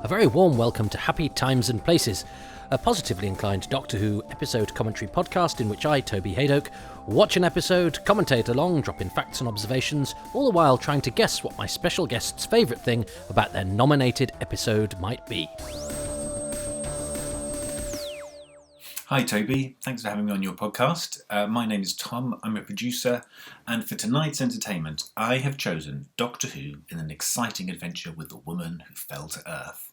A very warm welcome to Happy Times and Places, a positively inclined Doctor Who episode commentary podcast in which I, Toby Hadoke, watch an episode, commentate along, drop in facts and observations, all the while trying to guess what my special guest's favourite thing about their nominated episode might be. Hi Toby, thanks for having me on your podcast. My name is Tom, I'm a producer, and for tonight's entertainment I have chosen Doctor Who in an exciting adventure with the woman who fell to Earth.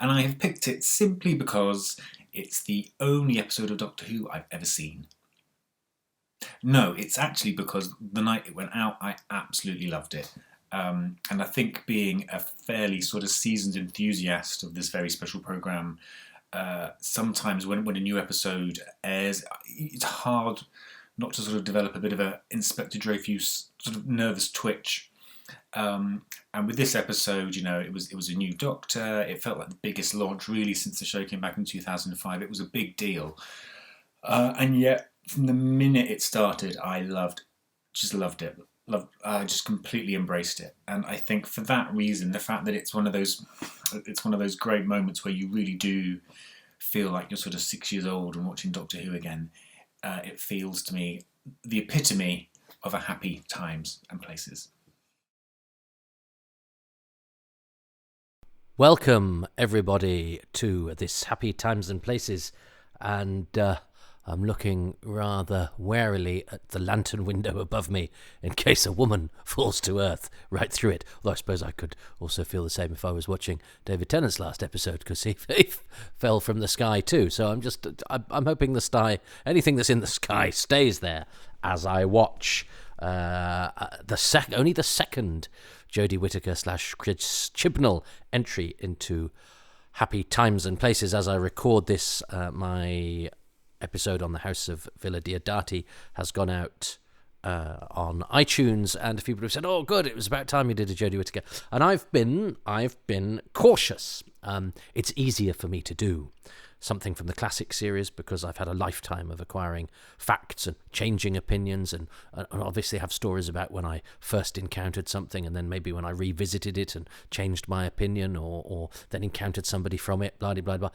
And I have picked it simply because it's the only episode of Doctor Who I've ever seen. No, it's actually because the night it went out I absolutely loved it. And I think being a fairly sort of seasoned enthusiast of this very special programme, sometimes when a new episode airs, it's hard not to sort of develop a bit of a Inspector Dreyfus sort of nervous twitch. And with this episode, you know, it was a new Doctor. It felt like the biggest launch really since the show came back in 2005. It was a big deal, and yet from the minute it started, I just loved it. I just completely embraced it, and I think for that reason, the fact that it's one of those great moments where you really do feel like you're sort of 6 years old and watching Doctor Who again. It feels to me the epitome of a happy times and places. Welcome, everybody, to this Happy Times and Places, and I'm looking rather warily at the lantern window above me in case a woman falls to earth right through it. Although I suppose I could also feel the same if I was watching David Tennant's last episode, because he fell from the sky too. So I'm hoping anything that's in the sky stays there as I watch only the second Jodie Whittaker / Chris Chibnall entry into Happy Times and Places. As I record this, my episode on the House of Villa Diodati has gone out on iTunes, and a few people have said, "Oh, good! It was about time you did a Jodie Whittaker." And I've been cautious. It's easier for me to do something from the classic series because I've had a lifetime of acquiring facts and changing opinions, and obviously have stories about when I first encountered something, and then maybe when I revisited it and changed my opinion, or then encountered somebody from it, blah, blah, blah, blah.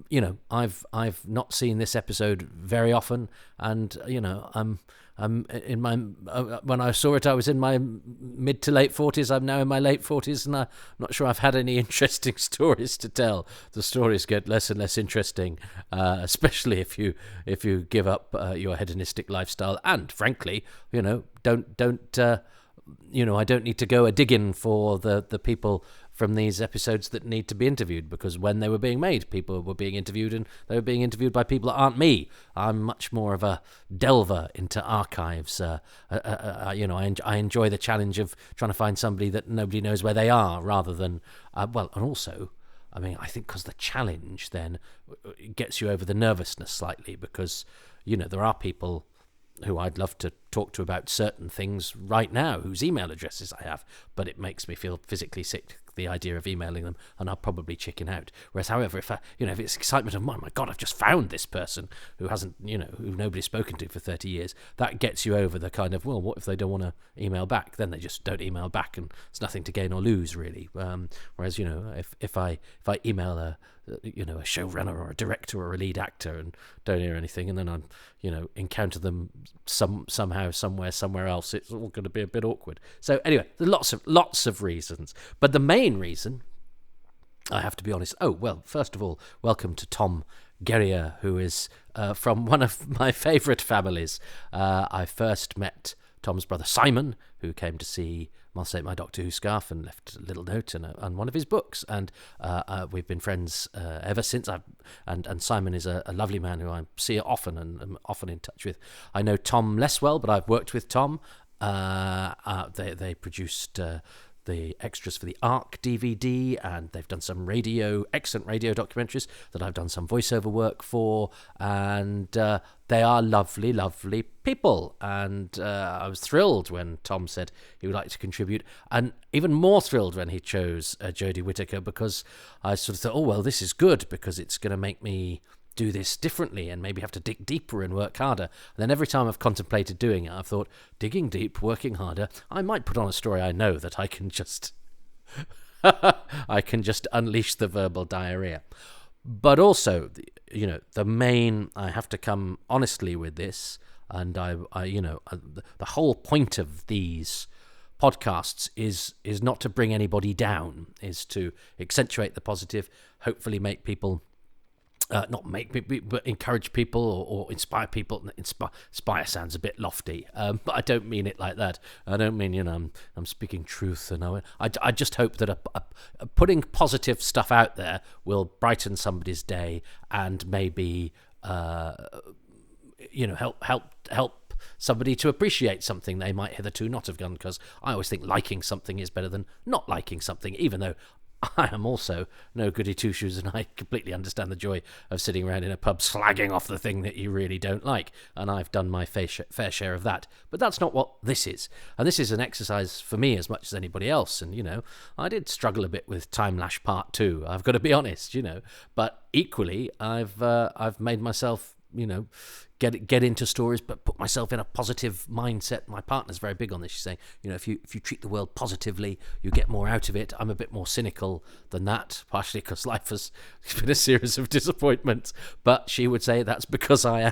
You know, I've not seen this episode very often, and, you know, I'm in my when I saw it, I was in my mid to late 40s. I'm now in my late 40s, and I'm not sure I've had any interesting stories to tell. The stories get less and less interesting, especially if you give up your hedonistic lifestyle. And frankly, you know, I don't need to go a digging for the people from these episodes that need to be interviewed, because when they were being made, people were being interviewed, and they were being interviewed by people that aren't me. I'm much more of a delver into archives. I enjoy the challenge of trying to find somebody that nobody knows where they are, rather than and also, I mean, I think because the challenge then gets you over the nervousness slightly, because, you know, there are people who I'd love to talk to about certain things right now, whose email addresses I have, but it makes me feel physically sick, the idea of emailing them, and I'll probably chicken out. Whereas, however, if it's excitement of, oh my God, I've just found this person who who nobody's spoken to for 30 years, that gets you over the kind of, well, what if they don't want to email back? Then they just don't email back, and it's nothing to gain or lose, really. Whereas, you know, if I email a showrunner or a director or a lead actor and don't hear anything, and then I, encounter them somehow, somewhere else, it's all going to be a bit awkward. So anyway, there's lots of reasons, but the main reason, I have to be honest. Oh well, first of all, welcome to Tom Guerrier, who is from one of my favourite families. I first met Tom's brother Simon, who came to see My Doctor Who scarf and left a little note and one of his books, and we've been friends ever since. And Simon is a lovely man who I see often and am often in touch with. I know Tom less well, but I've worked with Tom. They produced the extras for the Ark DVD, and they've done some excellent radio documentaries that I've done some voiceover work for, and they are lovely, lovely people. And I was thrilled when Tom said he would like to contribute, and even more thrilled when he chose Jodie Whittaker, because I sort of thought, oh well, this is good, because it's going to make me do this differently and maybe have to dig deeper and work harder. And then every time I've contemplated doing it, I've thought, digging deep, working harder, I might put on a story I know that I can just I can just unleash the verbal diarrhea. But also, the main, I have to come honestly with this, and the whole point of these podcasts is not to bring anybody down, is to accentuate the positive, hopefully make people, not make people, but encourage people or inspire people. Inspire sounds a bit lofty, but I don't mean it like that. I don't mean, I'm speaking truth, and I just hope that putting positive stuff out there will brighten somebody's day and maybe help somebody to appreciate something they might hitherto not have done, because I always think liking something is better than not liking something, even though I am also no goody two-shoes, and I completely understand the joy of sitting around in a pub slagging off the thing that you really don't like, and I've done my fair share of that. But that's not what this is, and this is an exercise for me as much as anybody else. And I did struggle a bit with Time Lash Part 2, I've got to be honest, but equally I've made myself get into stories, but put myself in a positive mindset. My partner's very big on this. She's saying, if you treat the world positively, you get more out of it. I'm a bit more cynical than that, partially because life has been a series of disappointments. But she would say that's because I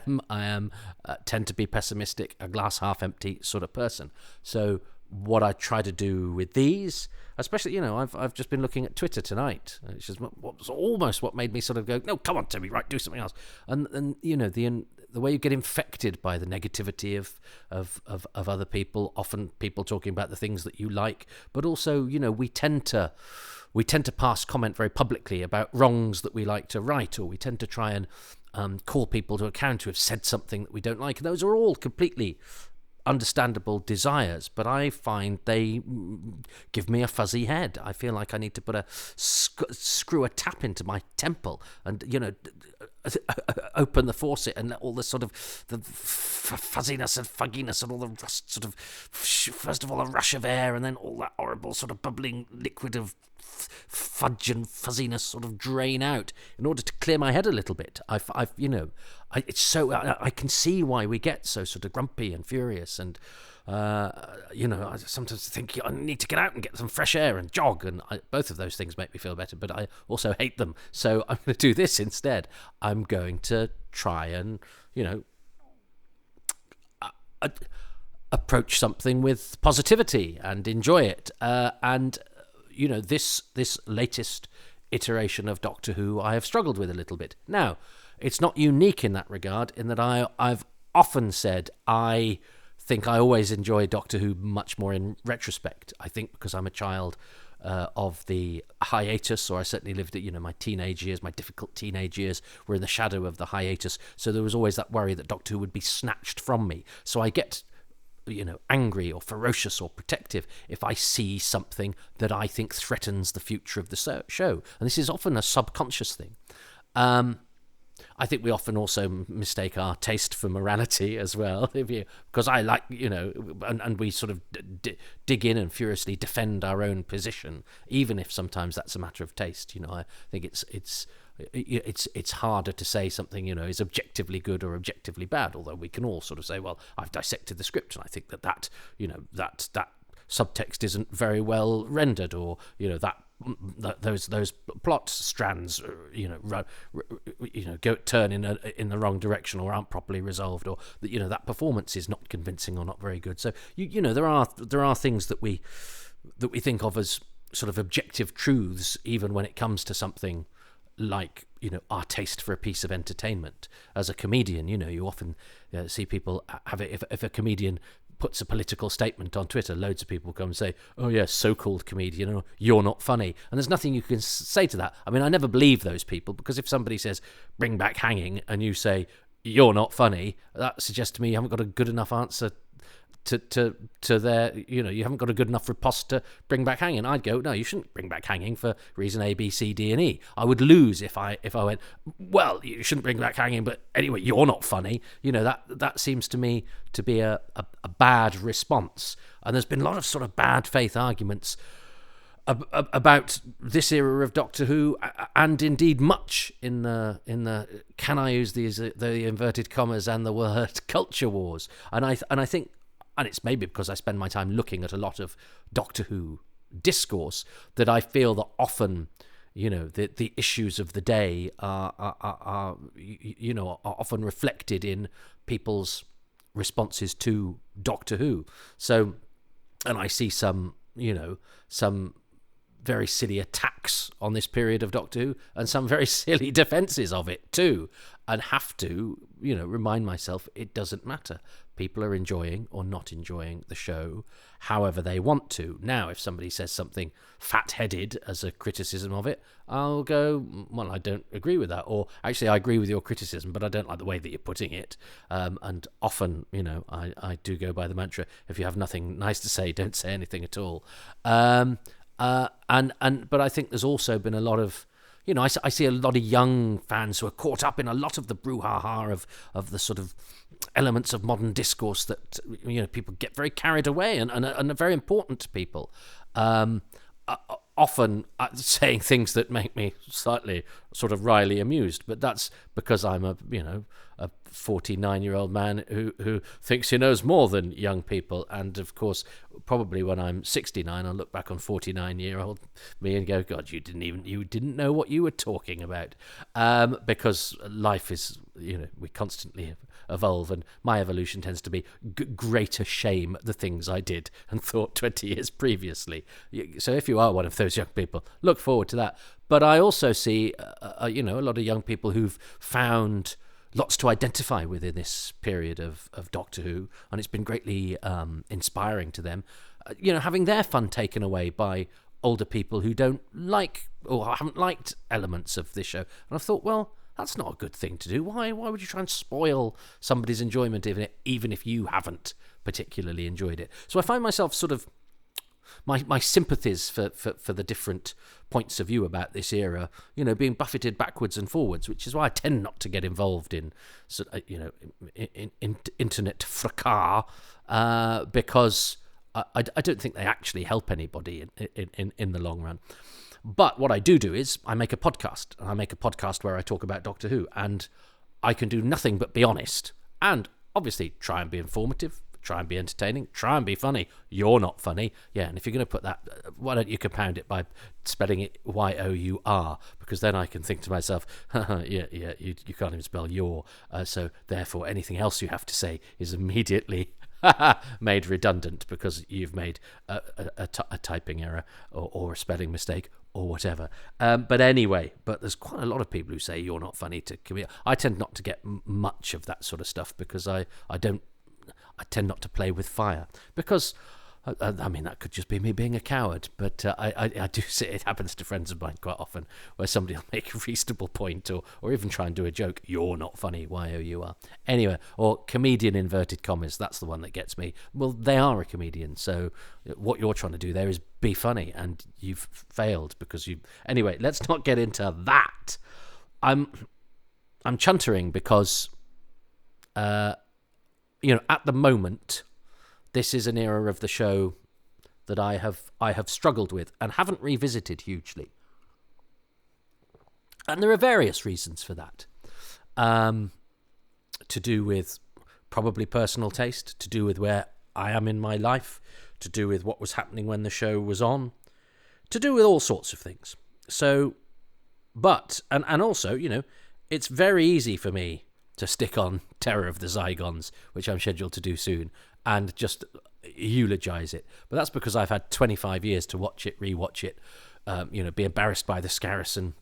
tend to be pessimistic, a glass half empty sort of person. So what I try to do with these, especially, I've just been looking at Twitter tonight, which is what was almost what made me sort of go, no, come on, Toby, right, do something else. And the way you get infected by the negativity of other people, often people talking about the things that you like, but also, we tend to pass comment very publicly about wrongs that we like to right, or we tend to try and call people to account who have said something that we don't like. And those are all completely understandable desires, but I find they give me a fuzzy head. I feel like I need to put screw a tap into my temple and open the faucet and let all the sort of the fuzziness and fugginess and all the sort of, first of all, a rush of air, and then all that horrible sort of bubbling liquid of fudge and fuzziness sort of drain out in order to clear my head a little bit. It's so I can see why we get so sort of grumpy and furious, and I sometimes think I need to get out and get some fresh air and jog, and both of those things make me feel better, but I also hate them. So I'm going to do this instead. I'm going to try and approach something with positivity and enjoy it, and this latest iteration of Doctor Who I have struggled with a little bit. Now, it's not unique in that regard, in that I've often said I think I always enjoy Doctor Who much more in retrospect. I think because I'm a child of the hiatus, or I certainly lived it, my teenage years, my difficult teenage years were in the shadow of the hiatus, so there was always that worry that Doctor Who would be snatched from me. So I get angry or ferocious or protective if I see something that I think threatens the future of the show. And this is often a subconscious thing. I think we often also mistake our taste for morality as well, because I like, and we sort of dig in and furiously defend our own position, even if sometimes that's a matter of taste. I think it's harder to say something is objectively good or objectively bad, although we can all sort of say, well, I've dissected the script and I think that subtext isn't very well rendered, or those plot strands turn in the wrong direction or aren't properly resolved, or that performance is not convincing or not very good. So there are things that we think of as sort of objective truths, even when it comes to something like our taste for a piece of entertainment. As a comedian, you often see people have it. If a comedian puts a political statement on Twitter, loads of people come and say, oh yeah, so-called comedian, or you're not funny. And there's nothing you can say to that. I mean, I never believe those people, because if somebody says bring back hanging and you say you're not funny, that suggests to me you haven't got a good enough answer to their, you haven't got a good enough riposte to bring back hanging. I'd go, no, you shouldn't bring back hanging for reason A, B, C, D, and E. I would lose if I went, well, you shouldn't bring back hanging, but anyway, you're not funny. That seems to me to be a bad response. And there's been a lot of sort of bad faith arguments about this era of Doctor Who, and indeed much in the can I use the inverted commas and the word culture wars. And I think, and it's maybe because I spend my time looking at a lot of Doctor Who discourse that I feel that often, the issues of the day are often reflected in people's responses to Doctor Who. So, and I see some very silly attacks on this period of Doctor Who and some very silly defences of it too, and have to, remind myself it doesn't matter. People are enjoying or not enjoying the show however they want to. Now, if somebody says something fat-headed as a criticism of it, I'll go, well, I don't agree with that. Or, actually, I agree with your criticism, but I don't like the way that you're putting it. And often, I do go by the mantra, if you have nothing nice to say, don't say anything at all. But I think there's also been a lot of, I see a lot of young fans who are caught up in a lot of the brouhaha of the sort of elements of modern discourse that, people get very carried away and are very important to people. Often saying things that make me slightly sort of wryly amused, but that's because I'm a 49-year-old man who thinks he knows more than young people. And of course, probably when I'm 69, I'll look back on 49-year-old me and go, God, you didn't know what you were talking about. Because life is, we constantly evolve, and my evolution tends to be greater shame at the things I did and thought 20 years previously. So if you are one of those young people, look forward to that. But I also see, a lot of young people who've found lots to identify with in this period of Doctor Who, and it's been greatly inspiring to them, having their fun taken away by older people who don't like or haven't liked elements of this show. And I've thought, well, that's not a good thing to do. Why would you try and spoil somebody's enjoyment even if you haven't particularly enjoyed it? So I find myself sort of, my sympathies for the different points of view about this era, being buffeted backwards and forwards, which is why I tend not to get involved in, in internet fracas, because I don't think they actually help anybody in the long run. But what I do is I make a podcast, and I make a podcast where I talk about Doctor Who, and I can do nothing but be honest, and obviously try and be informative, try and be entertaining, try and be funny. You're not funny. Yeah, and if you're going to put that, why don't you compound it by spelling it Y-O-U-R, because then I can think to myself, you can't even spell your, so therefore anything else you have to say is immediately made redundant because you've made a typing error or a spelling mistake or whatever. But anyway, there's quite a lot of people who say you're not funny to comedian. I tend not to get much of that sort of stuff because I tend not to play with fire, because I mean, that could just be me being a coward, but I do see it happens to friends of mine quite often, where somebody will make a reasonable point or even try and do a joke. You're not funny, Y-O-U-R. Anyway, or comedian inverted commas, that's the one that gets me. Well, they are a comedian, so what you're trying to do there is be funny, and you've failed because you... Anyway, let's not get into that. I'm chuntering because, at the moment... This is an era of the show that I have struggled with and haven't revisited hugely. And there are various reasons for that. To do with probably personal taste, to do with where I am in my life, to do with what was happening when the show was on, to do with all sorts of things. So, and also, it's very easy for me to stick on Terror of the Zygons, which I'm scheduled to do soon, and just eulogise it. But that's because I've had 25 years to watch it, rewatch it, be embarrassed by the Scarrison,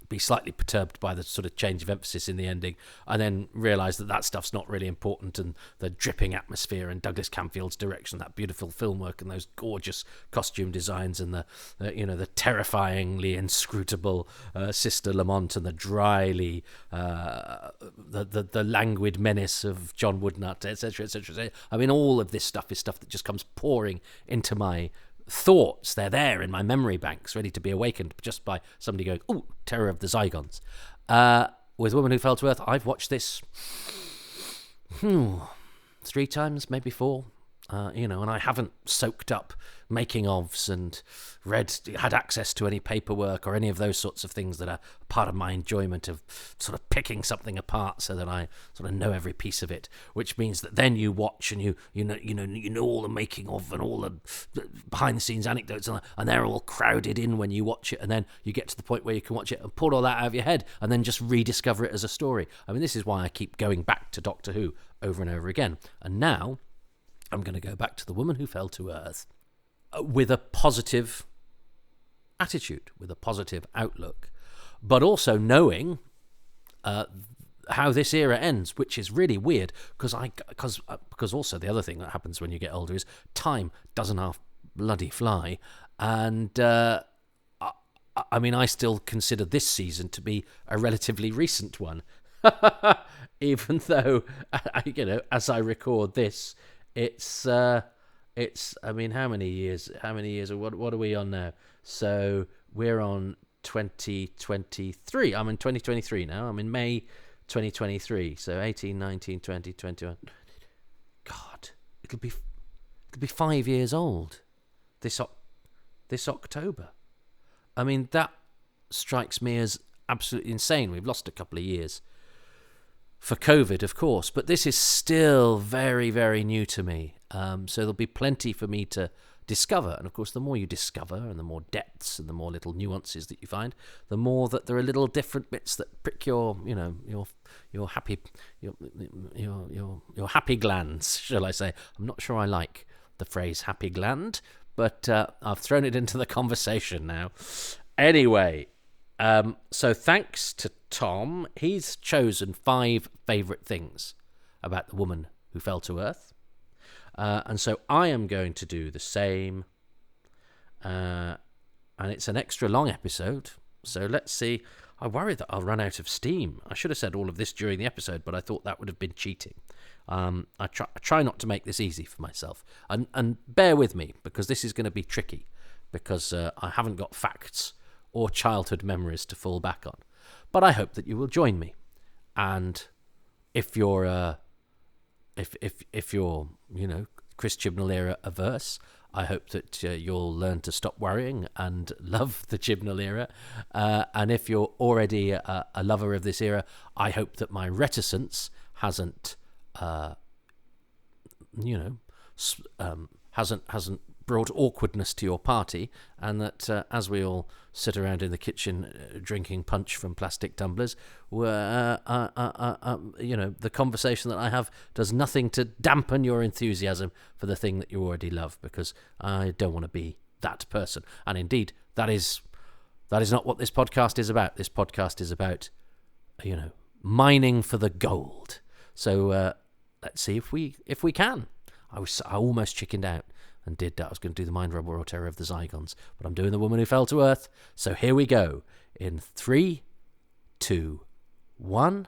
be slightly perturbed by the sort of change of emphasis in the ending, and then realise that stuff's not really important, and the dripping atmosphere and Douglas Camfield's direction, that beautiful film work and those gorgeous costume designs, and the terrifyingly inscrutable Sister Lamont, and the dryly the languid menace of John Woodnutt, etc., etc. I mean, all of this stuff is stuff that just comes pouring into my thoughts. They're there in my memory banks, ready to be awakened just by somebody going, "Ooh, Terror of the Zygons." With Woman Who Fell to Earth, I've watched this 3 times, maybe 4. and I haven't soaked up making ofs and had access to any paperwork or any of those sorts of things that are part of my enjoyment of sort of picking something apart so that I sort of know every piece of it. Which means that then you watch and you know all the making of and all the behind the scenes anecdotes, and they're all crowded in when you watch it, and then you get to the point where you can watch it and pull all that out of your head and then just rediscover it as a story. I mean, this is why I keep going back to Doctor Who over and over again. And now I'm going to go back to The Woman Who Fell to Earth with a positive attitude, with a positive outlook, but also knowing how this era ends, which is really weird because also the other thing that happens when you get older is time doesn't half bloody fly, and I mean, I still consider this season to be a relatively recent one, even though as I record this, it's I mean, how many years what are we on now? So we're on 2023. I'm in 2023 now. I'm in May 2023. So 18, 19, 20, 21. God, it'll be 5 years old this October. I mean, that strikes me as absolutely insane. We've lost a couple of years for COVID, of course, but this is still very, very new to me. So there'll be plenty for me to discover. And of course, the more you discover and the more depths and the more little nuances that you find, the more that there are little different bits that prick your happy glands, shall I say. I'm not sure I like the phrase happy gland, but I've thrown it into the conversation now. Anyway, so thanks to Tom, he's chosen 5 favourite things about The Woman Who Fell to Earth. And so I am going to do the same. And it's an extra long episode. So let's see. I worry that I'll run out of steam. I should have said all of this during the episode, but I thought that would have been cheating. I try not to make this easy for myself. And bear with me, because this is going to be tricky. Because I haven't got facts or childhood memories to fall back on. But I hope that you will join me. And if you're if you're, Chris Chibnall era averse, I hope that you'll learn to stop worrying and love the Chibnall era. And if you're already a lover of this era, I hope that my reticence hasn't brought awkwardness to your party, and that as we all sit around in the kitchen drinking punch from plastic tumblers, the conversation that I have does nothing to dampen your enthusiasm for the thing that you already love, because I don't want to be that person. And indeed, that is not what this podcast is about. This podcast is about, mining for the gold. So let's see if we can. I almost chickened out and did that. I was going to do the Mind Rubber or Terror of the Zygons, but I'm doing The Woman Who Fell to Earth. So here we go. In 3, 2, 1.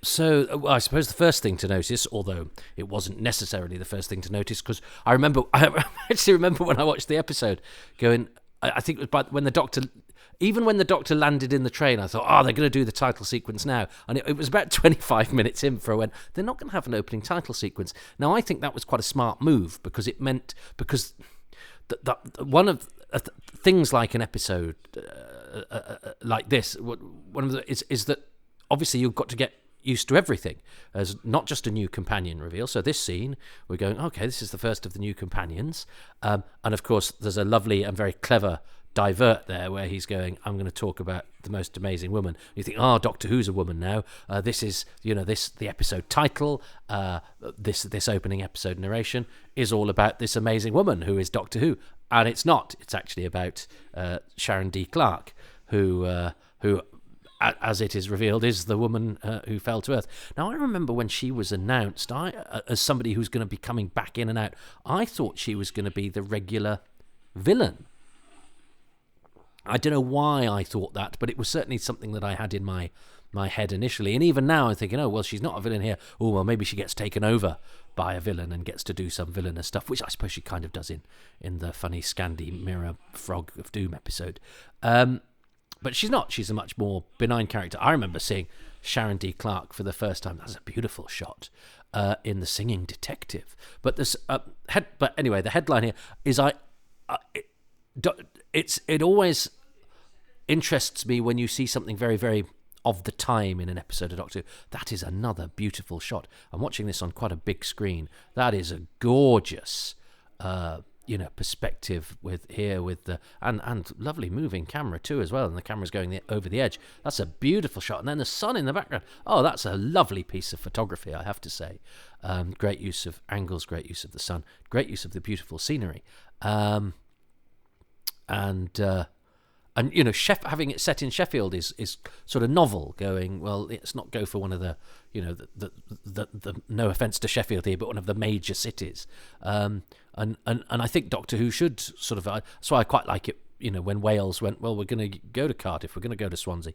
So I suppose the first thing to notice, although it wasn't necessarily the first thing to notice, because I actually remember when I watched the episode going, I think it was when the Doctor landed in the train, I thought, they're going to do the title sequence now. And it was about 25 minutes in before I went, they're not going to have an opening title sequence. Now, I think that was quite a smart move, because one of things like an episode like this, one of the is that obviously you've got to get used to everything as not just a new companion reveal. So this scene, we're going, okay, this is the first of the new companions. And of course, there's a lovely and very clever divert there where he's going, I'm going to talk about the most amazing woman. You think, Doctor Who's a woman now. This is, the episode title, this opening episode narration is all about this amazing woman who is Doctor Who. And it's not. It's actually about Sharon D. Clarke, who, as it is revealed, is the woman who fell to Earth. Now, I remember when she was announced, as somebody who's going to be coming back in and out, I thought she was going to be the regular villain. I don't know why I thought that, but it was certainly something that I had in my head initially. And even now I'm thinking, she's not a villain here. Oh, well, maybe she gets taken over by a villain and gets to do some villainous stuff, which I suppose she kind of does in the funny Scandi Mirror Frog of Doom episode. But she's not. She's a much more benign character. I remember seeing Sharon D. Clarke for the first time. That's a beautiful shot. in The Singing Detective. But this, but anyway, the headline here is it always interests me when you see something very, very of the time in an episode of Doctor Who. That is another beautiful shot. I'm watching this on quite a big screen. That is a gorgeous, perspective with the and lovely moving camera too as well, and the camera's going over the edge. That's a beautiful shot, and then the sun in the background. Oh, that's a lovely piece of photography, I have to say. Great use of angles, great use of the sun, great use of the beautiful scenery, and having it set in Sheffield is sort of novel. Going, well, let's not go for one of the no offence to Sheffield here, but one of the major cities. And I think Doctor Who should sort of. That's why I quite like it. When Wales went, well, we're going to go to Cardiff, we're going to go to Swansea,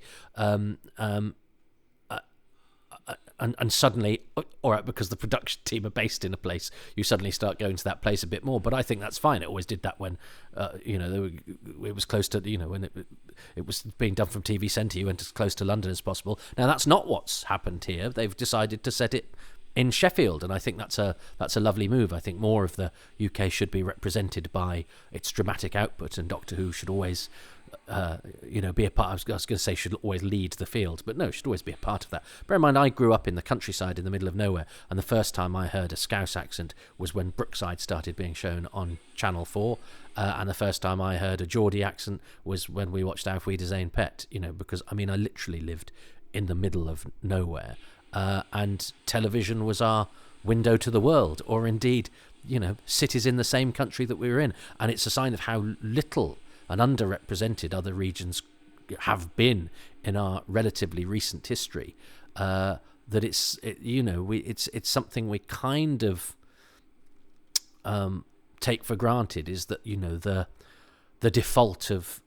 and suddenly, all right, because the production team are based in a place, you suddenly start going to that place a bit more. But I think that's fine. It always did that when, it was close to, when it was being done from TV Centre, you went as close to London as possible. Now, that's not what's happened here. They've decided to set it in Sheffield, and I think that's a lovely move. I think more of the UK should be represented by its dramatic output, and Doctor Who should always be a part. I was going to say should always lead the field, but no, should always be a part of that. Bear in mind, I grew up in the countryside in the middle of nowhere, and the first time I heard a Scouse accent was when Brookside started being shown on Channel 4, and the first time I heard a Geordie accent was when we watched Auf Wiedersehen Pet, because, I literally lived in the middle of nowhere, and television was our window to the world, or indeed, cities in the same country that we were in, and it's a sign of how little and underrepresented other regions have been in our relatively recent history. That it's something we kind of take for granted, is that the default of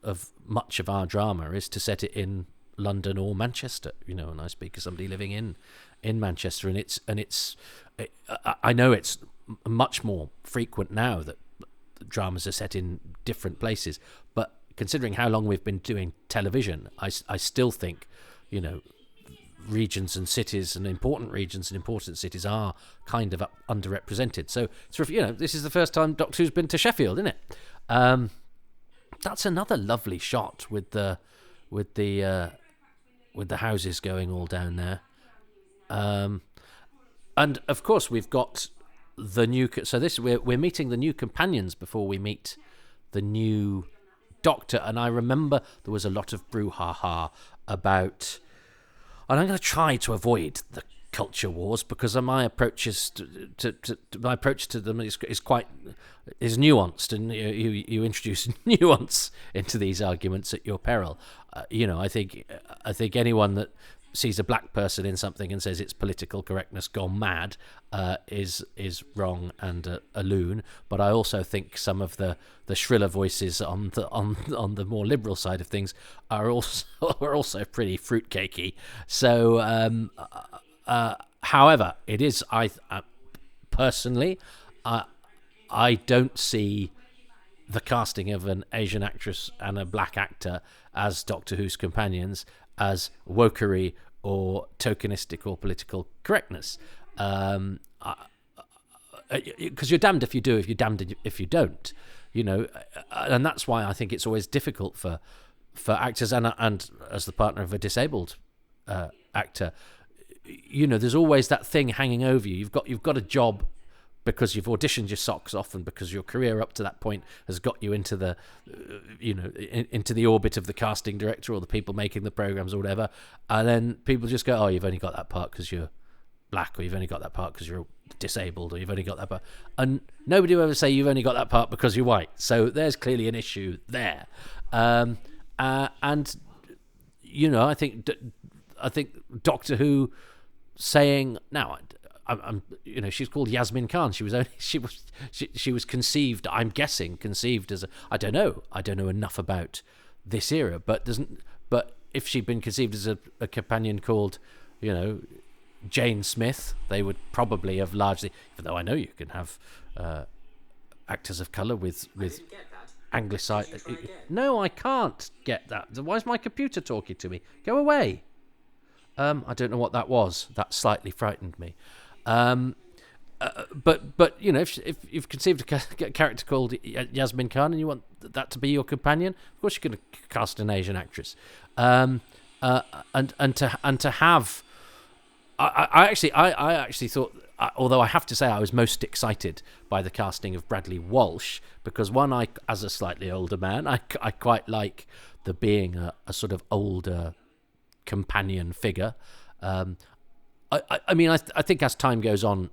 much of our drama is to set it in London or Manchester. And I speak as somebody living in Manchester, and I know it's much more frequent now that dramas are set in different places, but considering how long we've been doing television, I still think regions and cities, and important regions and important cities, are kind of underrepresented. So this is the first time Doctor Who's been to Sheffield, isn't it? That's another lovely shot with the houses going all down there, and of course we've got the new. So we're meeting the new companions before we meet the new Doctor, and I remember there was a lot of brouhaha about, and I'm going to try to avoid the culture wars, because my approach to them is nuanced, and you introduce nuance into these arguments at your peril. I think anyone that sees a black person in something and says it's political correctness gone mad is wrong and a loon. But I also think some of the shriller voices on the more liberal side of things are also pretty fruitcakey. So, however, it is personally, I don't see the casting of an Asian actress and a black actor as Doctor Who's companions as wokery or tokenistic or political correctness, because you're damned if you do, if you're damned if you don't, and that's why I think it's always difficult for actors, and as the partner of a disabled actor, there's always that thing hanging over you. You've got a job because you've auditioned your socks off, and because your career up to that point has got you into the into the orbit of the casting director or the people making the programs or whatever, and then people just go, oh, you've only got that part because you're black, or you've only got that part because you're disabled, or you've only got that part, and nobody will ever say you've only got that part because you're white. So there's clearly an issue there, and I think Doctor Who saying now, I'm she's called Yasmin Khan. She was conceived, I'm guessing, as I don't know enough about this era, but if she'd been conceived as a companion called Jane Smith, they would probably have largely, even though I know you can have actors of colour with anglicized. No, I can't get that. Why is my computer talking to me? Go away. I don't know what that was. That slightly frightened me. But if you've conceived a character called Yasmin Khan and you want that to be your companion, of course you're going to cast an Asian actress. And to have, I actually thought, although I have to say I was most excited by the casting of Bradley Walsh, because one, as a slightly older man, I quite like the being a sort of older companion figure. I mean, I think as time goes on,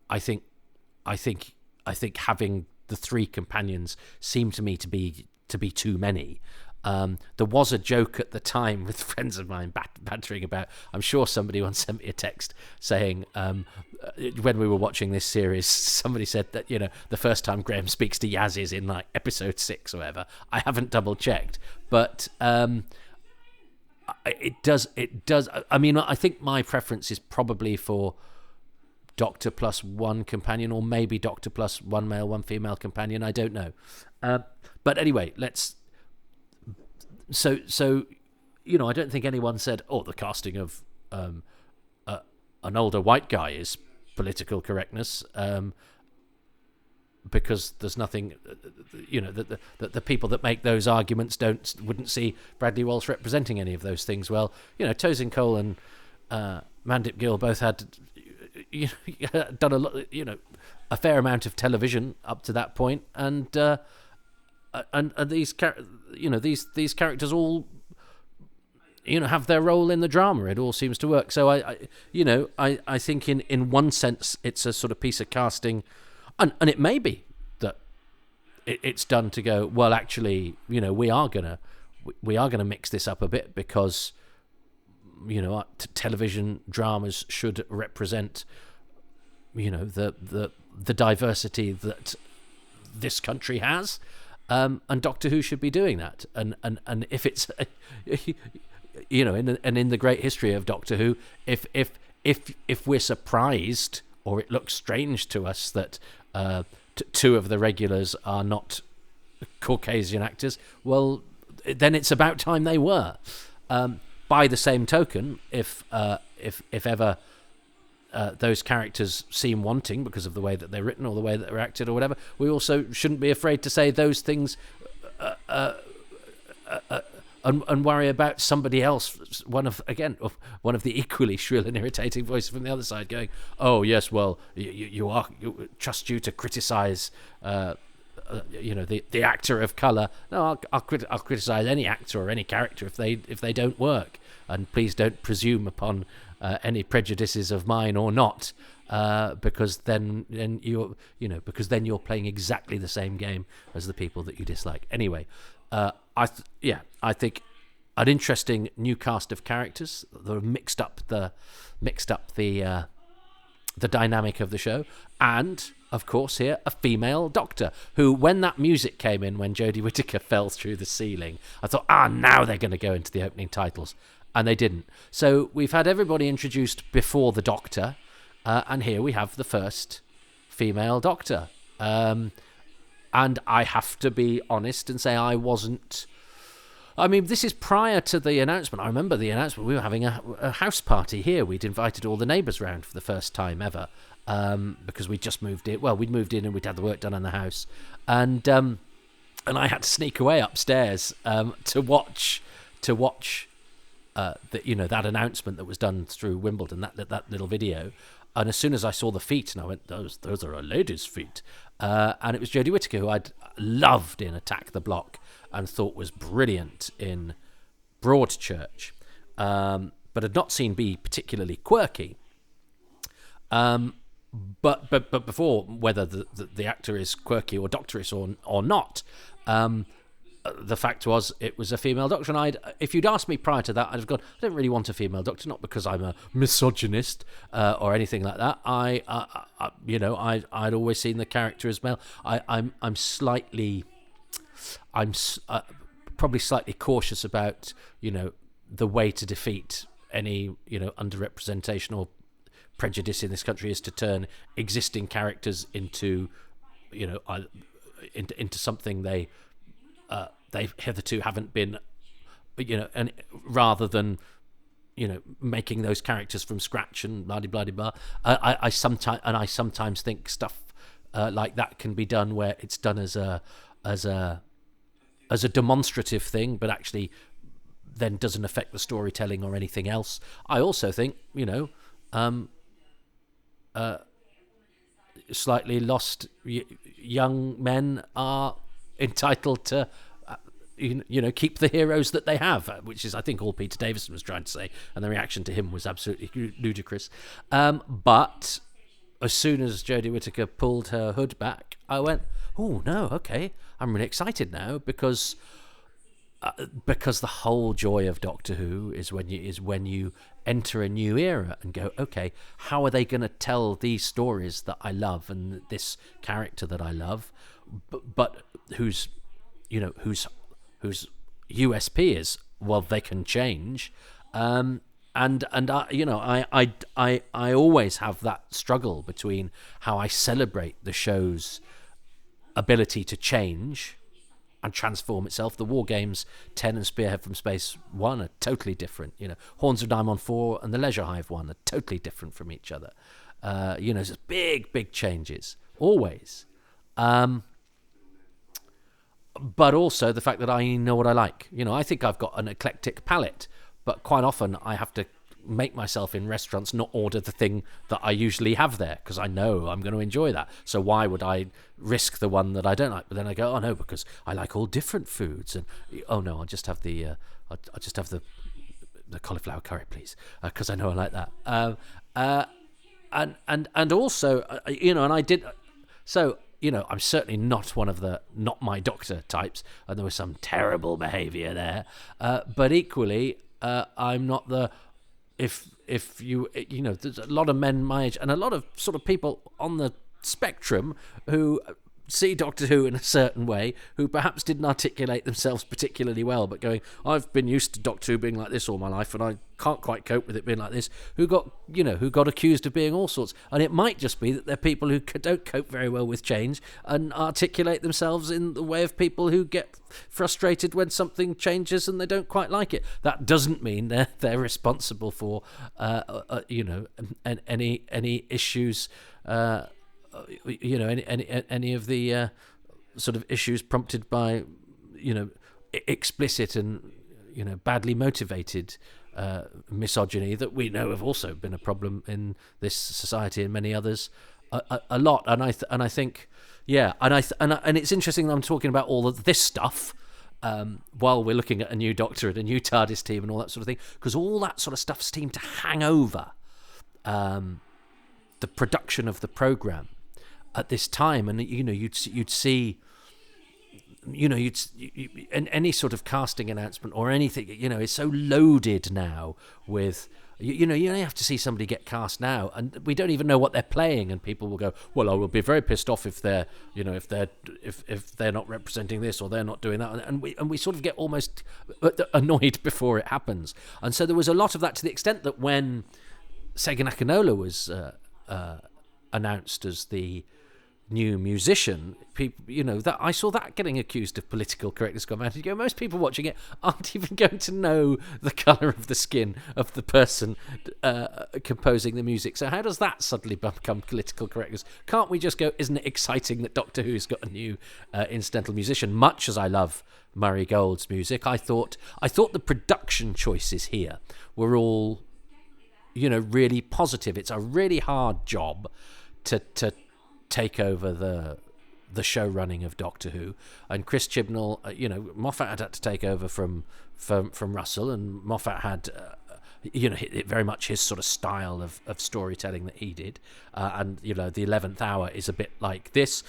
I think having the three companions seemed to me to be too many. There was a joke at the time with friends of mine bantering about. I'm sure somebody once sent me a text saying, when we were watching this series, somebody said that the first time Graham speaks to Yaz is in like episode 6 or whatever. I haven't double checked, but it does. I mean, I think my preference is probably for Doctor plus one companion, or maybe Doctor plus one male, one female companion. I don't know. But anyway, let's. So I don't think anyone said, "Oh, the casting of an older white guy is political correctness," because there's nothing. That the people that make those arguments wouldn't see Bradley Walsh representing any of those things well. Tosin Cole and Mandip Gill both had. Done a lot, a fair amount of television up to that point, and these characters all, have their role in the drama. It all seems to work. So I think in one sense it's a sort of piece of casting, and it may be that it's done to go, well, actually, we are gonna mix this up a bit because. Television dramas should represent, the diversity that this country has, and Doctor Who should be doing that. And if it's, in the great history of Doctor Who, if we're surprised or it looks strange to us that two of the regulars are not Caucasian actors, well, then it's about time they were. By the same token, if ever those characters seem wanting because of the way that they're written or the way that they're acted or whatever, we also shouldn't be afraid to say those things and worry about somebody else. One of the equally shrill and irritating voices from the other side going, "Oh yes, well, you trust you to criticise." The actor of colour. No, I'll criticise any actor or any character if they don't work, and please don't presume upon any prejudices of mine or not, because then you're playing exactly the same game as the people that you dislike. Anyway, I think an interesting new cast of characters that have mixed up the dynamic of the show, and of course here a female Doctor who, when that music came in when Jodie Whittaker fell through the ceiling, I thought, now they're going to go into the opening titles, and they didn't. So we've had everybody introduced before the Doctor, and here we have the first female Doctor, and I have to be honest and say I wasn't. I mean, this is prior to the announcement. I remember the announcement. We were having a house party here. We'd invited all the neighbours round for the first time ever, because we'd just moved in. Well, we'd moved in and we'd had the work done on the house, and I had to sneak away upstairs to watch that announcement that was done through Wimbledon, that little video. And as soon as I saw the feet, and I went, those are a lady's feet, and it was Jodie Whittaker, who I'd loved in Attack the Block and thought was brilliant in Broadchurch, but had not seen be particularly quirky. But before, whether the actor is quirky or doctorish or not, the fact was it was a female Doctor, and if you'd asked me prior to that, I'd have gone, I don't really want a female Doctor, not because I'm a misogynist or anything like that. I'd always seen the character as male. I'm probably slightly cautious about the way to defeat any underrepresentation or prejudice in this country is to turn existing characters into something they hitherto haven't been, and rather than making those characters from scratch and blah blah blah blah. I sometimes think stuff like that can be done where it's done as a demonstrative thing, but actually then doesn't affect the storytelling or anything else. I also think slightly lost young men are entitled to keep the heroes that they have, which is I think all Peter Davison was trying to say, and the reaction to him was absolutely ludicrous. But as soon as Jodie Whittaker pulled her hood back, I went, oh no, okay, I'm really excited now, because the whole joy of Doctor Who is when you enter a new era and go, okay, how are they going to tell these stories that I love and this character that I love, but whose USP is, well, they can change, and I always have that struggle between how I celebrate the show's ability to change and transform itself. The War Games 10 and Spearhead from Space 1 are totally different. Horns of Diamond 4 and the Leisure Hive 1 are totally different from each other. Just big changes, always. But also the fact that I know what I like. I think I've got an eclectic palate, but quite often I have to make myself in restaurants not order the thing that I usually have there, because I know I'm going to enjoy that. So why would I risk the one that I don't like? But then I go, oh no, because I like all different foods, and oh no, I'll just have the cauliflower curry, please, because I know I like that. And also, and I did so. I'm certainly not one of the not my doctor types, and there was some terrible behaviour there. But equally, I'm not the if there's a lot of men my age and a lot of sort of people on the spectrum who see Doctor Who in a certain way, who perhaps didn't articulate themselves particularly well, but going, I've been used to Doctor Who being like this all my life, and I can't quite cope with it being like this, who got accused of being all sorts. And it might just be that they're people who don't cope very well with change and articulate themselves in the way of people who get frustrated when something changes and they don't quite like it. That doesn't mean they're responsible for any issues. Any of the sort of issues prompted by explicit and badly motivated misogyny that we know have also been a problem in this society and many others a lot. And I think and it's interesting that I'm talking about all of this stuff while we're looking at a new Doctor and a new TARDIS team and all that sort of thing, because all that sort of stuff seemed to hang over the production of the programme at this time. And you'd see any sort of casting announcement or anything is so loaded now with you only have to see somebody get cast now and we don't even know what they're playing, and people will go, well, I will be very pissed off if they're if they're not representing this or they're not doing that, and we sort of get almost annoyed before it happens. And so there was a lot of that, to the extent that when Segun Akinola was announced as the new musician, people, that I saw that getting accused of political correctness. Most people watching it aren't even going to know the colour of the skin of the person composing the music. So how does that suddenly become political correctness? Can't we just go, isn't it exciting that Doctor Who's got a new incidental musician? Much as I love Murray Gold's music, I thought the production choices here were all really positive. It's a really hard job to take over the show running of Doctor Who, and Chris Chibnall, Moffat had to take over from Russell, and Moffat had very much his sort of style of storytelling that he did, and the 11th Hour is a bit like this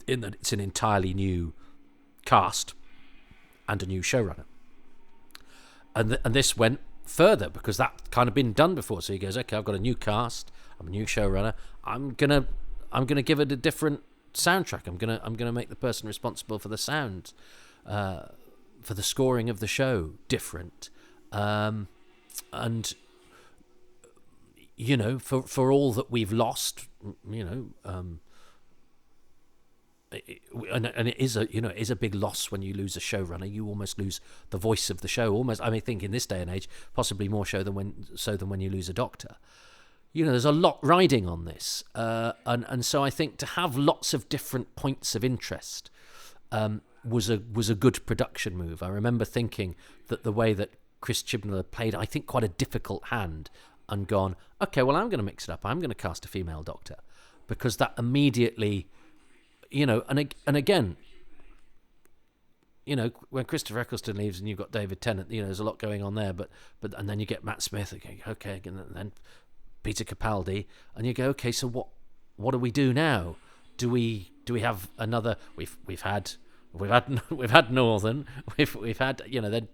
in that it's an entirely new cast and a new showrunner, and this went further because that kind of been done before. So he goes, okay, I've got a new cast, I'm a new showrunner, I'm gonna give it a different soundtrack. I'm gonna make the person responsible for the sound, for the scoring of the show different, and for all that we've lost, and it is a big loss when you lose a showrunner. You almost lose the voice of the show. Almost, I think in this day and age, possibly more so than when you lose a doctor. There's a lot riding on this, and so I think to have lots of different points of interest was a good production move. I remember thinking that the way that Chris Chibnall played, I think, quite a difficult hand, and gone, okay, well, I'm going to mix it up. I'm going to cast a female doctor, because that immediately, and again, when Christopher Eccleston leaves and you've got David Tennant, there's a lot going on there, but and then you get Matt Smith, okay, and then Peter Capaldi, and you go, okay, so what do we do now? Do we have another? We've had Northern, we've had then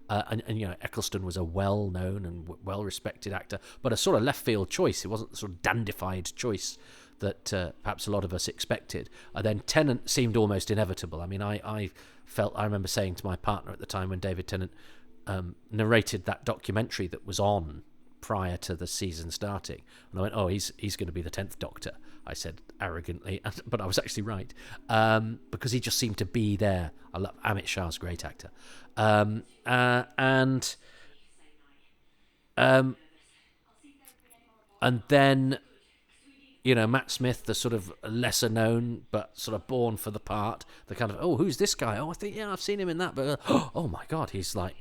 and Eccleston was a well-known and well-respected actor, but a sort of left field choice. It wasn't the sort of dandified choice that perhaps a lot of us expected. And then Tennant seemed almost inevitable. I mean, I remember saying to my partner at the time when David Tennant narrated that documentary that was on prior to the season starting, and I went, oh, he's going to be the 10th Doctor, I said arrogantly, but I was actually right, because he just seemed to be there. I love Amit Shah's a great actor, and then Matt Smith, the sort of lesser known but sort of born for the part, the kind of, oh, who's this guy? Oh, I think, yeah, I've seen him in that, but oh my God, he's like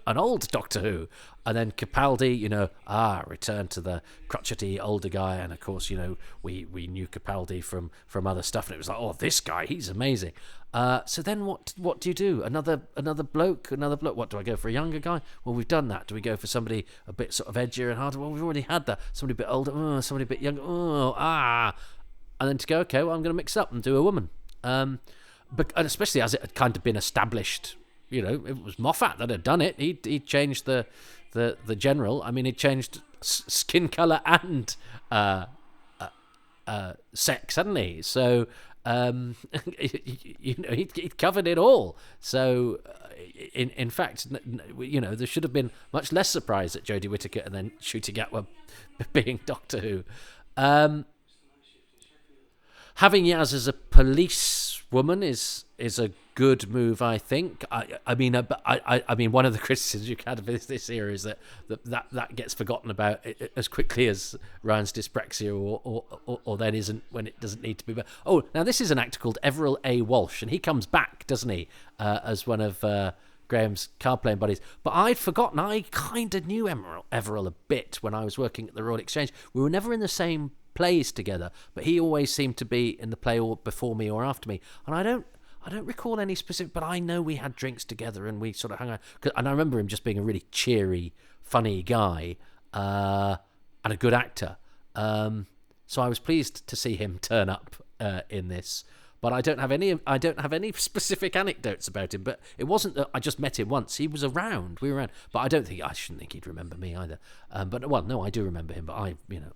an old Doctor Who. And then Capaldi, return to the crotchety older guy, and of course, we knew Capaldi from other stuff, and it was like, oh, this guy, he's amazing. So then what do you do? Another bloke? What, do I go for a younger guy? Well, we've done that. Do we go for somebody a bit sort of edgier and harder? Well, we've already had that. Somebody a bit older, somebody a bit younger, and then to go, okay, well, I'm going to mix up and do a woman. But and especially as it had kind of been established, it was Moffat that had done it. He changed the general. I mean, he changed skin colour and sex, hadn't he? So he covered it all. So in fact, there should have been much less surprise at Jodie Whittaker and then Shooting Atwell being Doctor Who. Having Yaz as a police woman is a good move, I think. I mean, one of the criticisms you had of this era is that gets forgotten about as quickly as Ryan's dyspraxia or then isn't when it doesn't need to be. Oh, now this is an actor called Everil A. Walsh, and he comes back, doesn't he, as one of Graham's card playing buddies. But I'd forgotten. I kind of knew Everil a bit when I was working at the Royal Exchange. We were never in the same plays together, but he always seemed to be in the play or before me or after me, and I don't recall any specific, but I know we had drinks together and we sort of hung out, and I remember him just being a really cheery, funny guy, and a good actor, so I was pleased to see him turn up in this. But I don't have any specific anecdotes about him. But it wasn't that I just met him once. He was around. We were around. But I shouldn't think he'd remember me either. But well, no, I do remember him. But I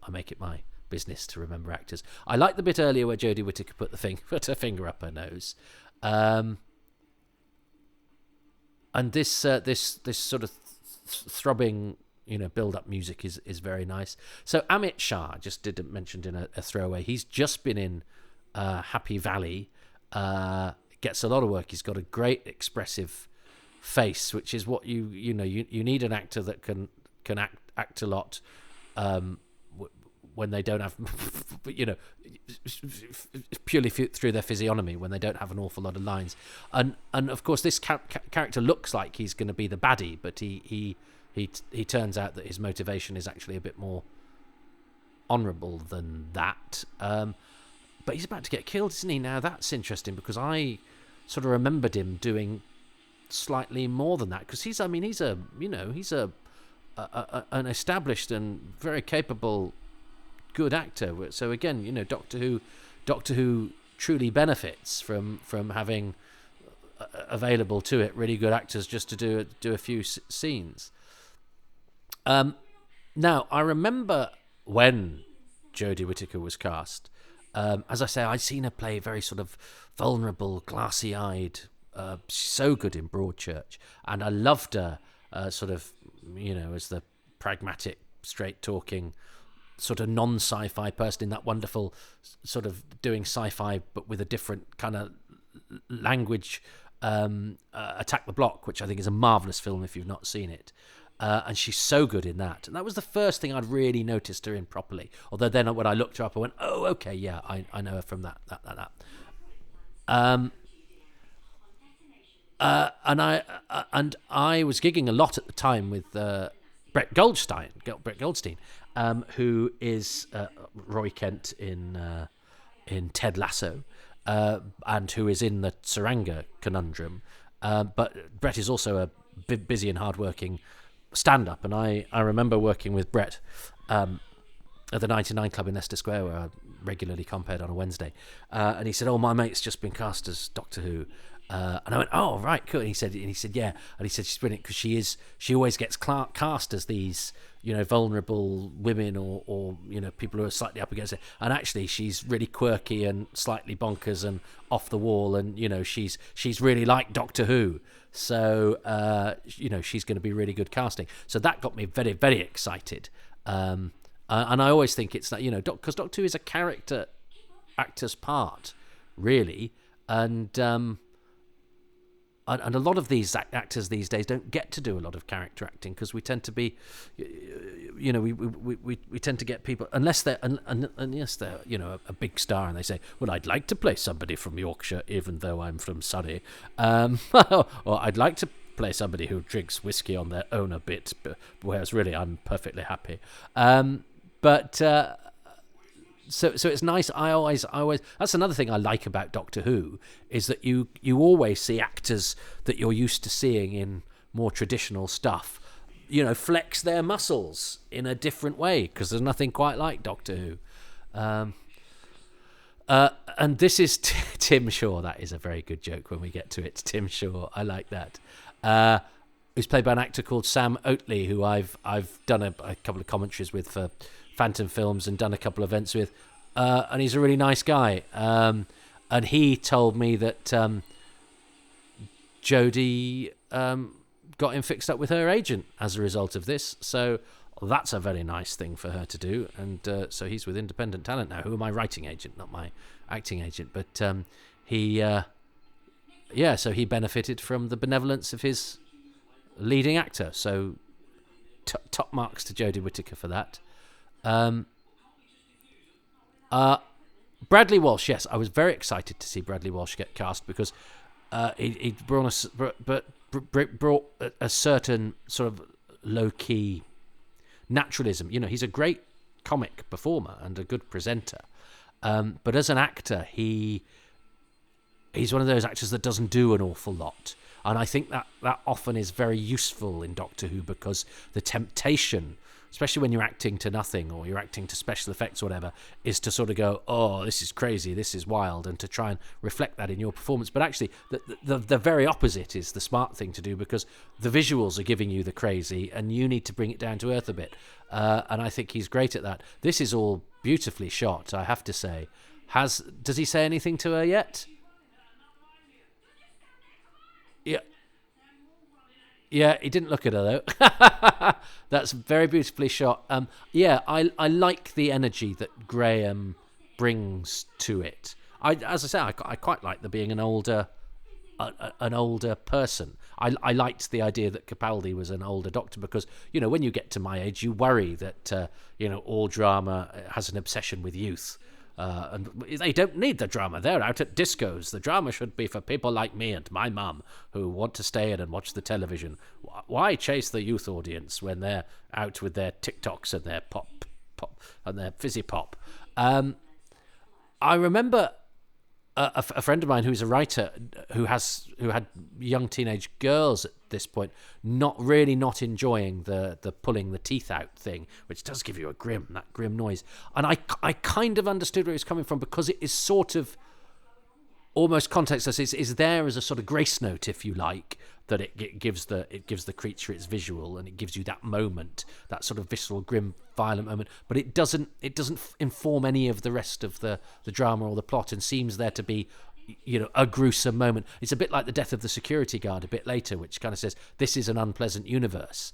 make it my business to remember actors. I like the bit earlier where Jodie Whittaker put her finger up her nose, and this sort of throbbing build-up music is very nice. So Amit Shah, just didn't mention in a throwaway, he's just been in Happy Valley, gets a lot of work. He's got a great expressive face, which is what you need an actor that can act a lot, when they don't have, purely through their physiognomy, when they don't have an awful lot of lines. And of course, this character looks like he's going to be the baddie, but he turns out that his motivation is actually a bit more honourable than that. But he's about to get killed, isn't he? Now that's interesting, because I sort of remembered him doing slightly more than that, because he's an established and very capable, good actor. So again, Doctor Who truly benefits from having available to it really good actors just to do a few scenes. Now I remember when Jodie Whittaker was cast. As I say, I'd seen her play very sort of vulnerable, glassy-eyed, so good in Broadchurch, and I loved her sort of, as the pragmatic, straight-talking sort of non-sci-fi person in that wonderful sort of doing sci-fi but with a different kind of language, Attack the Block, which I think is a marvellous film if you've not seen it. And she's so good in that. And that was the first thing I'd really noticed her in properly. Although then when I looked her up, I went, oh, okay, yeah, I know her from that. And I was gigging a lot at the time with Brett Goldstein, who is Roy Kent in Ted Lasso, and who is in the Saranga Conundrum. But Brett is also a busy and hardworking stand-up, and I remember working with Brett at the 99 Club in Leicester Square, where I regularly compared on a Wednesday, and he said, "Oh, my mate's just been cast as Doctor Who." And I went, "Oh, right, cool." And he said, "Yeah." And he said, "She's brilliant because she always gets cast as these, vulnerable women or people who are slightly up against it. And actually, she's really quirky and slightly bonkers and off the wall. And she's really like Doctor Who. So she's going to be really good casting." So that got me very, very excited. And I always think it's that because Doctor Who is a character actor's part, really, and a lot of these actors these days don't get to do a lot of character acting because we tend to be, we tend to get people unless they're a big star and they say, "Well, I'd like to play somebody from Yorkshire even though I'm from Surrey," or "I'd like to play somebody who drinks whiskey on their own a bit," whereas really I'm perfectly happy. So it's nice. I always. That's another thing I like about Doctor Who is that you always see actors that you're used to seeing in more traditional stuff, flex their muscles in a different way because there's nothing quite like Doctor Who. And this is Tim Shaw. That is a very good joke when we get to it. Tim Shaw. I like that. Who's played by an actor called Sam Oatley, who I've done a couple of commentaries with for Phantom Films and done a couple of events with, and he's a really nice guy. And he told me that Jodie got him fixed up with her agent as a result of this. So that's a very nice thing for her to do. And so he's with Independent Talent now. Who am I? Writing agent, not my acting agent. But so he benefited from the benevolence of his leading actor. So top marks to Jodie Whittaker for that. Bradley Walsh, yes, I was very excited to see Bradley Walsh get cast because he brought a certain sort of low-key naturalism. He's a great comic performer and a good presenter, but as an actor, he's one of those actors that doesn't do an awful lot. And I think that often is very useful in Doctor Who because the temptation, especially when you're acting to nothing or you're acting to special effects or whatever, is to sort of go, "Oh, this is crazy, this is wild," and to try and reflect that in your performance. But actually, the very opposite is the smart thing to do because the visuals are giving you the crazy and you need to bring it down to earth a bit. And I think he's great at that. This is all beautifully shot, I have to say. Does he say anything to her yet? Yeah, he didn't look at her though. That's very beautifully shot. I like the energy that Graham brings to it. I quite like there being an older person. I liked the idea that Capaldi was an older Doctor because when you get to my age, you worry that all drama has an obsession with youth. And they don't need the drama. They're out at discos. The drama should be for people like me and my mum who want to stay in and watch the television. Why chase the youth audience when they're out with their TikToks and their pop and their fizzy pop? I remember a friend of mine who's a writer who had young teenage girls at this point not enjoying the pulling the teeth out thing, which does give you that grim noise. And I kind of understood where he was coming from because it is sort of almost contextless. It's there as a sort of grace note, if you like, that it gives the creature its visual and it gives you that moment, that sort of visceral, grim, violent moment. But it doesn't inform any of the rest of the drama or the plot, and seems there to be a gruesome moment. It's a bit like the death of the security guard a bit later, which kind of says this is an unpleasant universe.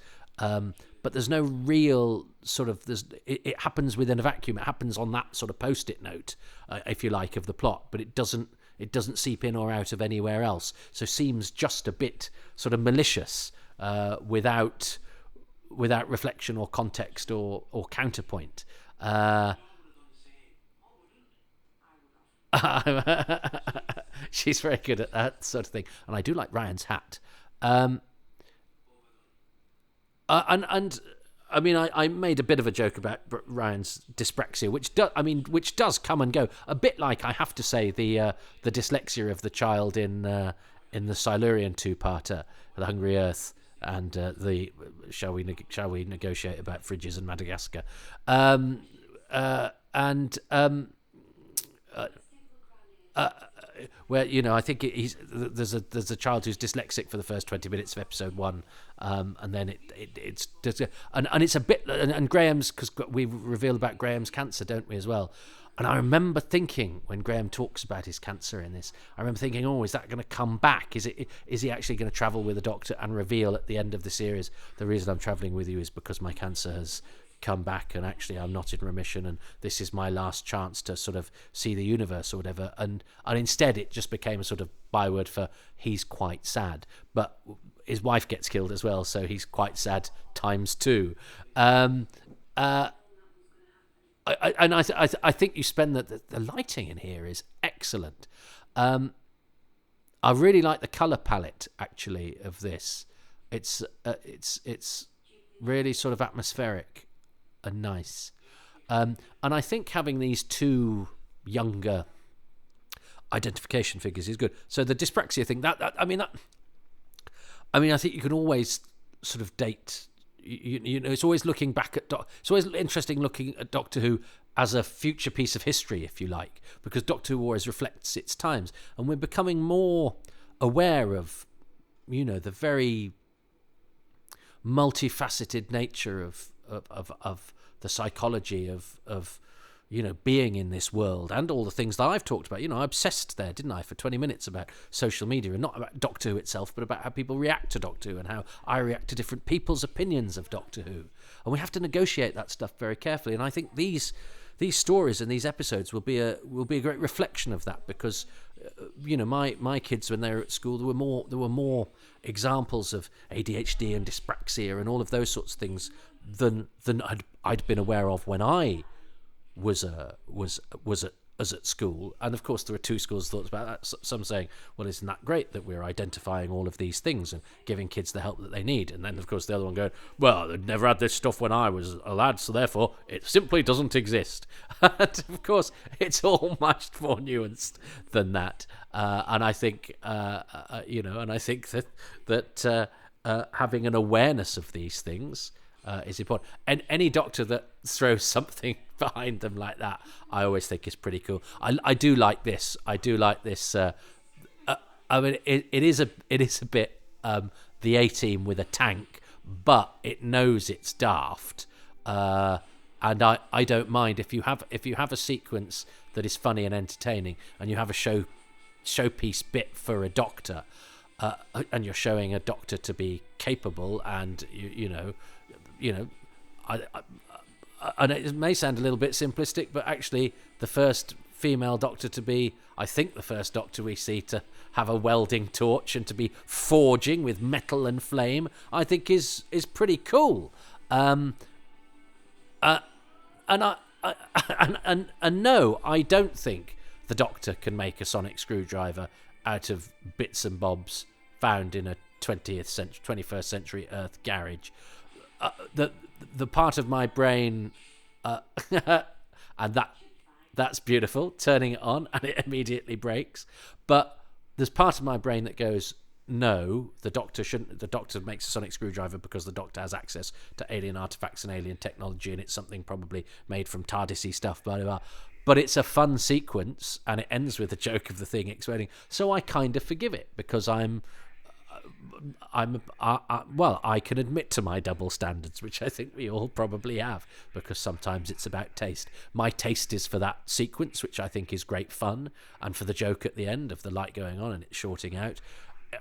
but there's no real sort of it happens within a vacuum. It happens on that sort of post-it note, if you like, of the plot, but it doesn't seep in or out of anywhere else. So seems just a bit sort of malicious, without reflection or context or counterpoint. She's very good at that sort of thing, and I do like Ryan's hat. And I mean, I made a bit of a joke about Ryan's dyspraxia, which does come and go a bit, like, I have to say, the dyslexia of the child in the Silurian two-parter, The Hungry Earth, and the shall we negotiate about fridges in Madagascar, where, you know, I think there's a child who's dyslexic for the first 20 minutes of episode 1, and then it's a bit, and Graham's, because we reveal about Graham's cancer, don't we, as well? And I remember thinking, when Graham talks about his cancer in this, I remember thinking, oh, is that going to come back? Is he actually going to travel with a doctor and reveal at the end of the series, the reason I'm travelling with you is because my cancer has come back, and actually I'm not in remission, and this is my last chance to sort of see the universe or whatever, and instead it just became a sort of byword for he's quite sad, but his wife gets killed as well, so he's quite sad times 2. I think you spend the lighting in here is excellent. I really like the color palette, actually, of this. It's really sort of atmospheric and nice. And I think having these 2 younger identification figures is good. So the dyspraxia thing, I think you can always sort of date. You know, it's always looking back at. It's always interesting looking at Doctor Who as a future piece of history, if you like, because Doctor Who always reflects its times, and we're becoming more aware of, you know, the very multifaceted nature of the psychology of you know, being in this world, and all the things that I've talked about. You know, I obsessed there, didn't I, for 20 minutes about social media, and not about Doctor Who itself, but about how people react to Doctor Who and how I react to different people's opinions of Doctor Who. And we have to negotiate that stuff very carefully. And I think these stories and these episodes will be a great reflection of that, because you know, my kids, when they were at school, there were more examples of ADHD and dyspraxia and all of those sorts of things than I'd been aware of when I was at school. And of course there were 2 schools of thoughts about that. Some saying, well, isn't that great that we're identifying all of these things and giving kids the help that they need? And then of course the other one going, well, they'd never had this stuff when I was a lad, so therefore it simply doesn't exist. And of course it's all much more nuanced than that. And I think you know, and I think that having an awareness of these things is important. And any doctor that throws something behind them like that, I always think is pretty cool. I do like this. I mean, it is a bit the A-Team with a tank, but it knows it's daft. And I don't mind if you have a sequence that is funny and entertaining, and you have a showpiece bit for a doctor, and you're showing a doctor to be capable, and you know, and it may sound a little bit simplistic, but actually the first female doctor to be, I think the first doctor we see to have a welding torch and to be forging with metal and flame, I think is pretty cool. And no, I don't think the Doctor can make a sonic screwdriver out of bits and bobs found in a 21st century Earth garage. The part of my brain, and that's beautiful, turning it on and it immediately breaks. But there's part of my brain that goes, no, the Doctor shouldn't. The Doctor makes a sonic screwdriver because the Doctor has access to alien artifacts and alien technology, and it's something probably made from TARDIS-y stuff, blah, blah, blah. But it's a fun sequence, and it ends with a joke of the thing exploding. So I kind of forgive it, because I can admit to my double standards, which I think we all probably have, because sometimes it's about taste. My taste is for that sequence, which I think is great fun, and for the joke at the end of the light going on and it shorting out.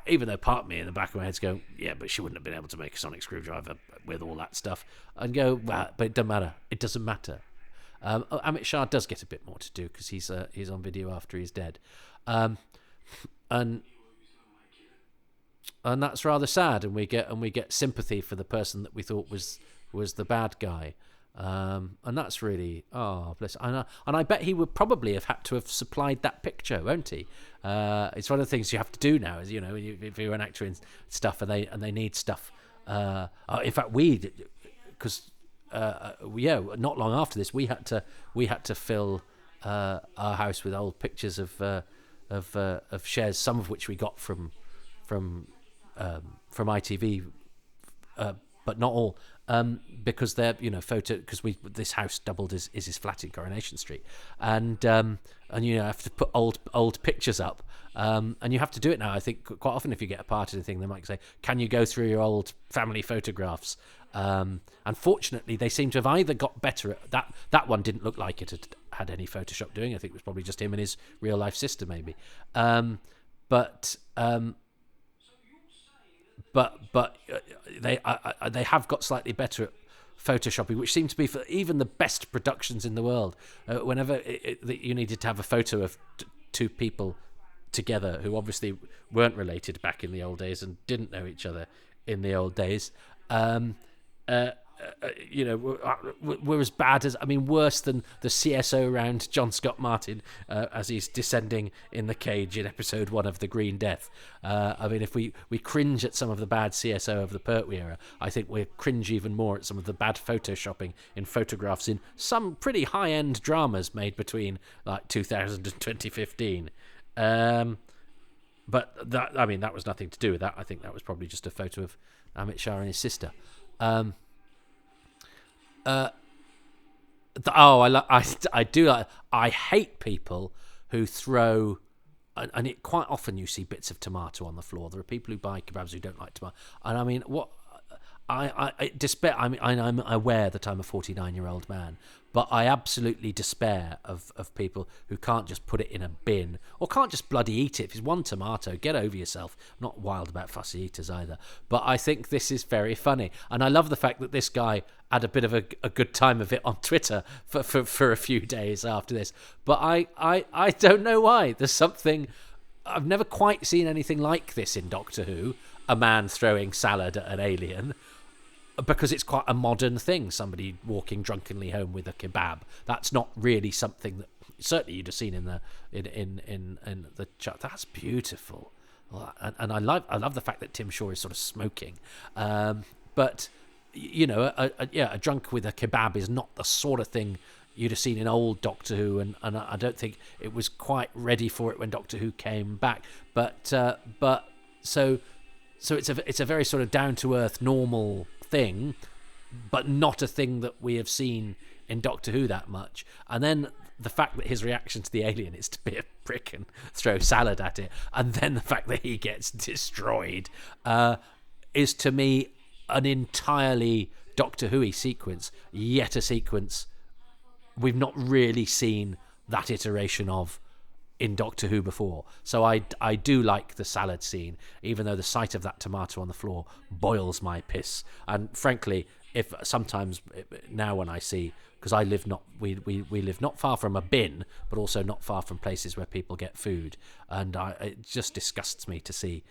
even though part of me in the back of my head's going, yeah, but she wouldn't have been able to make a sonic screwdriver with all that stuff, and go, well, but it doesn't matter. It doesn't matter. Amit Shah does get a bit more to do because he's on video after he's dead, and that's rather sad. And we get sympathy for the person that we thought was the bad guy, and that's really bless. And I bet he would probably have had to have supplied that picture, won't he? It's one of the things you have to do now, is if you're an actor in stuff and they need stuff. In fact, because not long after this, we had to fill our house with old pictures of shares, some of which we got from ITV, but not all, because they're photo, because this house doubled is his flat in Coronation Street, and have to put old pictures up, and you have to do it now. I think quite often if you get a part in a thing, they might say, can you go through your old family photographs? Unfortunately, they seem to have either got better at that. That one didn't look like it had any Photoshop doing. I think it was probably just him and his real life sister, maybe. But they have got slightly better at photoshopping, which seemed to be for even the best productions in the world. Whenever you needed to have a photo of two people together who obviously weren't related back in the old days and didn't know each other in the old days, were as bad as, worse than the CSO around John Scott Martin as he's descending in the cage in episode 1 of The Green Death. If we cringe at some of the bad CSO of the Pertwee era, I think we cringe even more at some of the bad photoshopping in photographs in some pretty high-end dramas made between 2000 and 2015. But that was nothing to do with that. I think that was probably just a photo of Amit Shah and his sister. I hate people who throw, and it quite often you see bits of tomato on the floor. There are people who buy kebabs who don't like tomato, and I despair. I'm aware that I'm a 49-year-old man, but I absolutely despair of people who can't just put it in a bin or can't just bloody eat it. If it's one tomato, get over yourself. I'm not wild about fussy eaters either, but I think this is very funny, and I love the fact that this guy had a bit of a good time of it on Twitter for a few days after this. But I don't know why. There's something, I've never quite seen anything like this in Doctor Who, a man throwing salad at an alien, because it's quite a modern thing, somebody walking drunkenly home with a kebab. That's not really something that certainly you'd have seen in the chat. That's beautiful, and I love the fact that Tim Shaw is sort of smoking, but a drunk with a kebab is not the sort of thing you'd have seen in old Doctor Who, and I don't think it was quite ready for it when Doctor Who came back. But so it's a very sort of down to earth normal thing, but not a thing that we have seen in Doctor Who that much. And then the fact that his reaction to the alien is to be a prick and throw salad at it, and then the fact that he gets destroyed, is to me an entirely Doctor Who-y sequence, yet a sequence we've not really seen that iteration of in Doctor Who before. So I do like the salad scene, even though the sight of that tomato on the floor boils my piss. And frankly, if sometimes now when I see, because we live not far from a bin, but also not far from places where people get food, and it just disgusts me to see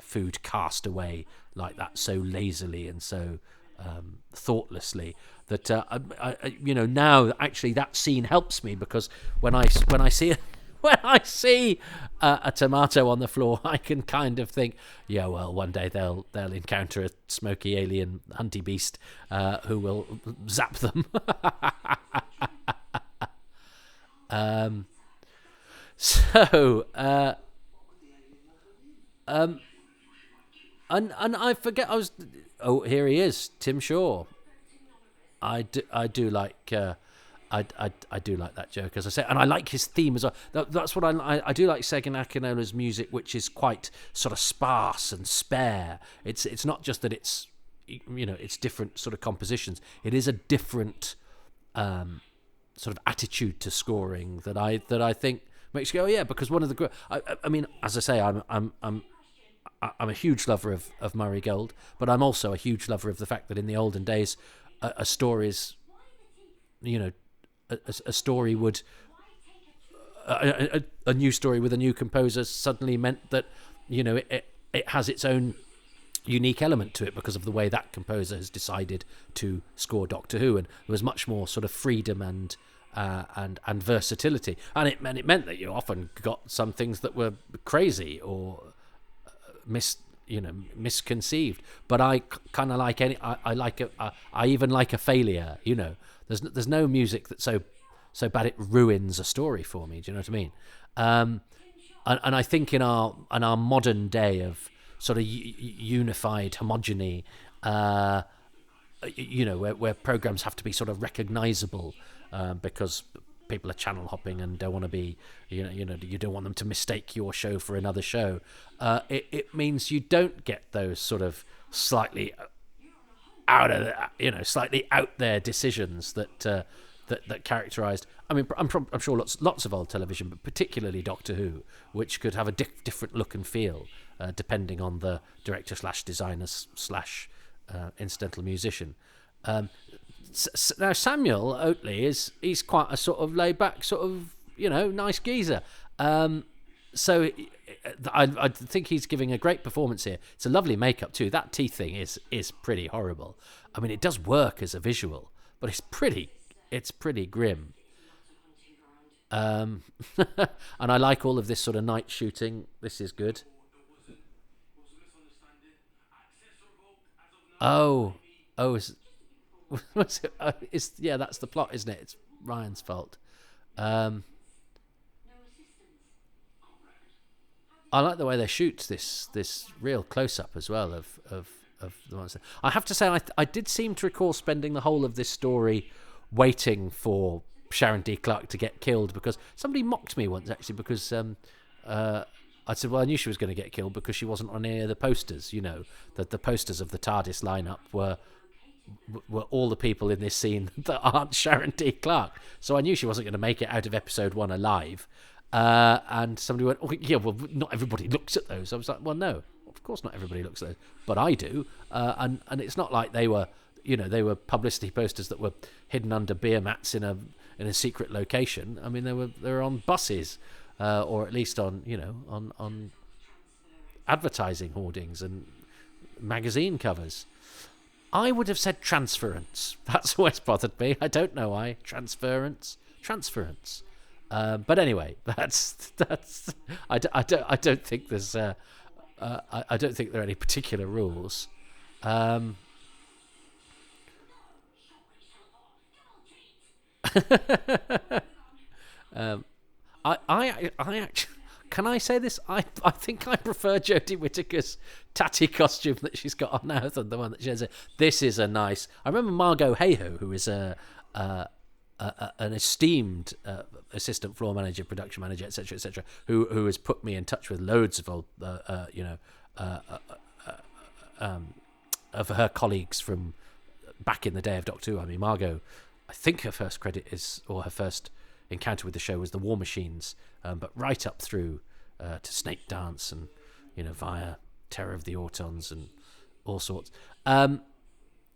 food cast away like that so lazily and so thoughtlessly, that now actually that scene helps me, because when I see a tomato on the floor, I can kind of think, yeah, well, one day they'll encounter a smoky alien hunty beast who will zap them. And I forget here he is, Tim Shaw. I do like I do like that joke, as I say, and I like his theme as well. That's what I do like Segun Akinola's music, which is quite sort of sparse and spare. It's not just that it's it's different sort of compositions. It is a different sort of attitude to scoring that I think makes you go, oh, yeah, because one of the I mean, as I say, I'm I'm a huge lover of Murray Gold, but I'm also a huge lover of the fact that in the olden days, a story's, a story would a new story with a new composer suddenly meant that it has its own unique element to it because of the way that composer has decided to score Doctor Who, and there was much more sort of freedom and versatility, and it meant that you often got some things that were crazy or misconceived. But I kind of like I even like a failure. There's no music that's so bad it ruins a story for me. Do you know what I mean? And I think in our modern day of sort of unified homogeny, where programs have to be sort of recognizable because people are channel hopping and don't want to be, you don't want them to mistake your show for another show. It means you don't get those sort of slightly slightly out there decisions that characterized. I mean, I'm sure lots of old television, but particularly Doctor Who, which could have a different look and feel depending on the director / designer / incidental musician. Now Samuel Oatley he's quite a sort of laid back sort of nice geezer. So I think he's giving a great performance here. It's a lovely makeup too. That teeth thing is pretty horrible. I mean, it does work as a visual, but it's pretty grim. And I like all of this sort of night shooting. This is good. That's the plot, isn't it? It's Ryan's fault. I like the way they shoot this real close up as well of the monster. I have to say, I did seem to recall spending the whole of this story waiting for Sharon D. Clarke to get killed, because somebody mocked me once actually because I said, well, I knew she was going to get killed because she wasn't on any of the posters. That the posters of the TARDIS lineup were all the people in this scene that aren't Sharon D. Clarke. So I knew she wasn't going to make it out of episode 1 alive. And somebody went, oh, yeah, well, not everybody looks at those. I was like, well, no, of course not everybody looks at those, but I do. And it's not like they were, they were publicity posters that were hidden under beer mats in a secret location. I mean, they were on buses, or at least on on advertising hoardings and magazine covers. I would have said transference. That's always bothered me. I don't know why. Transference. But anyway, that's. I don't think there's. I don't think there are any particular rules. I actually. Can I say this? I think I prefer Jodie Whittaker's tatty costume that she's got on now than the one that she has. This is a nice. I remember Margot Hayhoe, who is an esteemed assistant floor manager, production manager, etc., who has put me in touch with loads of old, of her colleagues from back in the day of Doctor Who. I mean, Margot, I think her first credit her first encounter with the show was the War Machines, but right up through to Snake Dance and via Terror of the Autons and all sorts. I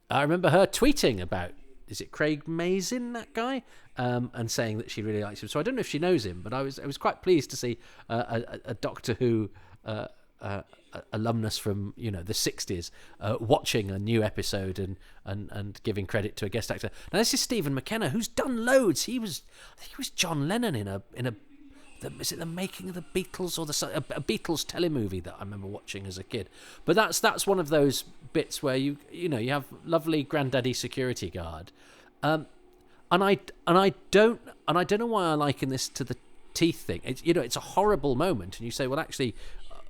remember her tweeting about, is it Craig Mazin, that guy, and saying that she really likes him. So I don't know if she knows him, but I was quite pleased to see a Doctor Who alumnus from the 60s watching a new episode and giving credit to a guest actor. Now this is Stephen McKenna, who's done loads. I think he was John Lennon in a is it The Making of the Beatles, or a Beatles telemovie that I remember watching as a kid. But that's one of those bits where you have lovely granddaddy security guard, and I don't know why I liken this to the teeth thing. It's a horrible moment, and you say, well, actually,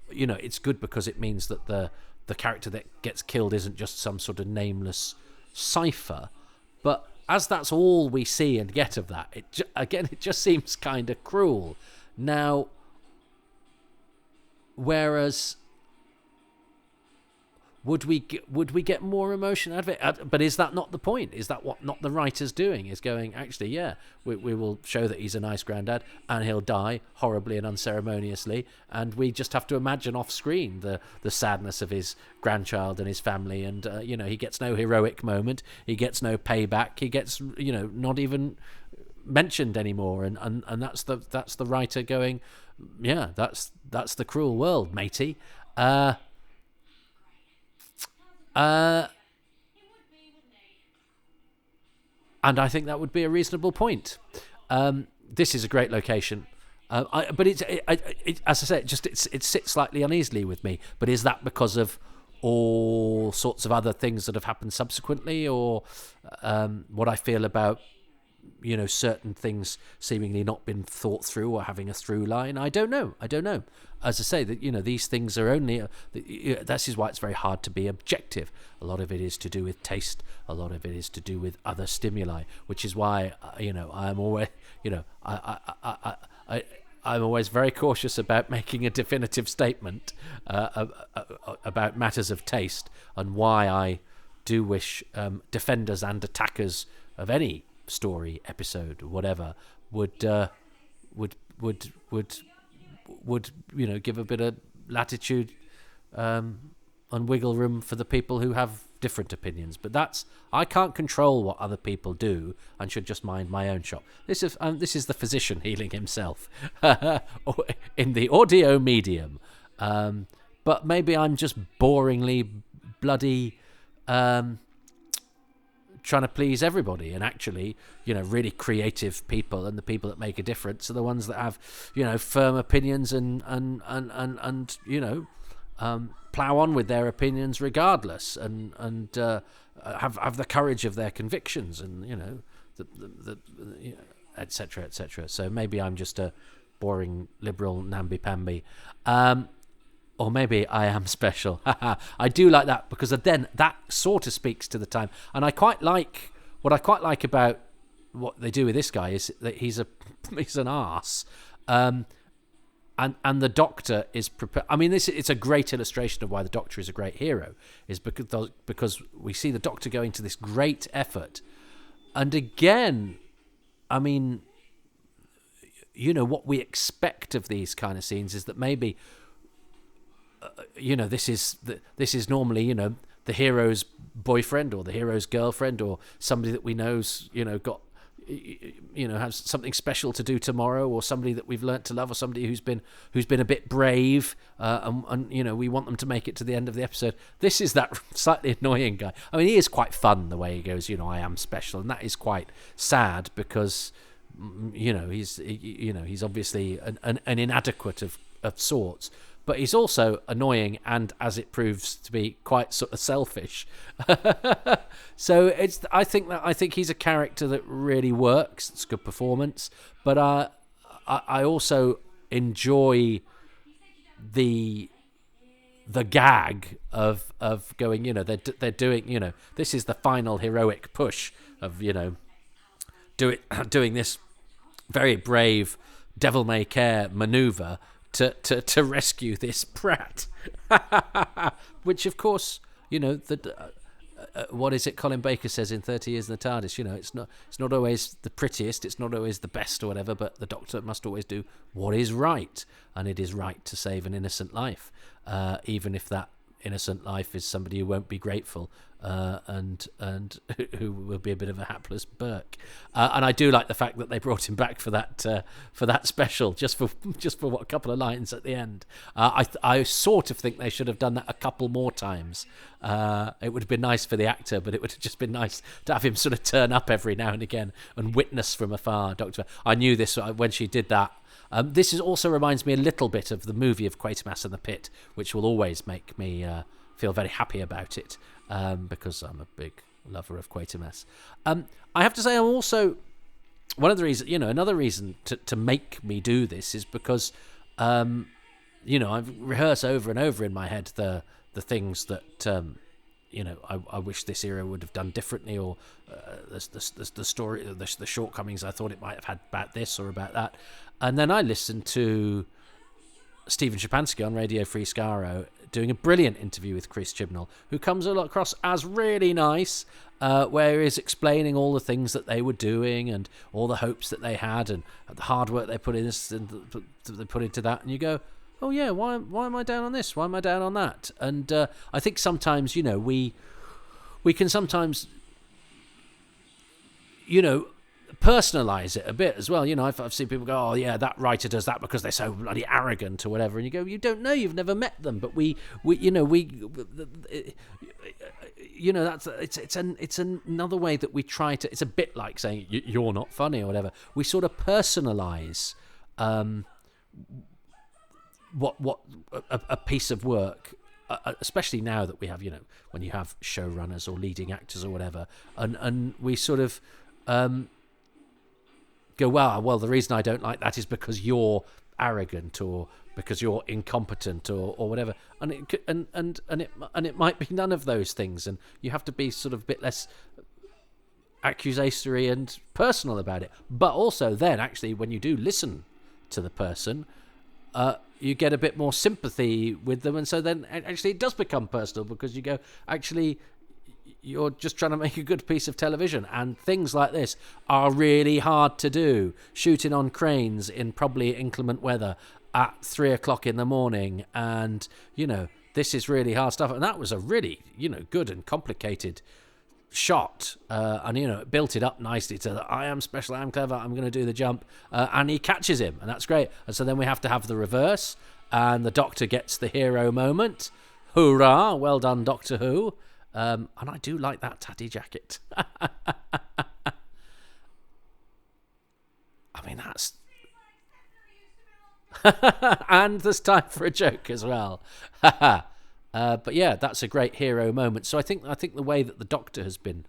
it's good because it means that the character that gets killed isn't just some sort of nameless cipher. But as that's all we see and get of that, it just seems kind of cruel. Now, whereas would we get more emotion out of it? But is that not the point? Is that what not the writers doing? Is going, actually, yeah, we will show that he's a nice granddad and he'll die horribly and unceremoniously, and we just have to imagine off screen the sadness of his grandchild and his family, and he gets no heroic moment, he gets no payback, he gets not even mentioned anymore, and that's the writer going, yeah, that's the cruel world, matey. And I think that would be a reasonable point. This is a great location, but it as I say, it sits slightly uneasily with me. But is that because of all sorts of other things that have happened subsequently, or what I feel about certain things seemingly not been thought through or having a through line? I don't know. As I say, that these things are only. This is why it's very hard to be objective. A lot of it is to do with taste. A lot of it is to do with other stimuli, which is why I'm always I'm always very cautious about making a definitive statement about matters of taste, and why I do wish defenders and attackers of any story, episode, whatever, would give a bit of latitude and wiggle room for the people who have different opinions. But I can't control what other people do, and should just mind my own shop. This is the physician healing himself in the audio medium. But maybe I'm just boringly bloody trying to please everybody, and actually really creative people and the people that make a difference are the ones that have firm opinions and plow on with their opinions regardless, and have the courage of their convictions, and etc etc. So maybe I'm just a boring liberal namby-pamby, or maybe I am special. I do like that, because then that sort of speaks to the time. And what I quite like about what they do with this guy is that he's an arse. And the Doctor is prepared. I mean, it's a great illustration of why the Doctor is a great hero, is because we see the Doctor going to this great effort. And again, I mean, what we expect of these kind of scenes is that maybe this is normally the hero's boyfriend or the hero's girlfriend, or somebody that we know's got has something special to do tomorrow, or somebody that we've learnt to love, or somebody who's been a bit brave, and we want them to make it to the end of the episode. This is that slightly annoying guy. I mean, he is quite fun the way he goes, I am special, and that is quite sad, because he's obviously an inadequate of sorts. But he's also annoying, and, as it proves to be, quite sort of selfish. So I think he's a character that really works. It's a good performance, but I also enjoy the gag of going. They're doing. This is the final heroic push of doing this very brave devil-may-care maneuver to rescue this brat, which of course what is it Colin Baker says in 30 Years in the TARDIS? It's not always the prettiest, it's not always the best or whatever, but the Doctor must always do what is right, and it is right to save an innocent life, even if that innocent life is somebody who won't be grateful, and who will be a bit of a hapless Burke. And I do like the fact that they brought him back for that special, just for what, a couple of lines at the end. I sort of think they should have done that a couple more times. It would have been nice for the actor, but it would have just been nice to have him sort of turn up every now and again and witness from afar. Doctor, I knew this when she did that. This also reminds me a little bit of the movie of Quatermass and the Pit, which will always make me feel very happy about it, because I'm a big lover of Quatermass. I have to say, I'm also one of the reasons, another reason to make me do this is because, I've rehearsed over and over in my head the things that I wish this era would have done differently, or the story, the shortcomings I thought it might have had about this or about that. And then I listened to Stephen Shapansky on Radio Free Skaro doing a brilliant interview with Chris Chibnall, who comes across as really nice, where he's explaining all the things that they were doing and all the hopes that they had and the hard work they put in this and they put into that, and you go, oh yeah, why am I down on this? Why am I down on that? And I think sometimes, we can sometimes, personalize it a bit as well. I've seen people go, oh yeah, that writer does that because they're so bloody arrogant or whatever, and you go, you don't know, you've never met them. But it's another way that we try to. It's a bit like saying you're not funny or whatever. We sort of personalize what a piece of work, especially now that we have, when you have showrunners or leading actors or whatever, and we sort of go, well, the reason I don't like that is because you're arrogant or because you're incompetent or whatever, and it might be none of those things, and you have to be sort of a bit less accusatory and personal about it. But also then, actually, when you do listen to the person, you get a bit more sympathy with them, and so then actually it does become personal, because you go, actually, you're just trying to make a good piece of television, and things like this are really hard to do. Shooting on cranes in probably inclement weather at 3:00 in the morning, and this is really hard stuff. And that was a really good and complicated shot, and it built it up nicely to that I am special, I'm clever, I'm going to do the jump, and he catches him, and that's great. And so then we have to have the reverse, and the Doctor gets the hero moment. Hoorah, well done, Doctor Who. And I do like that tatty jacket. I mean, that's... and there's time for a joke as well. But yeah, that's a great hero moment. So I think the way that the Doctor has been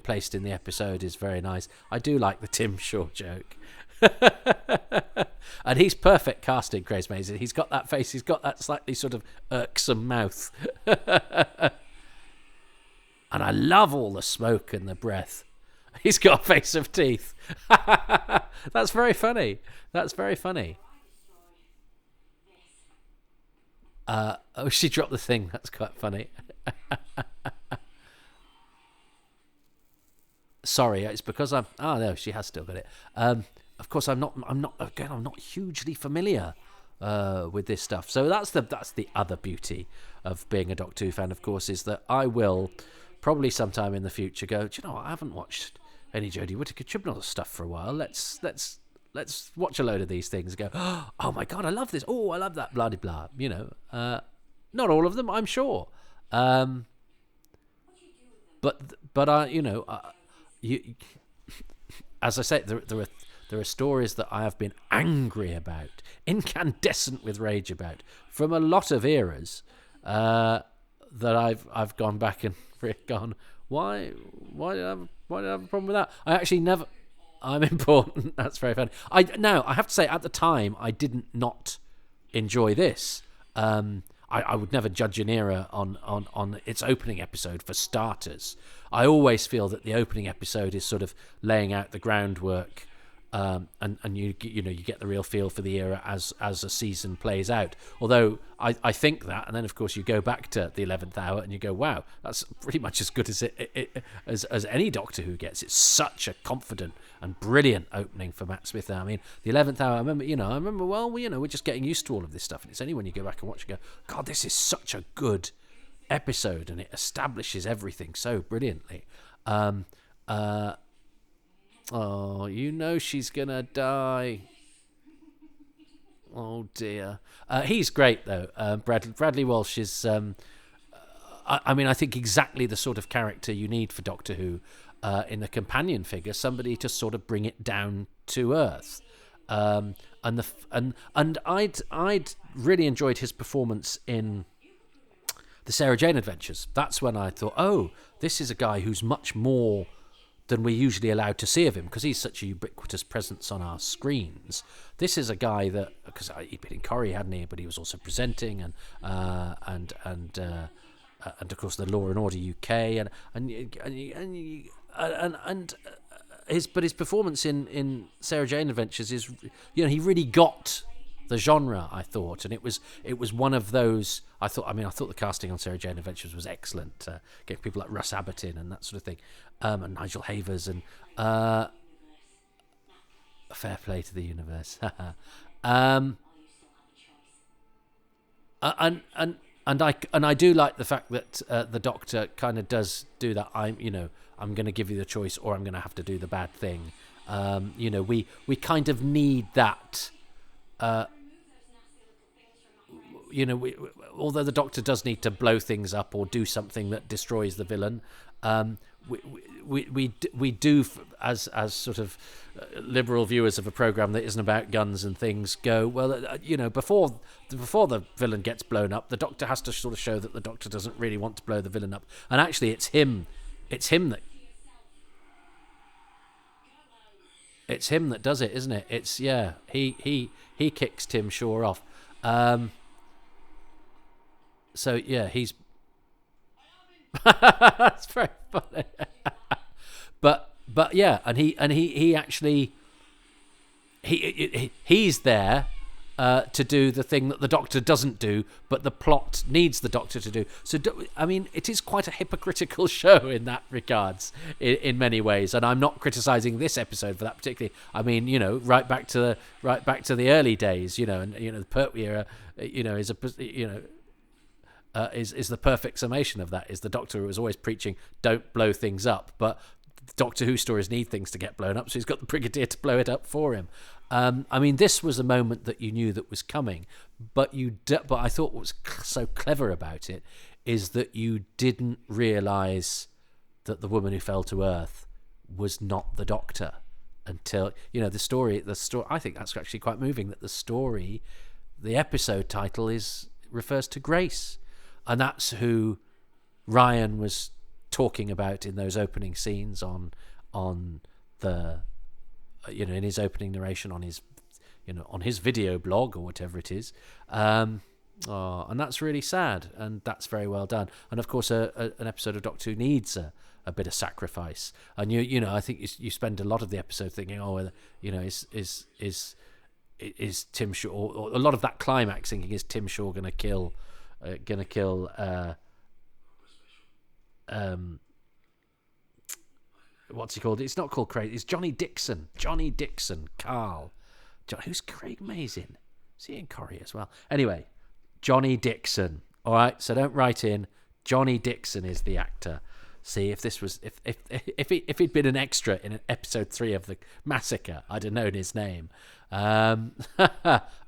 placed in the episode is very nice. I do like the Tim Shaw joke. And he's perfect casting, Grace Mason. He's got that face. He's got that slightly sort of irksome mouth. And I love all the smoke and the breath. He's got a face of teeth. That's very funny. She dropped the thing. That's quite funny. Sorry, it's because I'm... Oh, no, she has still got it. Of course, I'm not hugely familiar with this stuff. So that's the other beauty of being a Doctor Who fan, of course, is that I will... probably sometime in the future go, do you know what, I haven't watched any Jodie Whittaker Chibnall stuff for a while. Let's watch a load of these things and go, oh my God, I love this. Oh, I love that, blah, blah, blah. Not all of them, I'm sure. But as I say, there are stories that I have been angry about, incandescent with rage about, from a lot of eras, that I've gone back and gone, why did I have a problem with that? I actually never... I'm important. That's very funny. I have to say, at the time, I didn't not enjoy this. I would never judge an era on its opening episode, for starters. I always feel that the opening episode is sort of laying out the groundwork, and you get the real feel for the era as a season plays out. Although I think that, and then of course you go back to the 11th hour and you go, wow, that's pretty much as good as any Doctor Who gets. It's such a confident and brilliant opening for Matt Smith. I mean, the 11th hour, I remember, we're just getting used to all of this stuff, and it's only when you go back and watch and go, God, this is such a good episode, and it establishes everything so brilliantly. Oh, she's gonna die. Oh dear. He's great though. Bradley Walsh is. I think exactly the sort of character you need for Doctor Who, in a companion figure, somebody to sort of bring it down to earth. And I'd really enjoyed his performance in the Sarah Jane Adventures. That's when I thought, oh, this is a guy who's much more than we're usually allowed to see of him, because he's such a ubiquitous presence on our screens. This is a guy that, because he'd been in Corrie, hadn't he? But he was also presenting and of course the Law and Order UK and his performance in Sarah Jane Adventures is, he really got the genre, I thought, and it was one of those. I thought the casting on Sarah Jane Adventures was excellent. Getting people like Russ Abbott in and that sort of thing, and Nigel Havers, and fair play to the universe. And I do like the fact that the Doctor kind of does do that. I'm going to give you the choice, or I'm going to have to do the bad thing. We kind of need that. Although the Doctor does need to blow things up or do something that destroys the villain, we do, as sort of liberal viewers of a program that isn't about guns and things, go, well, before the villain gets blown up, the Doctor has to sort of show that the Doctor doesn't really want to blow the villain up, and actually it's him that does it, isn't it? It's he kicks Tim Shaw off. So yeah, he's that's very funny. but yeah, and he actually he's there to do the thing that the Doctor doesn't do, but the plot needs the Doctor to do. So it is quite a hypocritical show in that regards, in many ways. And I'm not criticizing this episode for that particularly. I mean, right back to the early days, and the Pertwee era, is the perfect summation of that. Is the Doctor who was always preaching, don't blow things up, but Doctor Who stories need things to get blown up, so he's got the Brigadier to blow it up for him. This was a moment that you knew that was coming, but I thought what was so clever about it is that you didn't realise that the woman who fell to Earth was not the Doctor until the story. I think that's actually quite moving. That the episode title refers to Grace, and that's who Ryan was talking about in those opening scenes on the in his opening narration on his on his video blog or whatever it is, and that's really sad, and that's very well done. And of course an episode of Doctor Who needs a bit of sacrifice, and I think you spend a lot of the episode thinking, is Tim Shaw, or a lot of that climax thinking, is Tim Shaw gonna kill what's he called? It's not called Craig. It's Johnny Dixon. Carl. Who's Craig Mazin? Is he in Corrie as well? Anyway, Johnny Dixon. All right, so don't write in. Johnny Dixon is the actor. See, if this was if he'd been an extra in episode 3 of the Massacre, I'd have known his name.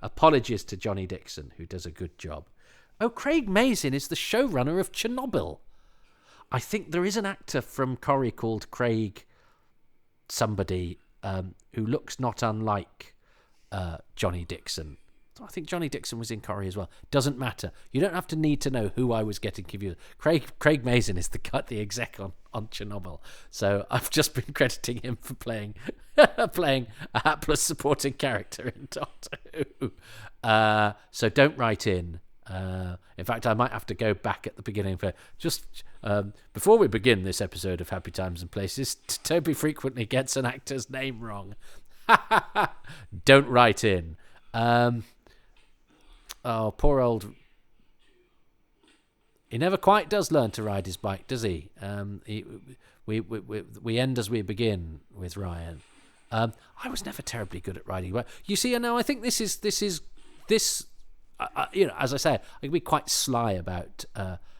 Apologies to Johnny Dixon, who does a good job. Oh, Craig Mazin is the showrunner of Chernobyl. I think there is an actor from Corrie called Craig somebody who looks not unlike Johnny Dixon. I think Johnny Dixon was in Corrie as well. Doesn't matter. You don't have to need to know who I was getting confused. Craig Mazin is the exec on Chernobyl. So I've just been crediting him for playing a hapless supporting character in Doctor Who. So don't write in. In fact, I might have to go back at the beginning for just before we begin this episode of Happy Times and Places. Toby frequently gets an actor's name wrong. Don't write in. Oh, poor old. He never quite does learn to ride his bike, does he? We end as we begin with Ryan. I was never terribly good at riding a bike. You see, now I think this is. As I say, I can be quite sly about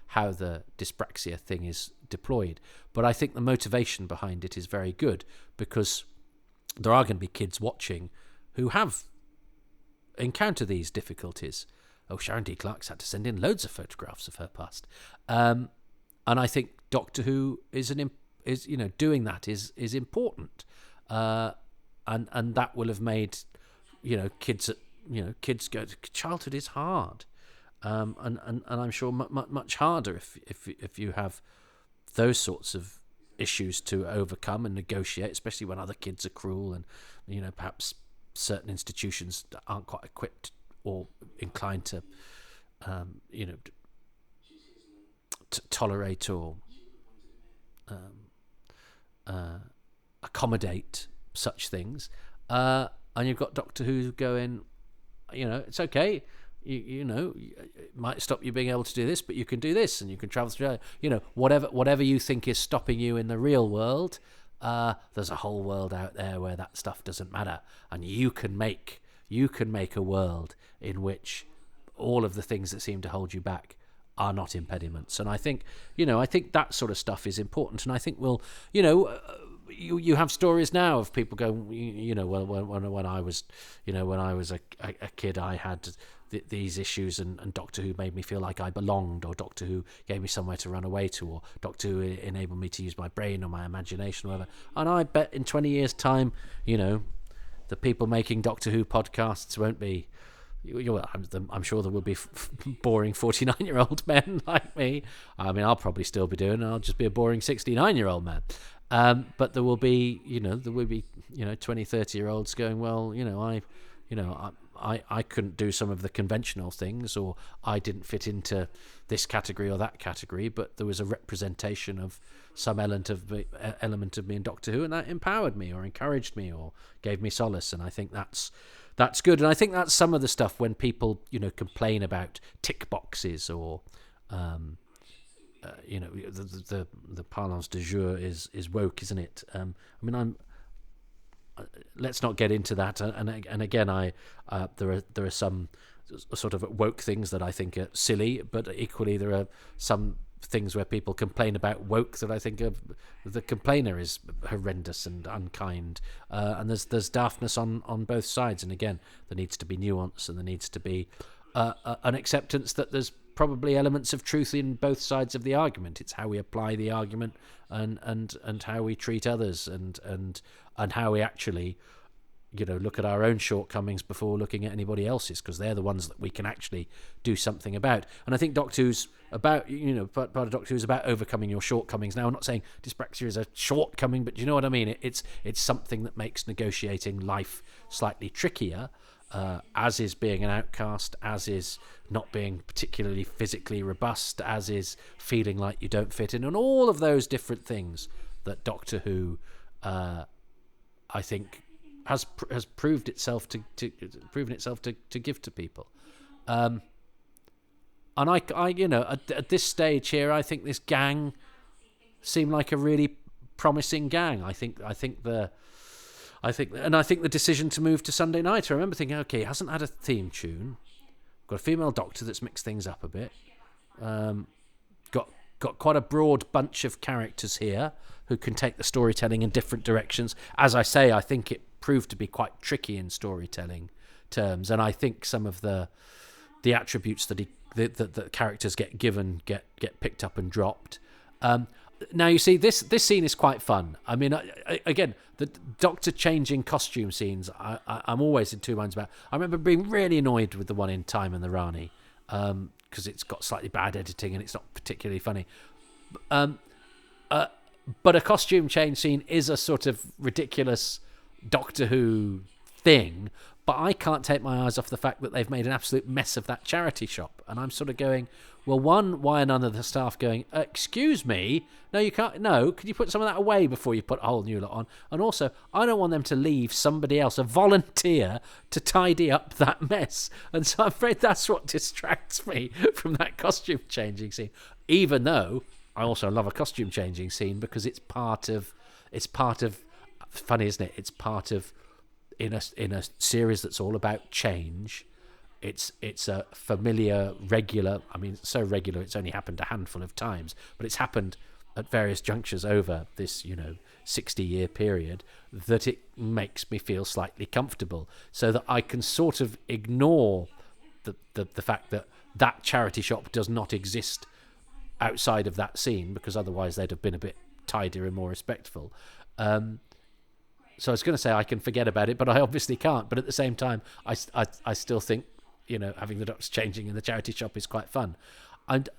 how the dyspraxia thing is deployed, but I think the motivation behind it is very good, because there are going to be kids watching who have encountered these difficulties. Oh, Sharon D. Clark's had to send in loads of photographs of her past, and I think Doctor Who is doing that is important, and that will have made kids go. Childhood is hard, and I'm sure much harder if you have those sorts of issues to overcome and negotiate, especially when other kids are cruel, and perhaps certain institutions aren't quite equipped or inclined to tolerate or accommodate such things, and you've got Doctor Who going, it's okay. It might stop you being able to do this, but you can do this, and you can travel through. Whatever you think is stopping you in the real world, there's a whole world out there where that stuff doesn't matter, and you can make a world in which all of the things that seem to hold you back are not impediments. And I think that sort of stuff is important. And I think you have stories now of people going, when I was a kid, I had these issues, and Doctor Who made me feel like I belonged, or Doctor Who gave me somewhere to run away to, or Doctor Who enabled me to use my brain or my imagination or whatever. And I bet in 20 years' time, the people making Doctor Who podcasts won't be. I'm sure there will be boring 49-year-old men like me. I mean, I'll probably still be doing it. I'll just be a boring 69-year-old man. But there will be 20, 30-year-olds going, well, I couldn't do some of the conventional things, or I didn't fit into this category or that category, but there was a representation of some element of me in Doctor Who, and that empowered me or encouraged me or gave me solace. And I think that's good. And I think that's some of the stuff when people complain about tick boxes, or the parlance du jour is woke, isn't it? Let's not get into that. And again, there are some sort of woke things that I think are silly, but equally there are some things where people complain about woke that I think the complainer is horrendous and unkind, and there's daftness on both sides. And again, there needs to be nuance, and there needs to be an acceptance that there's probably elements of truth in both sides of the argument. It's how we apply the argument, and how we treat others, and how we actually look at our own shortcomings before looking at anybody else's, because they're the ones that we can actually do something about. And I think Doctor Who's about, part of Doctor Who's about overcoming your shortcomings. Now, I'm not saying dyspraxia is a shortcoming, but you know what I mean? It's something that makes negotiating life slightly trickier, as is being an outcast, as is not being particularly physically robust, as is feeling like you don't fit in, and all of those different things that Doctor Who, I think, has proved itself to give to people. And I at this stage here, I think this gang seem like a really promising gang. I think the decision to move to Sunday night, I remember thinking, okay, it hasn't had a theme tune, got a female Doctor that's mixed things up a bit, got quite a broad bunch of characters here who can take the storytelling in different directions. As I say, I think it proved to be quite tricky in storytelling terms, and I think some of the attributes that the characters get given get picked up and dropped. Now you see, this scene is quite fun. I mean, again, the Doctor changing costume scenes, I'm always in two minds about. I remember being really annoyed with the one in Time and the Rani, because it's got slightly bad editing and it's not particularly funny. But a costume change scene is a sort of ridiculous Doctor Who thing, but I can't take my eyes off the fact that they've made an absolute mess of that charity shop. And I'm sort of going, well, one, why are none of the staff going, excuse me, no, you can't, no, could you put some of that away before you put a whole new lot on? And also, I don't want them to leave somebody else, a volunteer, to tidy up that mess. And so I'm afraid that's what distracts me from that costume changing scene, even though I also love a costume changing scene, because it's part of funny, isn't it? It's part of, in a series that's all about change. It's a familiar, regular. I mean, so regular it's only happened a handful of times, but it's happened at various junctures over this 60-year period, that it makes me feel slightly comfortable, so that I can sort of ignore the fact that charity shop does not exist outside of that scene, because otherwise they'd have been a bit tidier and more respectful. So I was going to say I can forget about it, but I obviously can't. But at the same time, I still think, having the Doctors changing in the charity shop is quite fun. And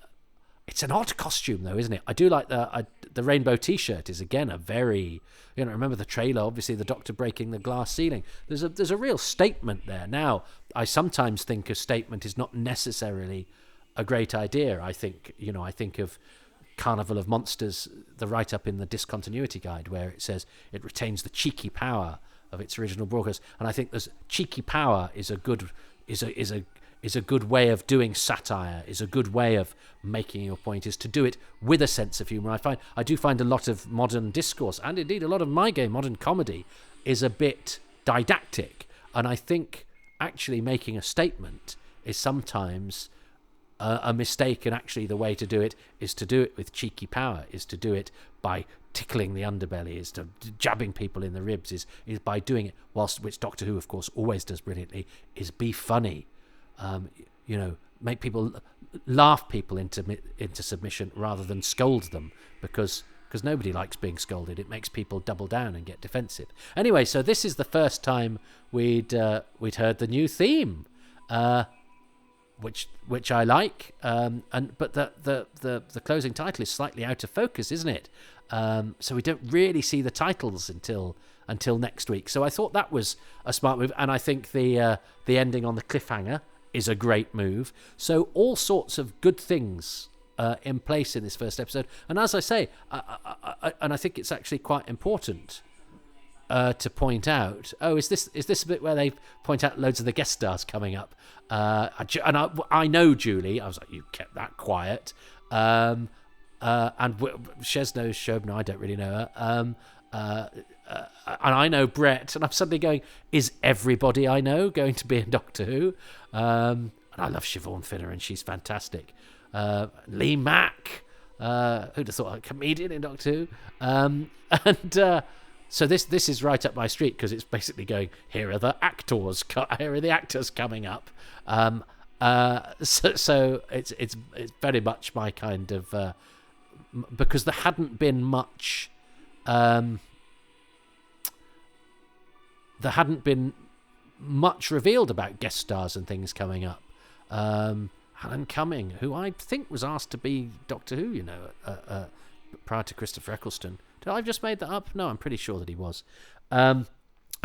it's an odd costume, though, isn't it? I do like the rainbow T-shirt is, again, a very, remember the trailer, obviously the Doctor breaking the glass ceiling. There's a real statement there. Now, I sometimes think a statement is not necessarily a great idea. I think of Carnival of Monsters, the write-up in the Discontinuity Guide, where it says it retains the cheeky power of its original broadcast, and I think cheeky power is a good is a good way of doing satire, is a good way of making your point, is to do it with a sense of humour. I do find a lot of modern discourse, and indeed a lot of modern comedy, is a bit didactic. And I think actually making a statement is sometimes a mistake, and actually the way to do it is to do it with cheeky power, is to do it by tickling the underbelly, is to jabbing people in the ribs, is by doing it which Doctor Who of course always does brilliantly, is be funny. Make people laugh people into submission rather than scold them, because nobody likes being scolded. It makes people double down and get defensive. Anyway, so this is the first time we'd heard the new theme, which I like, but the closing title is slightly out of focus, isn't it? So we don't really see the titles until next week. So I thought that was a smart move, and I think the ending on the cliffhanger is a great move. So all sorts of good things in place in this first episode, and as I say, I think it's actually quite important to point out. Oh, is this a bit where they point out loads of the guest stars coming up? I know Julie. I was like, you kept that quiet. And Shez knows Shobna. I don't really know her. And I know Brett, and I'm suddenly going, is everybody I know going to be in Doctor Who? And I love Siobhan Finner, and she's fantastic. Lee Mack, who'd have thought, a comedian in Doctor Who? So this is right up my street, because it's basically going, here are the actors coming up. So it's very much my kind of, because there hadn't been much. There hadn't been much revealed about guest stars and things coming up. Helen Cumming, who I think was asked to be Doctor Who, prior to Christopher Eccleston. Did I just made that up? No, I'm pretty sure that he was. And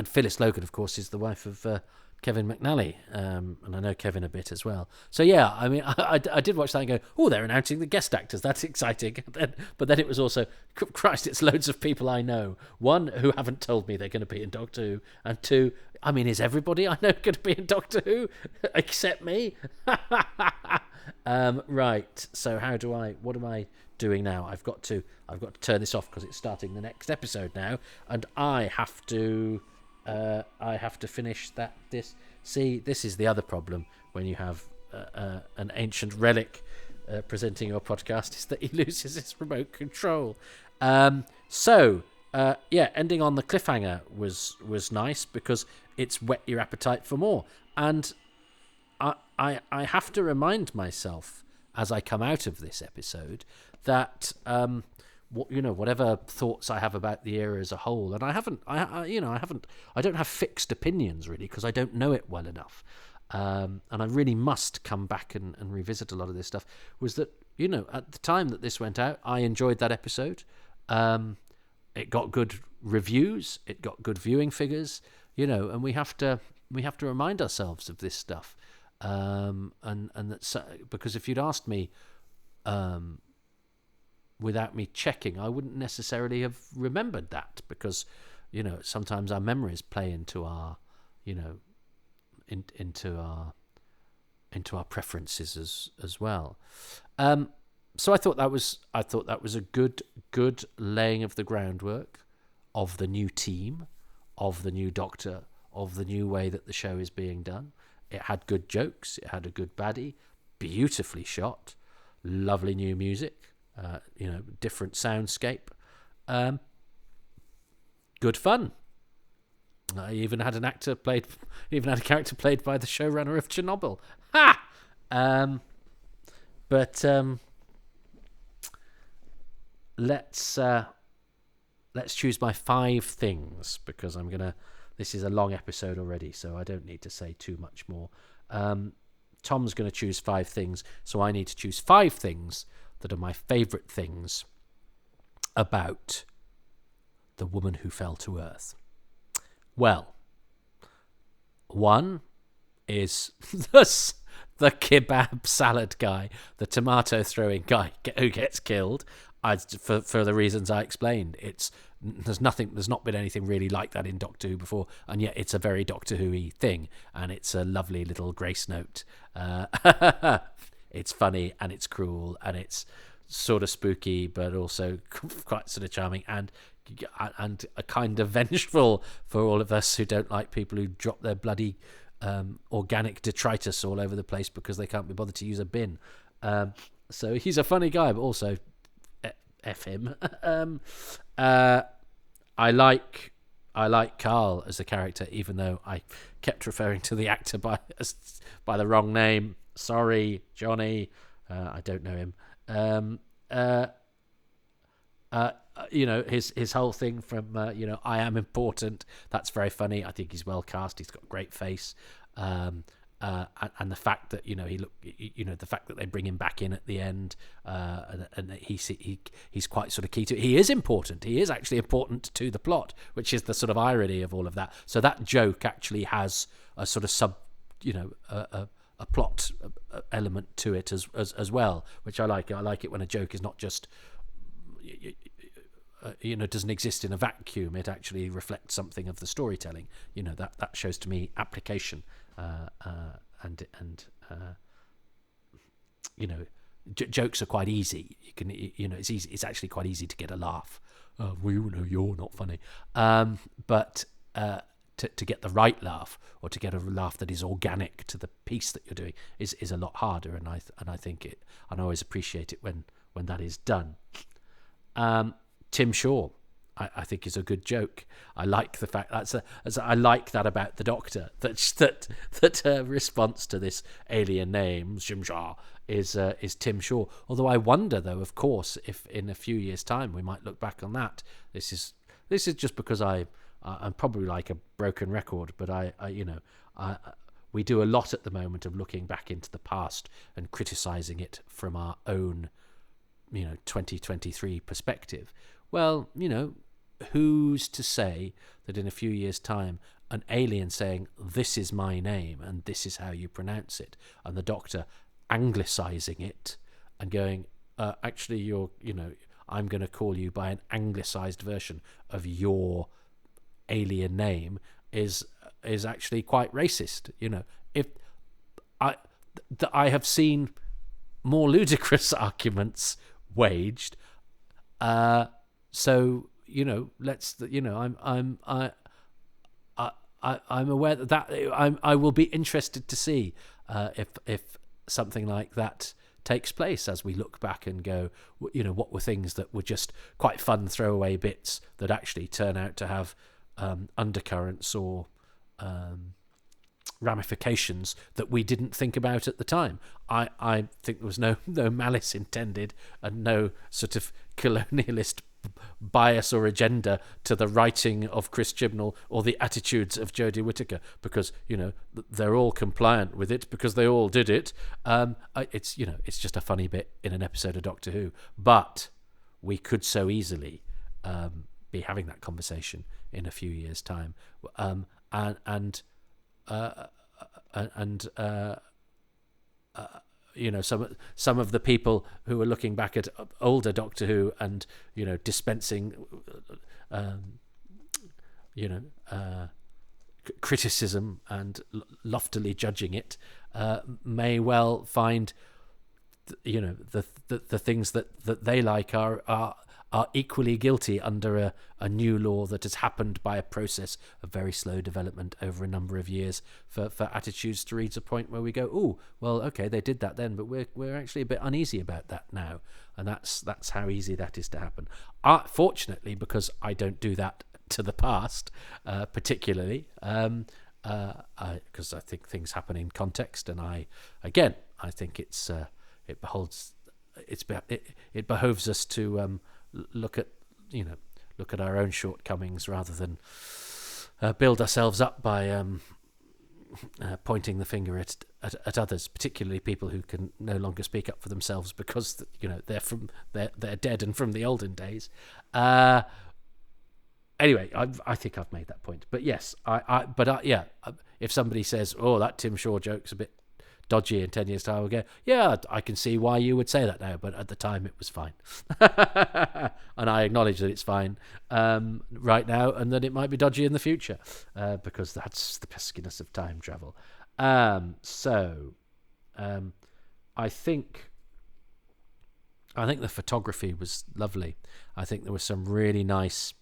Phyllis Logan, of course, is the wife of Kevin McNally, and I know Kevin a bit as well. So yeah, I mean, I did watch that and go, oh, they're announcing the guest actors. That's exciting. But then it was also, Christ, it's loads of people I know. One, who haven't told me they're going to be in Doctor Who, and two, I mean, is everybody I know going to be in Doctor Who except me? Right. So what am I doing now? I've got to turn this off because it's starting the next episode now, and I have to finish that. This is the other problem when you have an ancient relic presenting your podcast, is that he loses his remote control. Ending on the cliffhanger was nice, because it's whet your appetite for more. And I have to remind myself as I come out of this episode that whatever thoughts I have about the era as a whole, and I don't have fixed opinions really, because I don't know it well enough, and I really must come back and revisit a lot of this stuff. Was that at the time that this went out, I enjoyed that episode. It got good reviews, it got good viewing figures, and we have to remind ourselves of this stuff, and that's because if you'd asked me without me checking, I wouldn't necessarily have remembered that, because sometimes our memories play into our into our preferences as well. So I thought that was a good laying of the groundwork of the new team, of the new Doctor, of the new way that the show is being done. It had good jokes, it had a good baddie, beautifully shot, lovely new music, different soundscape, good fun. I even had a character played by the showrunner of Chernobyl. Ha! Let's choose my 5 things, because this is a long episode already, so I don't need to say too much more. Tom's going to choose 5 things, so I need to choose 5 things that are my favourite things about the woman who fell to Earth. Well, one is the kebab salad guy, the tomato throwing guy who gets killed. for the reasons I explained. There's not been anything really like that in Doctor Who before, and yet it's a very Doctor Who-y thing, and it's a lovely little grace note. It's funny and it's cruel and it's sort of spooky, but also quite sort of charming and a kind of vengeful for all of us who don't like people who drop their bloody organic detritus all over the place because they can't be bothered to use a bin. So he's a funny guy, but also F him. I like Carl as a character, even though I kept referring to the actor by the wrong name. Sorry, Johnny. I don't know him. His whole thing from I am important. That's very funny. I think he's well cast. He's got a great face. And the fact that the fact that they bring him back in at the end, and he's quite sort of key to it. He is important. He is actually important to the plot, which is the sort of irony of all of that. So that joke actually has a sort of a plot element to it as well, which I like. I like it when a joke is not just doesn't exist in a vacuum. It actually reflects something of the storytelling. That shows to me application. Jokes are quite easy. You can, it's easy. It's actually quite easy to get a laugh. You're not funny. But to get the right laugh, or to get a laugh that is organic to the piece that you're doing, is a lot harder. And I think it. And I always appreciate it when that is done. Tim Shaw, I think, is a good joke. I like the fact I like that about the Doctor, that response to this alien name Shimsha is Tim Shaw. Although I wonder, though, of course, if in a few years' time we might look back on that. This is just because I'm probably like a broken record, but we do a lot at the moment of looking back into the past and criticising it from our own 2023 perspective. Well, who's to say that in a few years' time an alien saying, "This is my name and this is how you pronounce it," and the Doctor anglicising it and going, actually, I'm going to call you by an anglicised version of your alien name is actually quite racist. If I have seen more ludicrous arguments waged, so let's I'm aware that I will be interested to see if something like that takes place as we look back and go, what were things that were just quite fun throwaway bits that actually turn out to have undercurrents or ramifications that we didn't think about at the time. I think there was no malice intended and no sort of colonialist bias or agenda to the writing of Chris Chibnall or the attitudes of Jodie Whittaker, because they're all compliant with it because they all did it. It's just a funny bit in an episode of Doctor Who, but we could so easily be having that conversation in a few years' time, some of the people who are looking back at older Doctor Who and dispensing criticism and loftily judging it may well find the things that they like are equally guilty under a new law that has happened by a process of very slow development over a number of years for attitudes to reach a point where we go, oh, well, okay, they did that then, but we're actually a bit uneasy about that now. And that's how easy that is to happen. Fortunately, because I don't do that to the past, particularly, because I think things happen in context, and I think it behoves us to look at our own shortcomings rather than build ourselves up by pointing the finger at others, particularly people who can no longer speak up for themselves because they're dead and from the olden days. Anyway, I think I've made that point. But yes, if somebody says, "Oh, that Tim Shaw joke's a bit dodgy in 10 years' time, we'll go, yeah, I can see why you would say that now, but at the time it was fine. And I acknowledge that it's fine right now, and that it might be dodgy in the future, because that's the peskiness of time travel. I think the photography was lovely. I think there was some really nice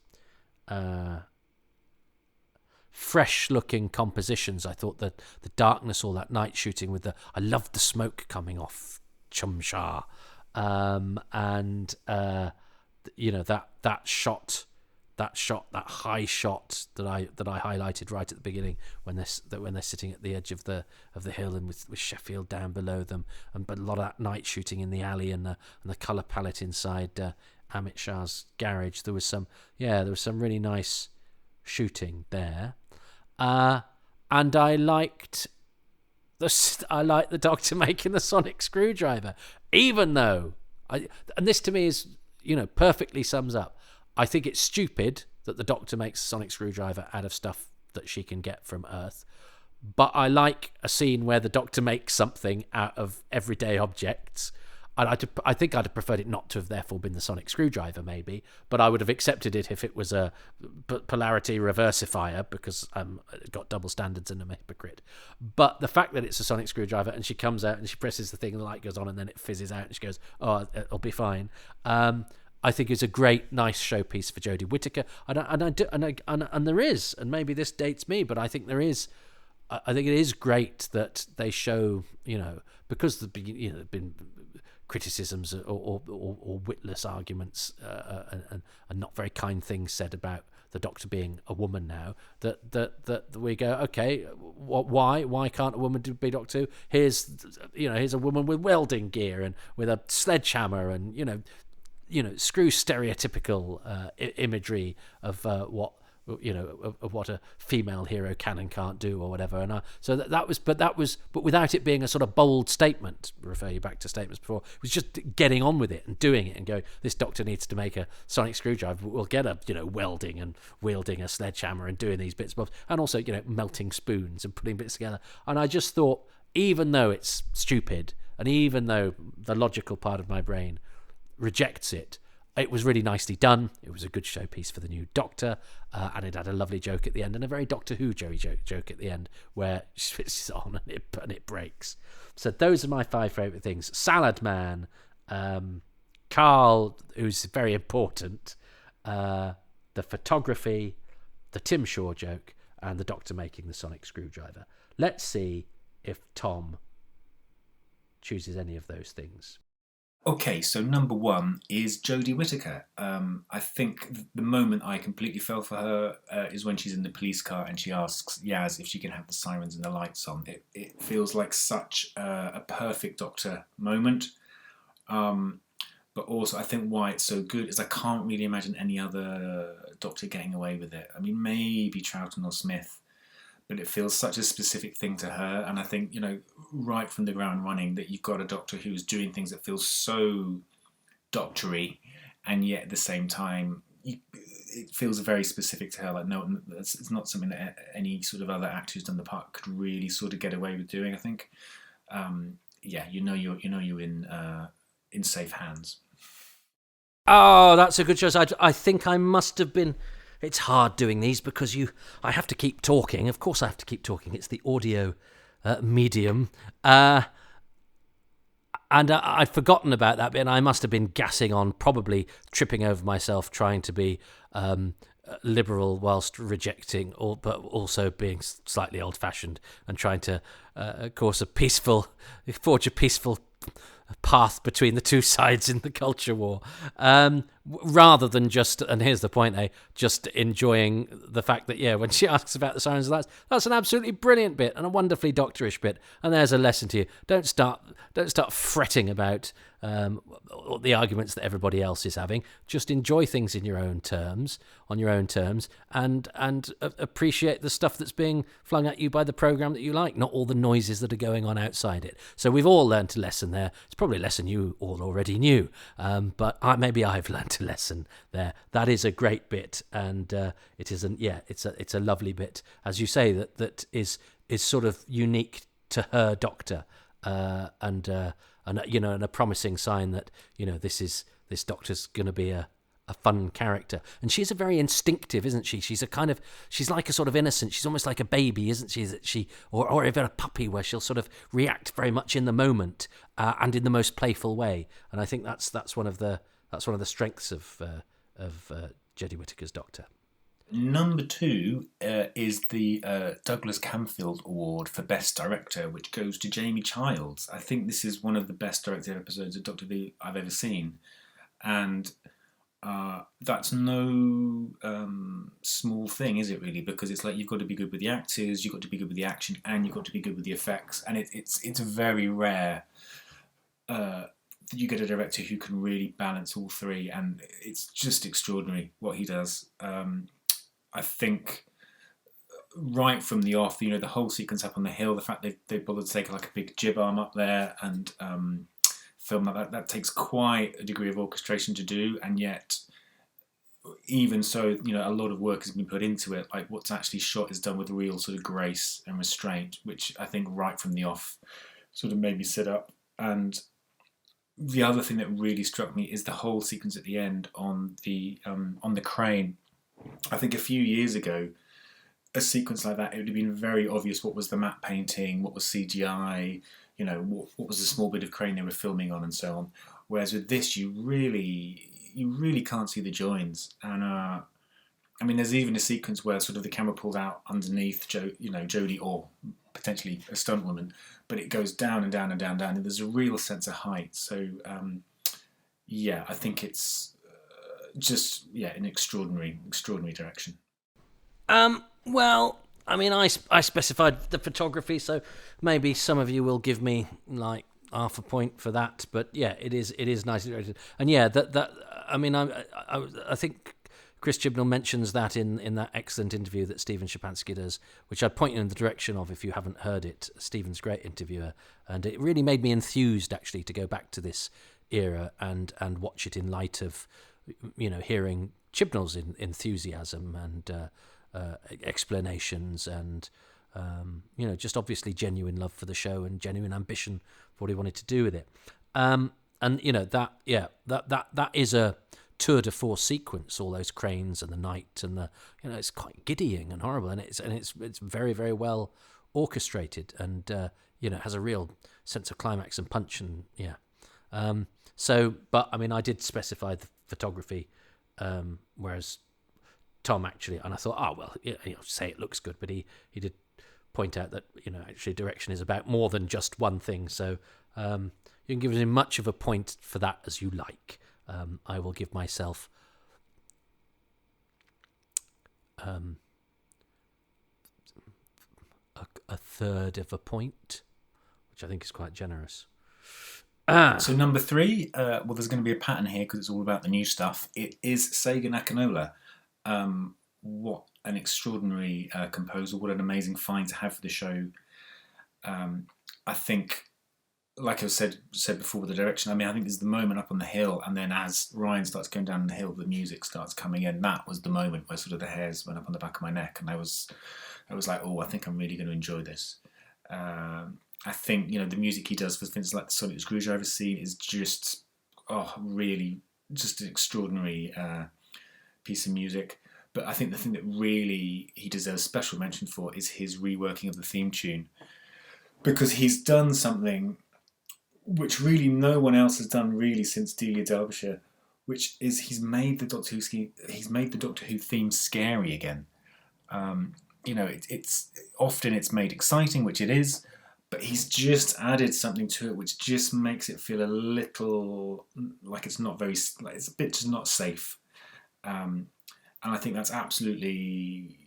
fresh-looking compositions. I thought that the darkness, all that night shooting I loved the smoke coming off Chumsha, and that shot, that high shot that I highlighted right at the beginning when they're sitting at the edge of the hill and with Sheffield down below them, but a lot of that night shooting in the alley and the colour palette inside Amit Shah's garage. There was some really nice shooting there. And I liked the Doctor making the sonic screwdriver, even though and this to me is, perfectly sums up. I think it's stupid that the Doctor makes a sonic screwdriver out of stuff that she can get from Earth, but I like a scene where the Doctor makes something out of everyday objects. And I think I'd have preferred it not to have therefore been the sonic screwdriver, maybe, but I would have accepted it if it was a polarity reversifier, because it got double standards and I'm a hypocrite. But the fact that it's a sonic screwdriver and she comes out and she presses the thing and the light goes on and then it fizzes out and she goes, oh, it'll be fine. I think it's a great, nice showpiece for Jodie Whittaker, and there is, and maybe this dates me, but I think there is. I think it is great that they show, because there've been criticisms or witless arguments and not very kind things said about the Doctor being a woman now, that we go, okay, why can't a woman be Doctor Who? Here's a woman with welding gear and with a sledgehammer and screw stereotypical imagery of what a female hero can and can't do or whatever. And but without it being a sort of bold statement, refer you back to statements before, it was just getting on with it and doing it and going, this Doctor needs to make a sonic screwdriver, we'll get a welding and wielding a sledgehammer and doing these bits and bobs, and also melting spoons and putting bits together. And I just thought, even though it's stupid and even though the logical part of my brain rejects it, it was really nicely done. It was a good showpiece for the new Doctor, and it had a lovely joke at the end, and a very Doctor Who joke at the end, where she switches on and it breaks. So those are my 5 favourite things. Salad Man, Carl, who's very important, the photography, the Tim Shaw joke, and the Doctor making the sonic screwdriver. Let's see if Tom chooses any of those things. Okay, so number 1 is Jodie Whittaker. I think the moment I completely fell for her is when she's in the police car and she asks Yaz if she can have the sirens and the lights on. It feels like such a perfect Doctor moment. But also I think why it's so good is I can't really imagine any other Doctor getting away with it. I mean, maybe Troughton or Smith, but it feels such a specific thing to her. And I think, right from the ground running, that you've got a Doctor who's doing things that feel so doctory, and yet at the same time, it feels very specific to her. Like, no, it's not something that any sort of other actor who's done the part could really sort of get away with doing, I think. You're in safe hands. Oh, that's a good choice. I think I must have been... It's hard doing these because I have to keep talking. Of course I have to keep talking. It's the audio medium. And I'd forgotten about that bit, and I must have been gassing on, probably tripping over myself, trying to be liberal whilst rejecting, but also being slightly old-fashioned and trying to forge a peaceful path between the two sides in the culture war, rather than just, and here's the point, just enjoying the fact that, when she asks about the sirens, that's an absolutely brilliant bit and a wonderfully doctorish bit, and there's a lesson to you. Don't start fretting about the arguments that everybody else is having. Just enjoy things on your own terms, and appreciate the stuff that's being flung at you by the programme that you like, not all the noises that are going on outside it. So we've all learnt a lesson there. It's probably a lesson you all already knew, but maybe I've learnt a lesson there. That is a great bit, and it isn't. Yeah, it's a lovely bit, as you say, that is sort of unique to her Doctor. and and a promising sign that this Doctor's going to be a fun character. And she's a very instinctive, isn't she? She's like a sort of innocent. She's almost like a baby, isn't she? Or even a puppy, where she'll sort of react very much in the moment and in the most playful way. And I think that's one of the strengths of Jodie Whittaker's Doctor. Number 2 is the Douglas Camfield Award for Best Director, which goes to Jamie Childs. I think this is one of the best directed episodes of Doctor Who I've ever seen. And that's no small thing, is it really? Because it's like you've got to be good with the actors, you've got to be good with the action, and you've got to be good with the effects. And it's very rare that you get a director who can really balance all three, and it's just extraordinary what he does. I think right from the off, the whole sequence up on the hill, the fact they bothered to take like a big jib arm up there and film that takes quite a degree of orchestration to do, and yet even so, a lot of work has been put into it. Like what's actually shot is done with real sort of grace and restraint, which I think right from the off sort of made me sit up. And the other thing that really struck me is the whole sequence at the end on the crane. I think a few years ago, a sequence like that, it would have been very obvious what was the matte painting, what was CGI, what was the small bit of crane they were filming on, and so on. Whereas with this, you really can't see the joins. And there's even a sequence where sort of the camera pulls out underneath Jodie, or potentially a stunt woman, but it goes down and down and down and down, and there's a real sense of height. So I think it's an extraordinary direction. Well, I specified the photography, so maybe some of you will give me like half a point for that. But yeah, it is nicely directed, and yeah, I think Chris Chibnall mentions that in that excellent interview that Stephen Schapansky does, which I'd point you in the direction of if you haven't heard it. Stephen's a great interviewer, and it really made me enthused actually to go back to this era and watch it in light of hearing Chibnall's enthusiasm and explanations and just obviously genuine love for the show and genuine ambition for what he wanted to do with it. That is a tour de force sequence, all those cranes and the night and the it's quite giddying and horrible, and it's very, very well orchestrated, and has a real sense of climax and punch, and but I did specify the photography, whereas Tom actually, and I thought, say it looks good, but he did point out that actually direction is about more than just one thing. So you can give him much of a point for that as you like. I will give myself a third of a point, which I think is quite generous. So number 3, there's going to be a pattern here because it's all about the new stuff. It is Sega Nakanola. What an extraordinary composer. What an amazing find to have for the show. I think, like I said before with the direction, I think there's the moment up on the hill, and then as Ryan starts going down the hill, the music starts coming in. That was the moment where sort of the hairs went up on the back of my neck, and I was like, oh, I think I'm really going to enjoy this. I think, the music he does for things like the Sonic Screwdriver scene is just, really just an extraordinary piece of music. But I think the thing that really he deserves special mention for is his reworking of the theme tune, because he's done something which really no one else has done really since Delia Derbyshire, which is he's made the Doctor Who theme scary again. It's often it's made exciting, which it is, but he's just added something to it which just makes it feel a little like it's not very, like it's a bit just not safe. And I think that's absolutely,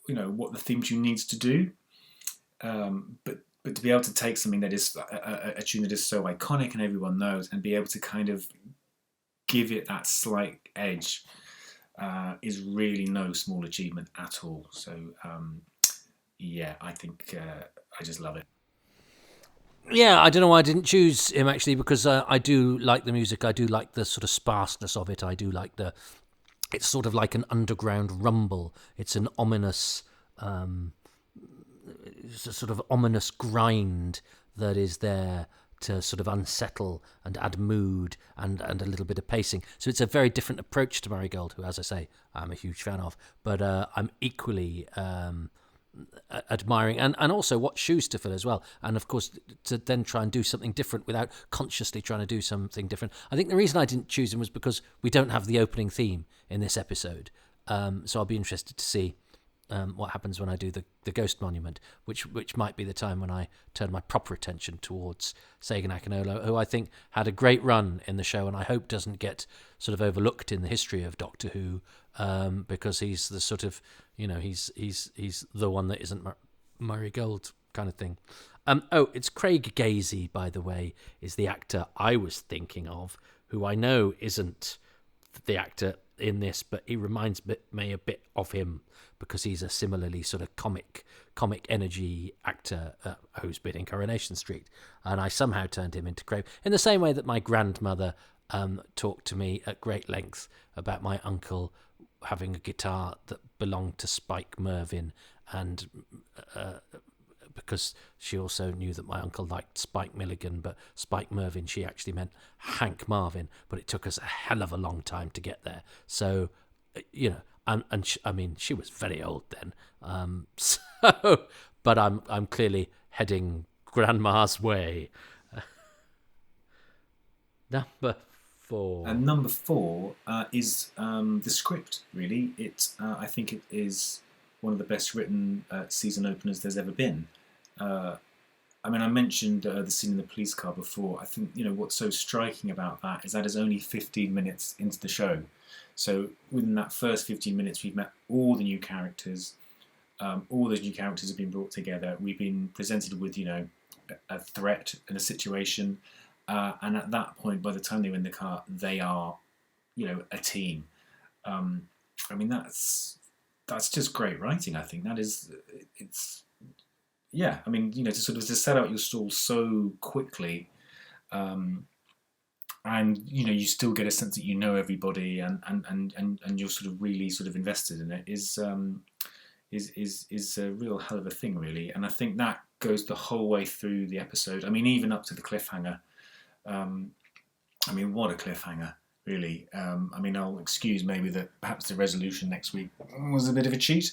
what the theme tune needs to do. But to be able to take something that is a tune that is so iconic and everyone knows, and be able to kind of give it that slight edge is really no small achievement at all. So, I think I just love it. Yeah, I don't know why I didn't choose him actually, because I do like the music. I do like the sort of sparseness of it. I do like it's sort of like an underground rumble. It's an ominous, it's a sort of ominous grind that is there to sort of unsettle and add mood and a little bit of pacing. So it's a very different approach to Murray Gold, who, as I say, I'm a huge fan of, but I'm equally admiring and also what shoes to fill as well. And of course, to then try and do something different without consciously trying to do something different. I think the reason I didn't choose him was because we don't have the opening theme in this episode. So I'll be interested to see what happens when I do the Ghost Monument, which might be the time when I turn my proper attention towards Sagan Akinolo, who I think had a great run in the show, and I hope doesn't get sort of overlooked in the history of Doctor Who, because he's the sort of, he's the one that isn't Murray Gold kind of thing. It's Craig Gazy, by the way, is the actor I was thinking of, who I know isn't the actor in this, but he reminds me a bit of him because he's a similarly sort of comic energy actor who's been in Coronation Street, and I somehow turned him into Craig in the same way that my grandmother talked to me at great length about my uncle having a guitar that belonged to Spike Mervyn, and because she also knew that my uncle liked Spike Milligan, but Spike Mervyn, she actually meant Hank Marvin, but it took us a hell of a long time to get there. So, she was very old then. But I'm clearly heading grandma's way. Number 4. And number 4 is the script, really. I think it is one of the best written season openers there's ever been. I mentioned the scene in the police car before. I think, what's so striking about that is that is only 15 minutes into the show. So within that first 15 minutes, we've met all the new characters. All those new characters have been brought together. We've been presented with, a threat and a situation. And at that point, by the time they're in the car, they are, a team. That's just great writing, I think. To set out your stall so quickly, and you still get a sense that everybody, and you're sort of really sort of invested in it is a real hell of a thing, really. And I think that goes the whole way through the episode. Even up to the cliffhanger. What a cliffhanger, really. I'll excuse maybe that perhaps the resolution next week was a bit of a cheat.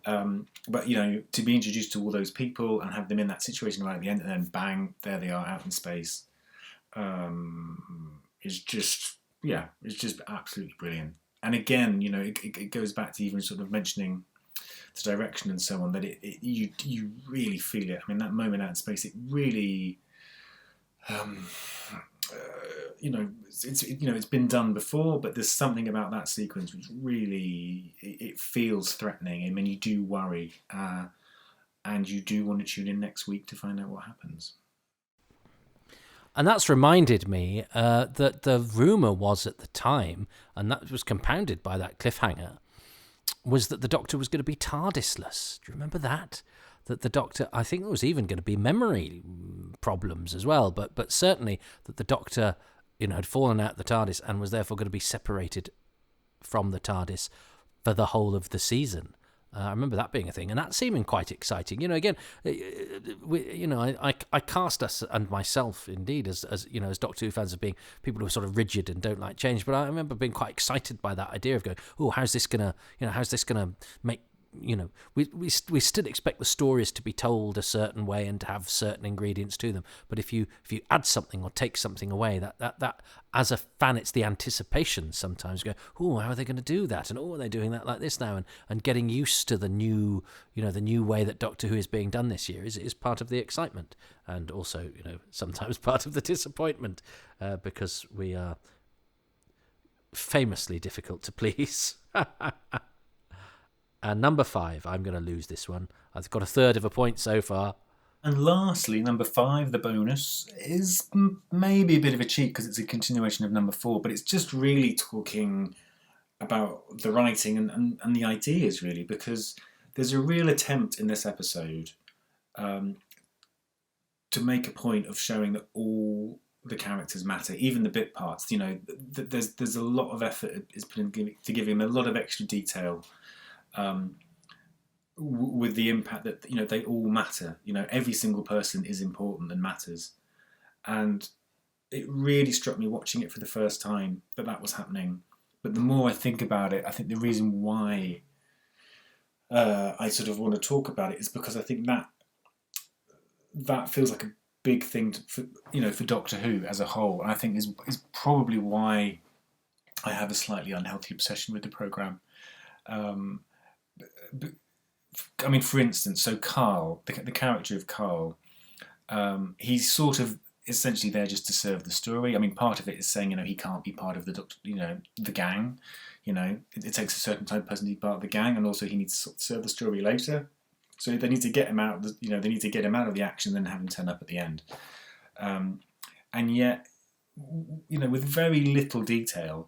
But to be introduced to all those people and have them in that situation right at the end, and then bang, there they are out in space, is just absolutely brilliant. And again, it goes back to even sort of mentioning the direction and so on, that you really feel it. That moment out in space, it really, it's been done before, but there's something about that sequence which really, it feels threatening. You do worry, and you do want to tune in next week to find out what happens. And that's reminded me that the rumour was at the time, and that was compounded by that cliffhanger, was that the Doctor was going to be TARDIS-less. Do you remember that? That the Doctor, I think there was even going to be memory problems as well, but certainly that the Doctor, had fallen out of the TARDIS and was therefore going to be separated from the TARDIS for the whole of the season. I remember that being a thing, and that seeming quite exciting. Again, I cast us and myself indeed as Doctor Who fans as being people who are sort of rigid and don't like change. But I remember being quite excited by that idea of going, oh, how's this gonna make. We still expect the stories to be told a certain way and to have certain ingredients to them. But if you add something or take something away, that as a fan, it's the anticipation sometimes. You go, oh, how are they going to do that? And oh, are they doing that like this now? And getting used to the new way that Doctor Who is being done this year is part of the excitement, and also sometimes part of the disappointment, because we are famously difficult to please. And number 5, I'm going to lose this one. I've got a third of a point so far. And lastly, number 5, the bonus, is maybe a bit of a cheat because it's a continuation of number 4, but it's just really talking about the writing and the ideas, really, because there's a real attempt in this episode to make a point of showing that all the characters matter, even the bit parts. There's a lot of effort is put in to give him a lot of extra detail. with the impact that they all matter. Every single person is important and matters, and it really struck me watching it for the first time that was happening. But the more I think about it, I think the reason why I sort of want to talk about it is because I think that feels like a big thing for Doctor Who as a whole, and I think is probably why I have a slightly unhealthy obsession with the programme. I mean, for instance, so Carl, the character of Carl, he's sort of essentially there just to serve the story. I mean, part of it is saying, he can't be part of the gang. It takes a certain type of person to be part of the gang, and also he needs to serve the story later. So they need to get him out. They need to get him out of the action, then have him turn up at the end. And yet, with very little detail,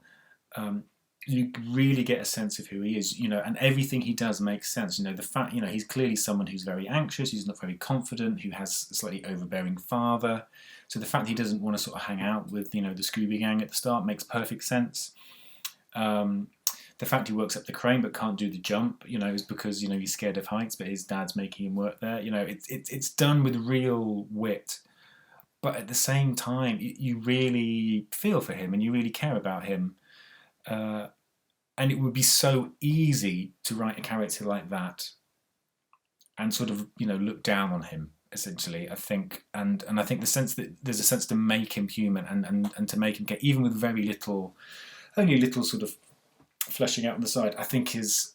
you really get a sense of who he is. And everything he does makes sense. The fact, he's clearly someone who's very anxious, he's not very confident, who has a slightly overbearing father. So the fact he doesn't want to sort of hang out with, the Scooby Gang at the start makes perfect sense. The fact he works up the crane but can't do the jump, is because, he's scared of heights, but his dad's making him work there. It's done with real wit. But at the same time, you really feel for him and you really care about him. And it would be so easy to write a character like that and sort of, look down on him, essentially, I think. And I think the sense that there's a sense to make him human and to make him get, even with very little, only a little sort of fleshing out on the side, I think is,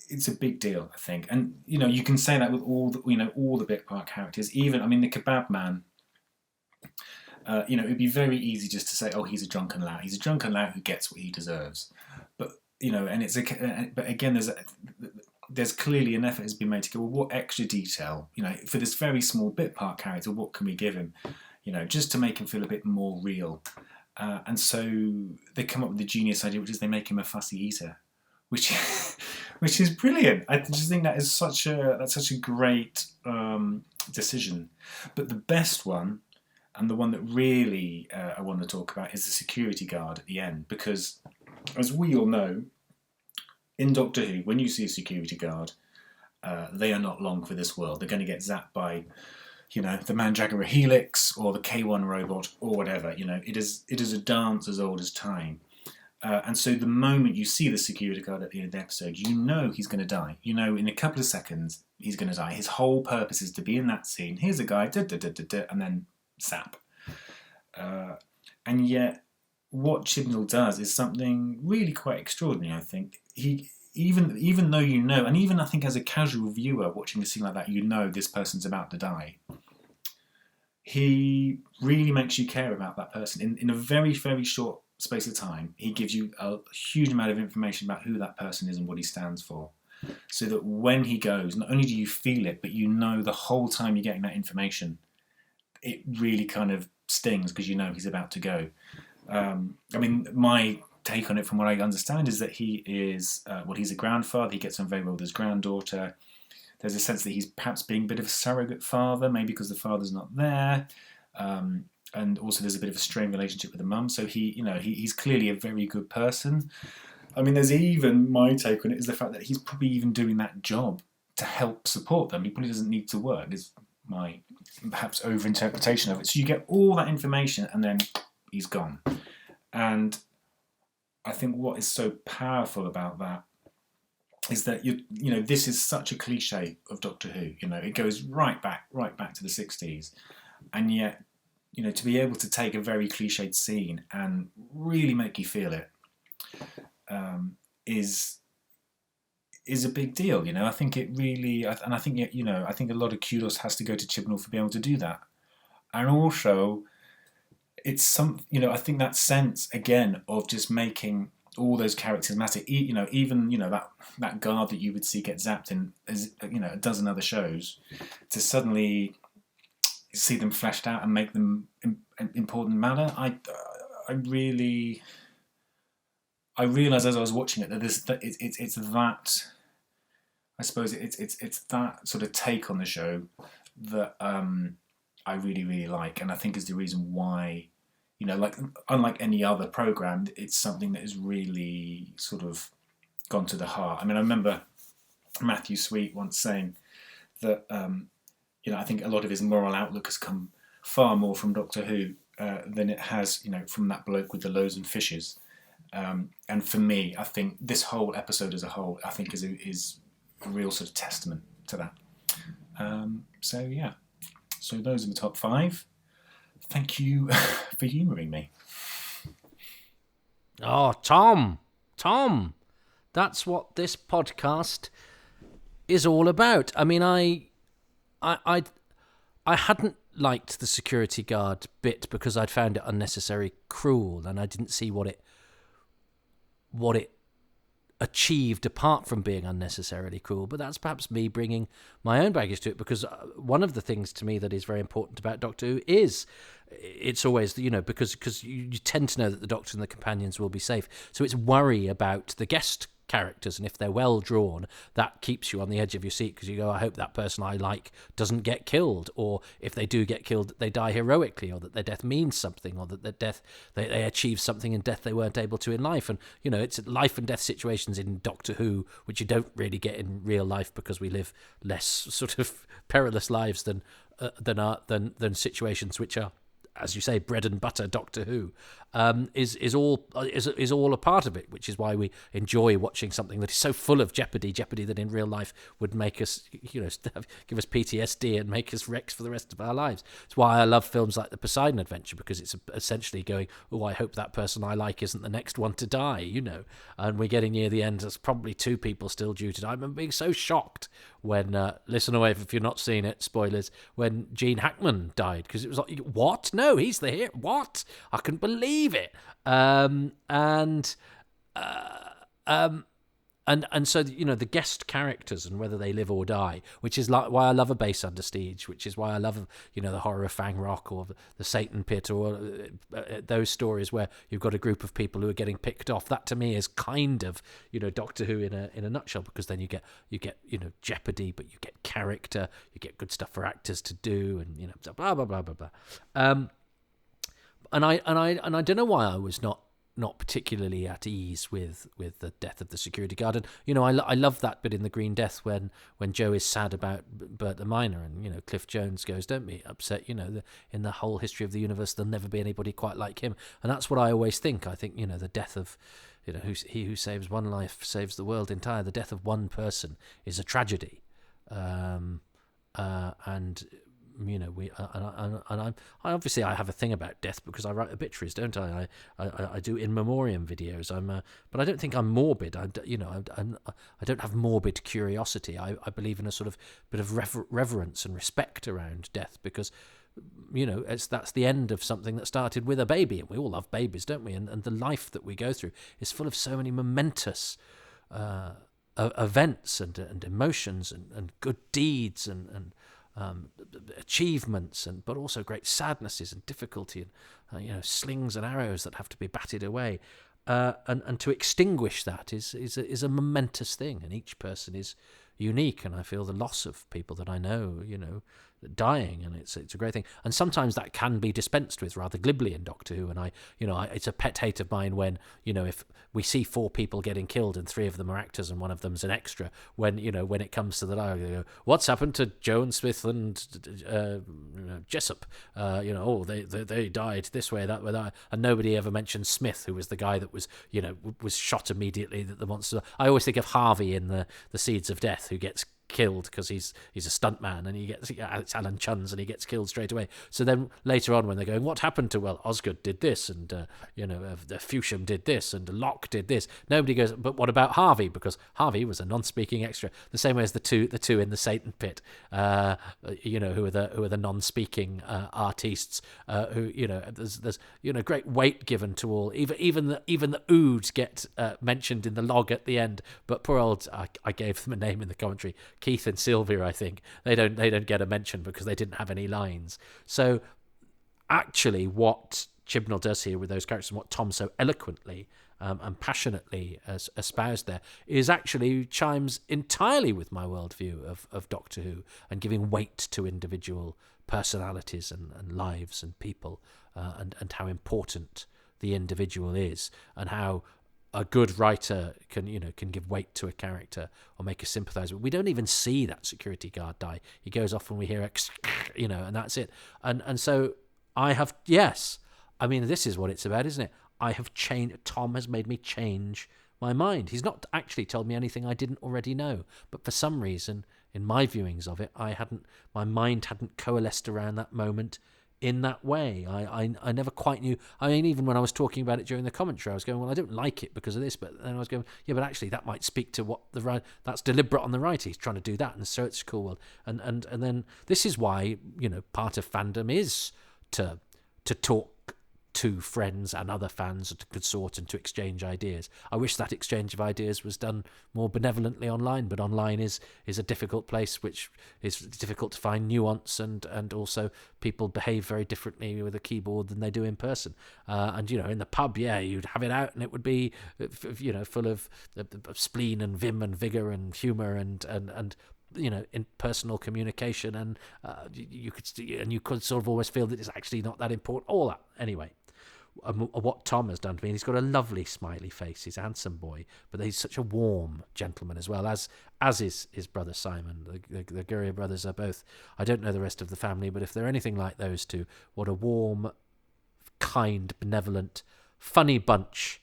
it's a big deal, I think. And, you can say that with all the bit part characters. Even, I mean, the Kebab Man, it'd be very easy just to say, oh, he's a drunken lout. He's a drunken lout who gets what he deserves. But, but again, there's clearly an effort has been made to go, well, what extra detail, for this very small bit part character, what can we give him, just to make him feel a bit more real. And so they come up with the genius idea, which is they make him a fussy eater, which is brilliant. I just think that's such a great decision. But the best one, and the one that really I want to talk about, is the security guard at the end. Because, as we all know, in Doctor Who, when you see a security guard, they are not long for this world. They're going to get zapped by, the Mandragora Helix or the K1 robot or whatever. It is a dance as old as time. And so the moment you see the security guard at the end of the episode, he's going to die. In a couple of seconds, he's going to die. His whole purpose is to be in that scene. Here's a guy, and then zap. And yet, what Chibnall does is something really quite extraordinary, I think. He, even though and even I think as a casual viewer watching a scene like that, this person's about to die. He really makes you care about that person. In a very, very short space of time, he gives you a huge amount of information about who that person is and what he stands for. So that when he goes, not only do you feel it, but the whole time you're getting that information, it really kind of stings because he's about to go. I mean, my take on it, from what I understand, is that he is, he's a grandfather. He gets on very well with his granddaughter. There's a sense that he's perhaps being a bit of a surrogate father, maybe because the father's not there. And also there's a bit of a strained relationship with the mum. So he's clearly a very good person. I mean, there's even, my take on it is the fact that he's probably even doing that job to help support them. He probably doesn't need to work, is my perhaps over-interpretation of it. So you get all that information and then he's gone. And I think what is so powerful about that is that this is such a cliche of Doctor Who. It goes right back to the 60s, and yet to be able to take a very cliched scene and really make you feel it is a big deal. I think it really, and I think I think a lot of kudos has to go to Chibnall for being able to do that, and also it's I think that sense again of just making all those characters matter. Even that guard that you would see get zapped in a dozen other shows, to suddenly see them fleshed out and make them important matter. I realised as I was watching it that it's that, I suppose it's that sort of take on the show that I really, really like, and I think is the reason why, unlike any other programme, it's something that is really sort of gone to the heart. I mean, I remember Matthew Sweet once saying that I think a lot of his moral outlook has come far more from Doctor Who than it has, from that bloke with the loaves and fishes. And for me, I think this whole episode as a whole, I think is a real sort of testament to that. So those are the top 5. Thank you for humouring me. Oh, Tom, that's what this podcast is all about. I mean, I hadn't liked the security guard bit because I'd found it unnecessary cruel, and I didn't see what it achieved apart from being unnecessarily cruel. But that's perhaps me bringing my own baggage to it, because one of the things to me that is very important about Doctor Who is it's always, because you tend to know that the Doctor and the companions will be safe. So it's worry about the guest characters, and if they're well drawn, that keeps you on the edge of your seat, because you go, I hope that person I like doesn't get killed, or if they do get killed, they die heroically, or that their death means something, or that their death they achieve something in death they weren't able to in life. And it's life and death situations in Doctor Who which you don't really get in real life, because we live less sort of perilous lives than situations which are, as you say, bread and butter Doctor Who, is all a part of it, which is why we enjoy watching something that is so full of jeopardy that in real life would make us, give us PTSD and make us wrecks for the rest of our lives. It's why I love films like The Poseidon Adventure, because it's essentially going, oh, I hope that person I like isn't the next one to die, and we're getting near the end. There's probably 2 people still due to die. I remember being so shocked when, listen away if you've not seen it, spoilers, when Gene Hackman died, because it was like, what? No, he's the hero. What? I couldn't believe it. And so the guest characters and whether they live or die, which is like why I love A Base Under Siege, which is why I love the Horror of Fang Rock or the Satan Pit, or those stories where you've got a group of people who are getting picked off. That to me is kind of Doctor Who in a nutshell, because then you get jeopardy, but you get character, you get good stuff for actors to do, and blah blah blah blah blah. And I don't know why I was not particularly at ease with the death of the security guard. And I love that bit in The Green Death when Joe is sad about Bert the Miner, and Cliff Jones goes, don't be upset, in the whole history of the universe there'll never be anybody quite like him. And that's what I always think. I think the death of he who saves one life saves the world entire. The death of one person is a tragedy, and I obviously I have a thing about death because I write obituaries, don't I? I do in memoriam videos. But I don't think I'm morbid. I don't have morbid curiosity. I believe in a sort of bit of reverence and respect around death, because that's the end of something that started with a baby, and we all love babies, don't we? And the life that we go through is full of so many momentous events and emotions and good deeds and achievements, but also great sadnesses and difficulty, and slings and arrows that have to be batted away, and to extinguish that is a momentous thing, and each person is unique. And I feel the loss of people that I know, dying, and it's a great thing. And sometimes that can be dispensed with rather glibly in Doctor Who, and it's a pet hate of mine when if we see 4 people getting killed and 3 of them are actors and one of them's an extra, when it comes to the dialogue, they go, what's happened to Joan Smith and Jessup? They died this way, that way, that, and nobody ever mentions Smith, who was the guy that was was shot immediately that the monster. I always think of Harvey in the Seeds of Death, who gets killed because he's a stuntman, and it's Alan Chun's, and he gets killed straight away. So then later on, when they're going, what happened to, Osgood did this, and Fewsham did this, and Locke did this, nobody goes, but what about Harvey? Because Harvey was a non-speaking extra, the same way as the two in the Satan Pit, who are the non-speaking artistes, who there's great weight given to all. Even the Oods get mentioned in the log at the end, but poor old, I gave them a name in the commentary, Keith and Sylvia, I think they don't get a mention because they didn't have any lines. So actually what Chibnall does here with those characters, and what Tom so eloquently and passionately espoused there, is actually chimes entirely with my worldview of Doctor Who, and giving weight to individual personalities and lives and people, and how important the individual is, and how a good writer can give weight to a character or make us sympathise. But we don't even see that security guard die. He goes off when we hear and that's it. And so I have, yes, I mean, this is what it's about, isn't it? I have changed. Tom has made me change my mind. He's not actually told me anything I didn't already know, but for some reason, in my viewings of it, my mind hadn't coalesced around that moment in that way. I never quite knew. I mean, even when I was talking about it during the commentary, I was going, well, I don't like it because of this, but then I was going, yeah, but actually that might speak to what that's deliberate on the writer. He's trying to do that, and so it's cool. And then this is why, part of fandom is to talk to friends and other fans to consort and to exchange ideas. I wish that exchange of ideas was done more benevolently online, but online is a difficult place, which is difficult to find nuance, and also people behave very differently with a keyboard than they do in person. And in the pub, yeah, you'd have it out and it would be full of spleen and vim and vigour and humour and in personal communication, and you could sort of always feel that it's actually not that important. All that anyway. What Tom has done to me, he's got a lovely smiley face. He's a handsome boy, but he's such a warm gentleman as well, as is his brother Simon. The Guerrier brothers are both. I don't know the rest of the family, but if they're anything like those two, what a warm, kind, benevolent, funny bunch,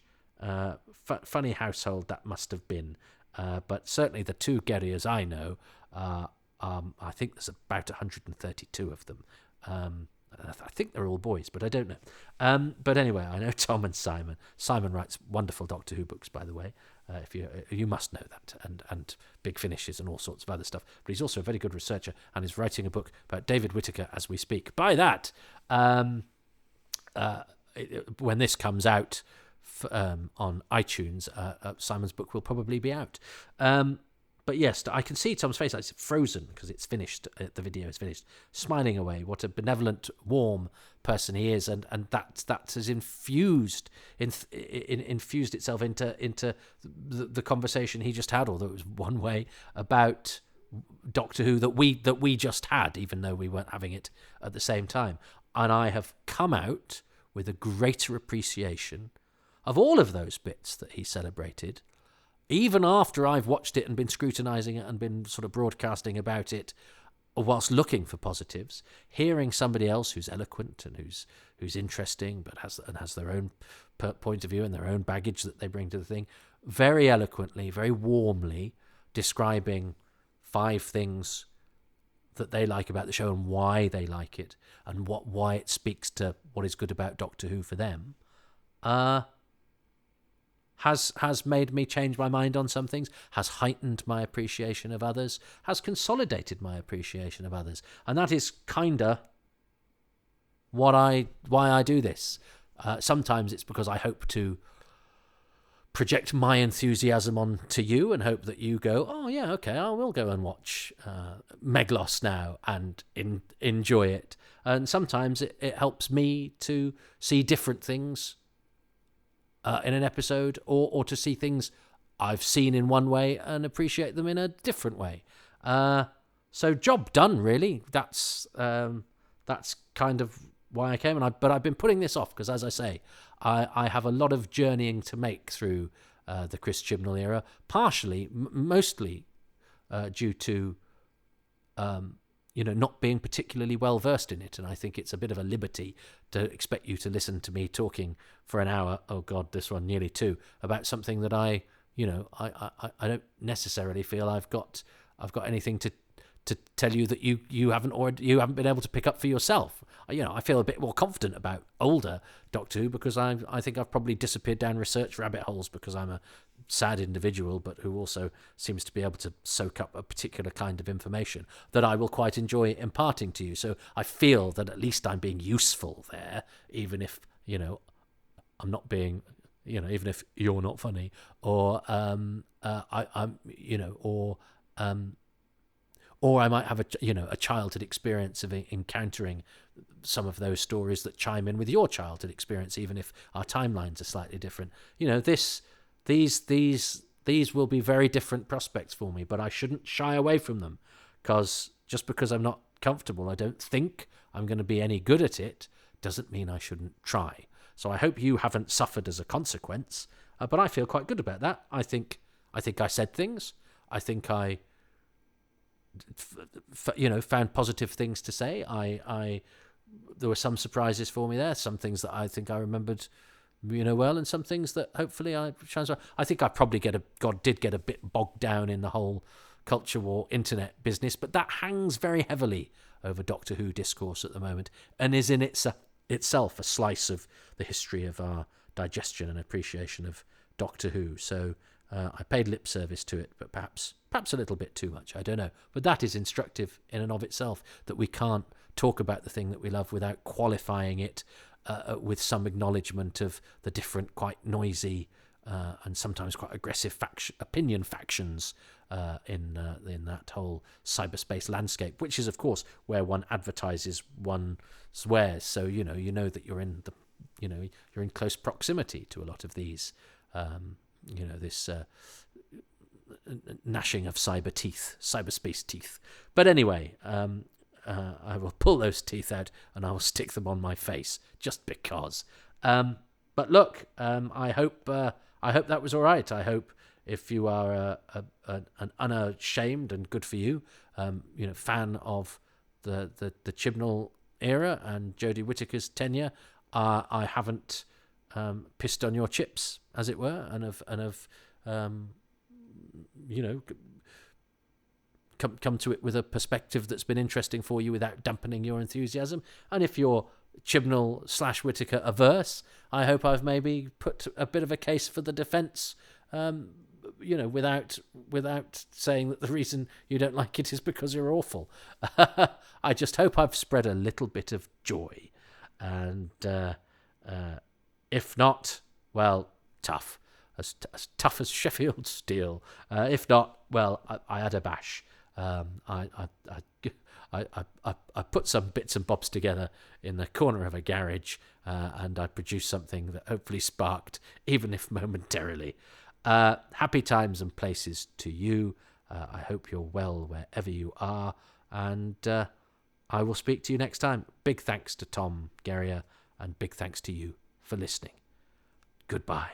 funny household that must have been. But certainly the two Guerriers I know, I think there's about 132 of them. I think they're all boys, but I don't know. But anyway, I know Tom and Simon. Simon writes wonderful Doctor Who books, by the way. If you must know that, and Big Finishes and all sorts of other stuff. But he's also a very good researcher, and is writing a book about David Whittaker as we speak. By that, when this comes out on iTunes, Simon's book will probably be out. But yes, I can see Tom's face. It's frozen because it's finished. The video is finished. Smiling away. What a benevolent, warm person he is, and that has infused itself into the conversation he just had, although it was one way, about Doctor Who that we just had, even though we weren't having it at the same time. And I have come out with a greater appreciation of all of those bits that he celebrated, even after I've watched it and been scrutinising it and been sort of broadcasting about it whilst looking for positives. Hearing somebody else who's eloquent and who's interesting but has their own point of view and their own baggage that they bring to the thing, very eloquently, very warmly describing 5 things that they like about the show and why they like it and why it speaks to what is good about Doctor Who for them, has made me change my mind on some things, has heightened my appreciation of others, has consolidated my appreciation of others. And that is kinda why I do this. Sometimes it's because I hope to project my enthusiasm onto you and hope that you go, oh yeah, okay, I will go and watch Meglos now and enjoy it. And sometimes it helps me to see different things in an episode, or to see things I've seen in one way and appreciate them in a different way. So job done, really. That's kind of why I came. But I've been putting this off because, as I say, I have a lot of journeying to make through the Chris Chibnall era, partially, mostly due to not being particularly well versed in it, and I think it's a bit of a liberty to expect you to listen to me talking for an hour. Oh God, this one nearly 2 about something that I don't necessarily feel I've got anything to tell you that you haven't been able to pick up for yourself. I feel a bit more confident about older Doctor Who because I think I've probably disappeared down research rabbit holes because I'm a sad individual, but who also seems to be able to soak up a particular kind of information that I will quite enjoy imparting to you. So I feel that at least I'm being useful there, even if I'm not being, even if you're not funny, or or I might have a childhood experience of encountering some of those stories that chime in with your childhood experience, even if our timelines are slightly different. These will be very different prospects for me, but I shouldn't shy away from them, because just because I'm not comfortable, I don't think I'm going to be any good at it, doesn't mean I shouldn't try. So I hope you haven't suffered as a consequence. But I feel quite good about that. I think I said things. I think I found positive things to say. There were some surprises for me there, some things that I think I remembered well, and some things that hopefully I think I probably did get a bit bogged down in the whole culture war internet business, but that hangs very heavily over Doctor Who discourse at the moment, and is in itself a slice of the history of our digestion and appreciation of Doctor Who. So I paid lip service to it, but perhaps a little bit too much, I don't know. But that is instructive in and of itself, that we can't talk about the thing that we love without qualifying it with some acknowledgement of the different, quite noisy and sometimes quite aggressive opinion factions in that whole cyberspace landscape, which is, of course, where one advertises one's wares. So you know that you're in close proximity to a lot of these. This gnashing of cyberspace teeth. But anyway, I will pull those teeth out and I will stick them on my face just because. But look, I hope that was all right. I hope if you are an unashamed, and good for you, fan of the Chibnall era and Jodie Whittaker's tenure, I haven't pissed on your chips, as it were, and have come to it with a perspective that's been interesting for you without dampening your enthusiasm. And if you're Chibnall/Whittaker averse, I hope I've maybe put a bit of a case for the defence, without saying that the reason you don't like it is because you're awful. I just hope I've spread a little bit of joy. And if not, well, tough. As tough as Sheffield steel. If not, well, I had a bash. I put some bits and bobs together in the corner of a garage, and I produced something that hopefully sparked, even if momentarily. Happy times and places to you. I hope you're well wherever you are, and I will speak to you next time. Big thanks to Tom Guerrier, and big thanks to you for listening. Goodbye.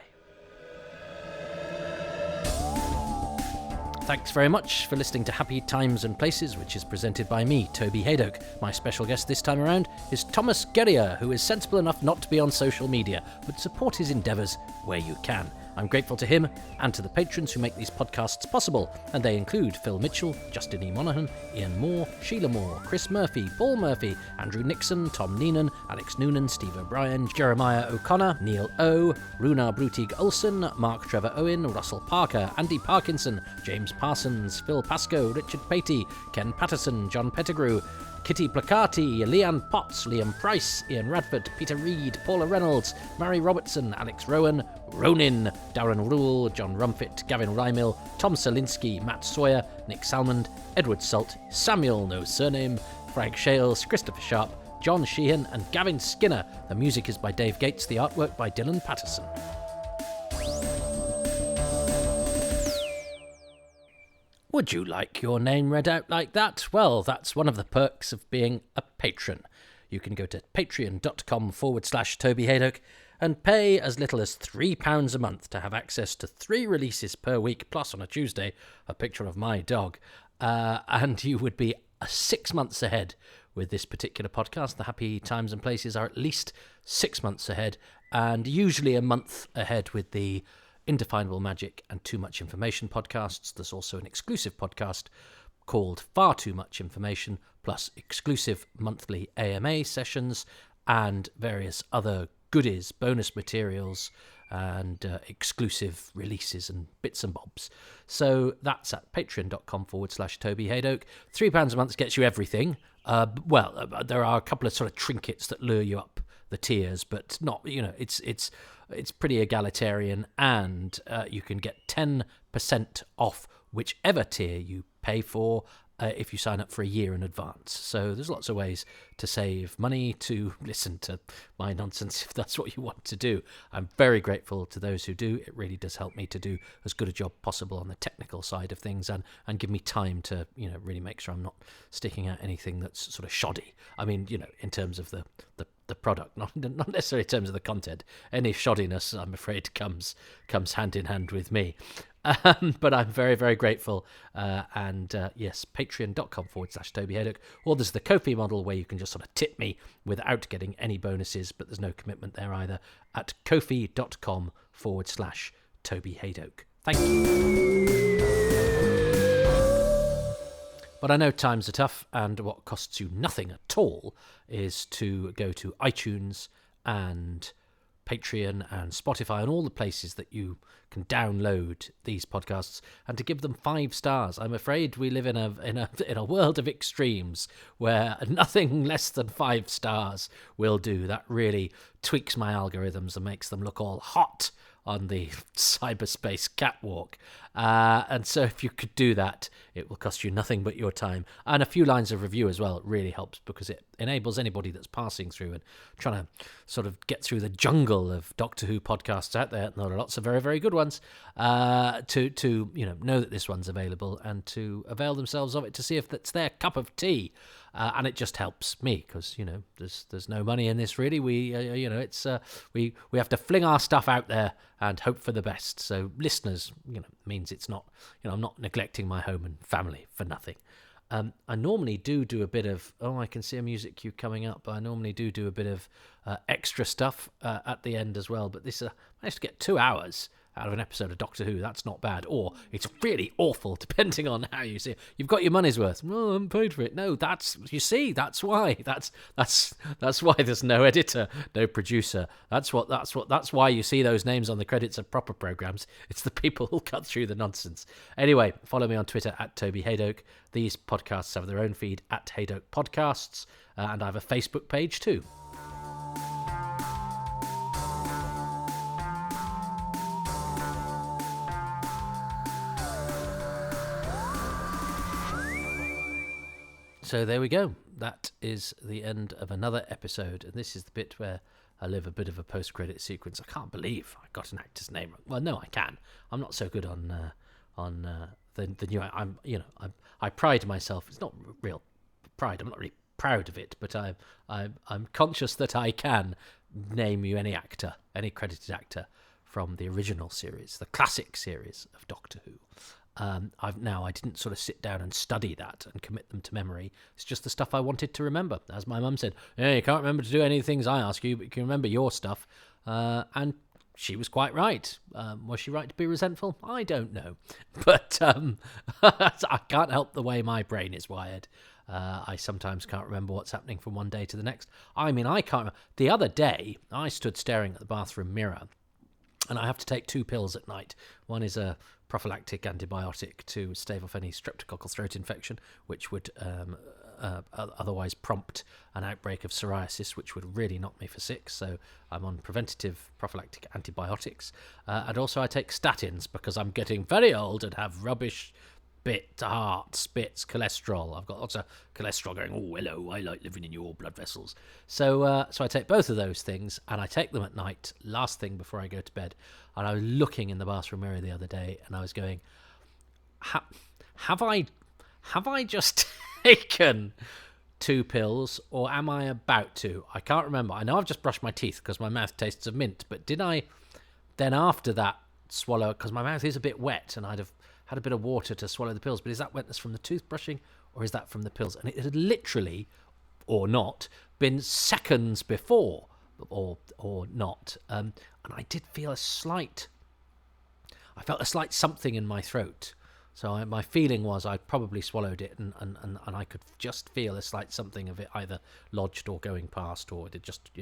Thanks very much for listening to Happy Times and Places, which is presented by me, Toby Hadoke. My special guest this time around is Thomas Guerrier, who is sensible enough not to be on social media, but support his endeavours where you can. I'm grateful to him and to the patrons who make these podcasts possible, and they include Phil Mitchell, Justin E. Monaghan, Ian Moore, Sheila Moore, Chris Murphy, Paul Murphy, Andrew Nixon, Tom Neenan, Alex Noonan, Steve O'Brien, Jeremiah O'Connor, Neil O, Runar Brutig Olsen, Mark Trevor Owen, Russell Parker, Andy Parkinson, James Parsons, Phil Pascoe, Richard Patey, Ken Patterson, John Pettigrew, Kitty Placati, Leanne Potts, Liam Price, Ian Radford, Peter Reed, Paula Reynolds, Mary Robertson, Alex Rowan, Ronin, Darren Rule, John Rumfitt, Gavin Rymill, Tom Selinsky, Matt Sawyer, Nick Salmond, Edward Salt, Samuel No Surname, Frank Shales, Christopher Sharp, John Sheehan, and Gavin Skinner. The music is by Dave Gates, the artwork by Dylan Patterson. Would you like your name read out like that? Well, that's one of the perks of being a patron. You can go to patreon.com/Toby Hadoke and pay as little as £3 a month to have access to 3 releases per week, plus on a Tuesday, a picture of my dog. And you would be 6 months ahead with this particular podcast. The Happy Times and Places are at least 6 months ahead, and usually a month ahead with the Indefinable Magic and Too Much Information podcasts. There's also an exclusive podcast called Far Too Much Information, plus exclusive monthly AMA sessions and various other goodies, bonus materials, and exclusive releases and bits and bobs. So that's at patreon.com/Toby Hadoke. £3 a month gets you everything. There are a couple of sort of trinkets that lure you up the tiers, but not, it's pretty egalitarian, and you can get 10% off whichever tier you pay for if you sign up for a year in advance. So there's lots of ways to save money, to listen to my nonsense if that's what you want to do. I'm very grateful to those who do. It really does help me to do as good a job possible on the technical side of things, and give me time to really make sure I'm not sticking out anything that's sort of shoddy. I mean, in terms of the the product, not necessarily in terms of the content. Any shoddiness, I'm afraid, comes hand in hand with me. But I'm very, very grateful. Yes, patreon.com/Toby Hadoke. Or there's the Ko-fi model where you can just sort of tip me without getting any bonuses, but there's no commitment there either, at kofi.com/Toby Hadoke. Thank you. But I know times are tough, and what costs you nothing at all is to go to iTunes and Patreon and Spotify and all the places that you can download these podcasts, and to give them 5 stars. I'm afraid we live in a world of extremes where nothing less than 5 stars will do. That really tweaks my algorithms and makes them look all hot on the cyberspace catwalk. And so if you could do that, it will cost you nothing but your time. And a few lines of review as well. It really helps, because it enables anybody that's passing through and trying to sort of get through the jungle of Doctor Who podcasts out there, and there are lots of very, very good ones, to know that this one's available and to avail themselves of it, to see if that's their cup of tea. And it just helps me, because there's no money in this really. We we have to fling our stuff out there and hope for the best. So listeners, means it's not, I'm not neglecting my home and family for nothing. I normally do a bit of, I can see a music cue coming up. I normally do a bit of extra stuff at the end as well. But this, I managed to get 2 hours out of an episode of Doctor Who. That's not bad. Or it's really awful, depending on how you see it. You've got your money's worth. No, I haven't paid for it. No, that's why. That's why there's no editor, no producer. That's why you see those names on the credits of proper programs. It's the people who'll cut through the nonsense. Anyway, follow me on Twitter at Toby Hadoke. These podcasts have their own feed at Hadoke Podcasts, and I have a Facebook page too. So there we go. That is the end of another episode. And this is the bit where I live a bit of a post-credit sequence. I can't believe I got an actor's name wrong. Well, no, I can. I'm not so good on the new. I pride myself. It's not real pride. I'm not really proud of it, but I'm conscious that I can name you any actor, any credited actor from the original series, the classic series of Doctor Who. I didn't sort of sit down and study that and commit them to memory. It's just the stuff I wanted to remember. As my mum said, you can't remember to do any of the things I ask you, but you can remember your stuff. And she was quite right. Was she right to be resentful? I don't know. But I can't help the way my brain is wired. I sometimes can't remember what's happening from one day to the next. I mean, I can't remember. The other day, I stood staring at the bathroom mirror, and I have to take 2 pills at night. One is a prophylactic antibiotic to stave off any streptococcal throat infection, which would otherwise prompt an outbreak of psoriasis, which would really knock me for 6. So I'm on preventative prophylactic antibiotics. And also I take statins because I'm getting very old and have rubbish heart, spits, cholesterol. I've got lots of cholesterol going, oh, hello, I like living in your blood vessels. So I take both of those things, and I take them at night, last thing before I go to bed. And I was looking in the bathroom mirror the other day, and I was going, have I just taken 2 pills, or am I about to? I can't remember. I know I've just brushed my teeth because my mouth tastes of mint, but did I then after that swallow, because my mouth is a bit wet, and I'd have had a bit of water to swallow the pills, but is that wetness from the toothbrushing, or is that from the pills? And it had literally, or not, been seconds before, or not. And I did feel I felt a slight something in my throat. So my feeling was I probably swallowed it, and I could just feel a slight something of it either lodged or going past, or it had just,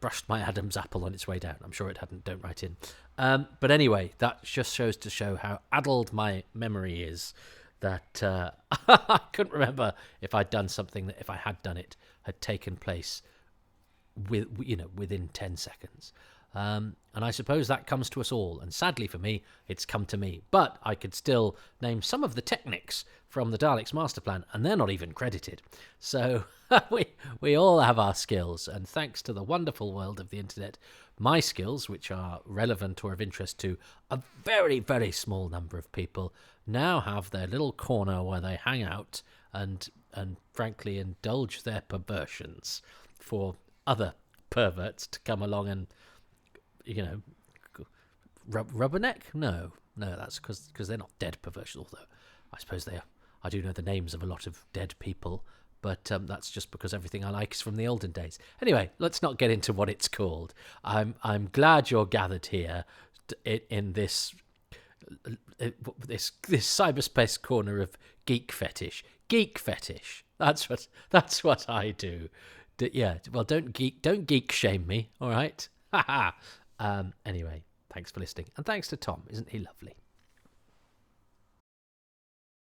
brushed my Adam's apple on its way down. I'm sure it hadn't. Don't write in. But anyway, that just shows to show how addled my memory is, that I couldn't remember if I'd done something that, if I had done it, had taken place within 10 seconds. And I suppose that comes to us all. And sadly for me, it's come to me. But I could still name some of the techniques from the Daleks master plan, and they're not even credited. So we all have our skills. And thanks to the wonderful world of the internet, my skills, which are relevant or of interest to a very, very small number of people, now have their little corner where they hang out and frankly indulge their perversions for other perverts to come along and, rubberneck? No, that's because they're not dead perverts, although I suppose they are. I do know the names of a lot of dead people, but that's just because everything I like is from the olden days. Anyway, let's not get into what it's called. I'm glad you're gathered here in this cyberspace corner of geek fetish. Geek fetish. That's what I do. Well, don't geek shame me. All right. Anyway, thanks for listening, and thanks to Tom. Isn't he lovely?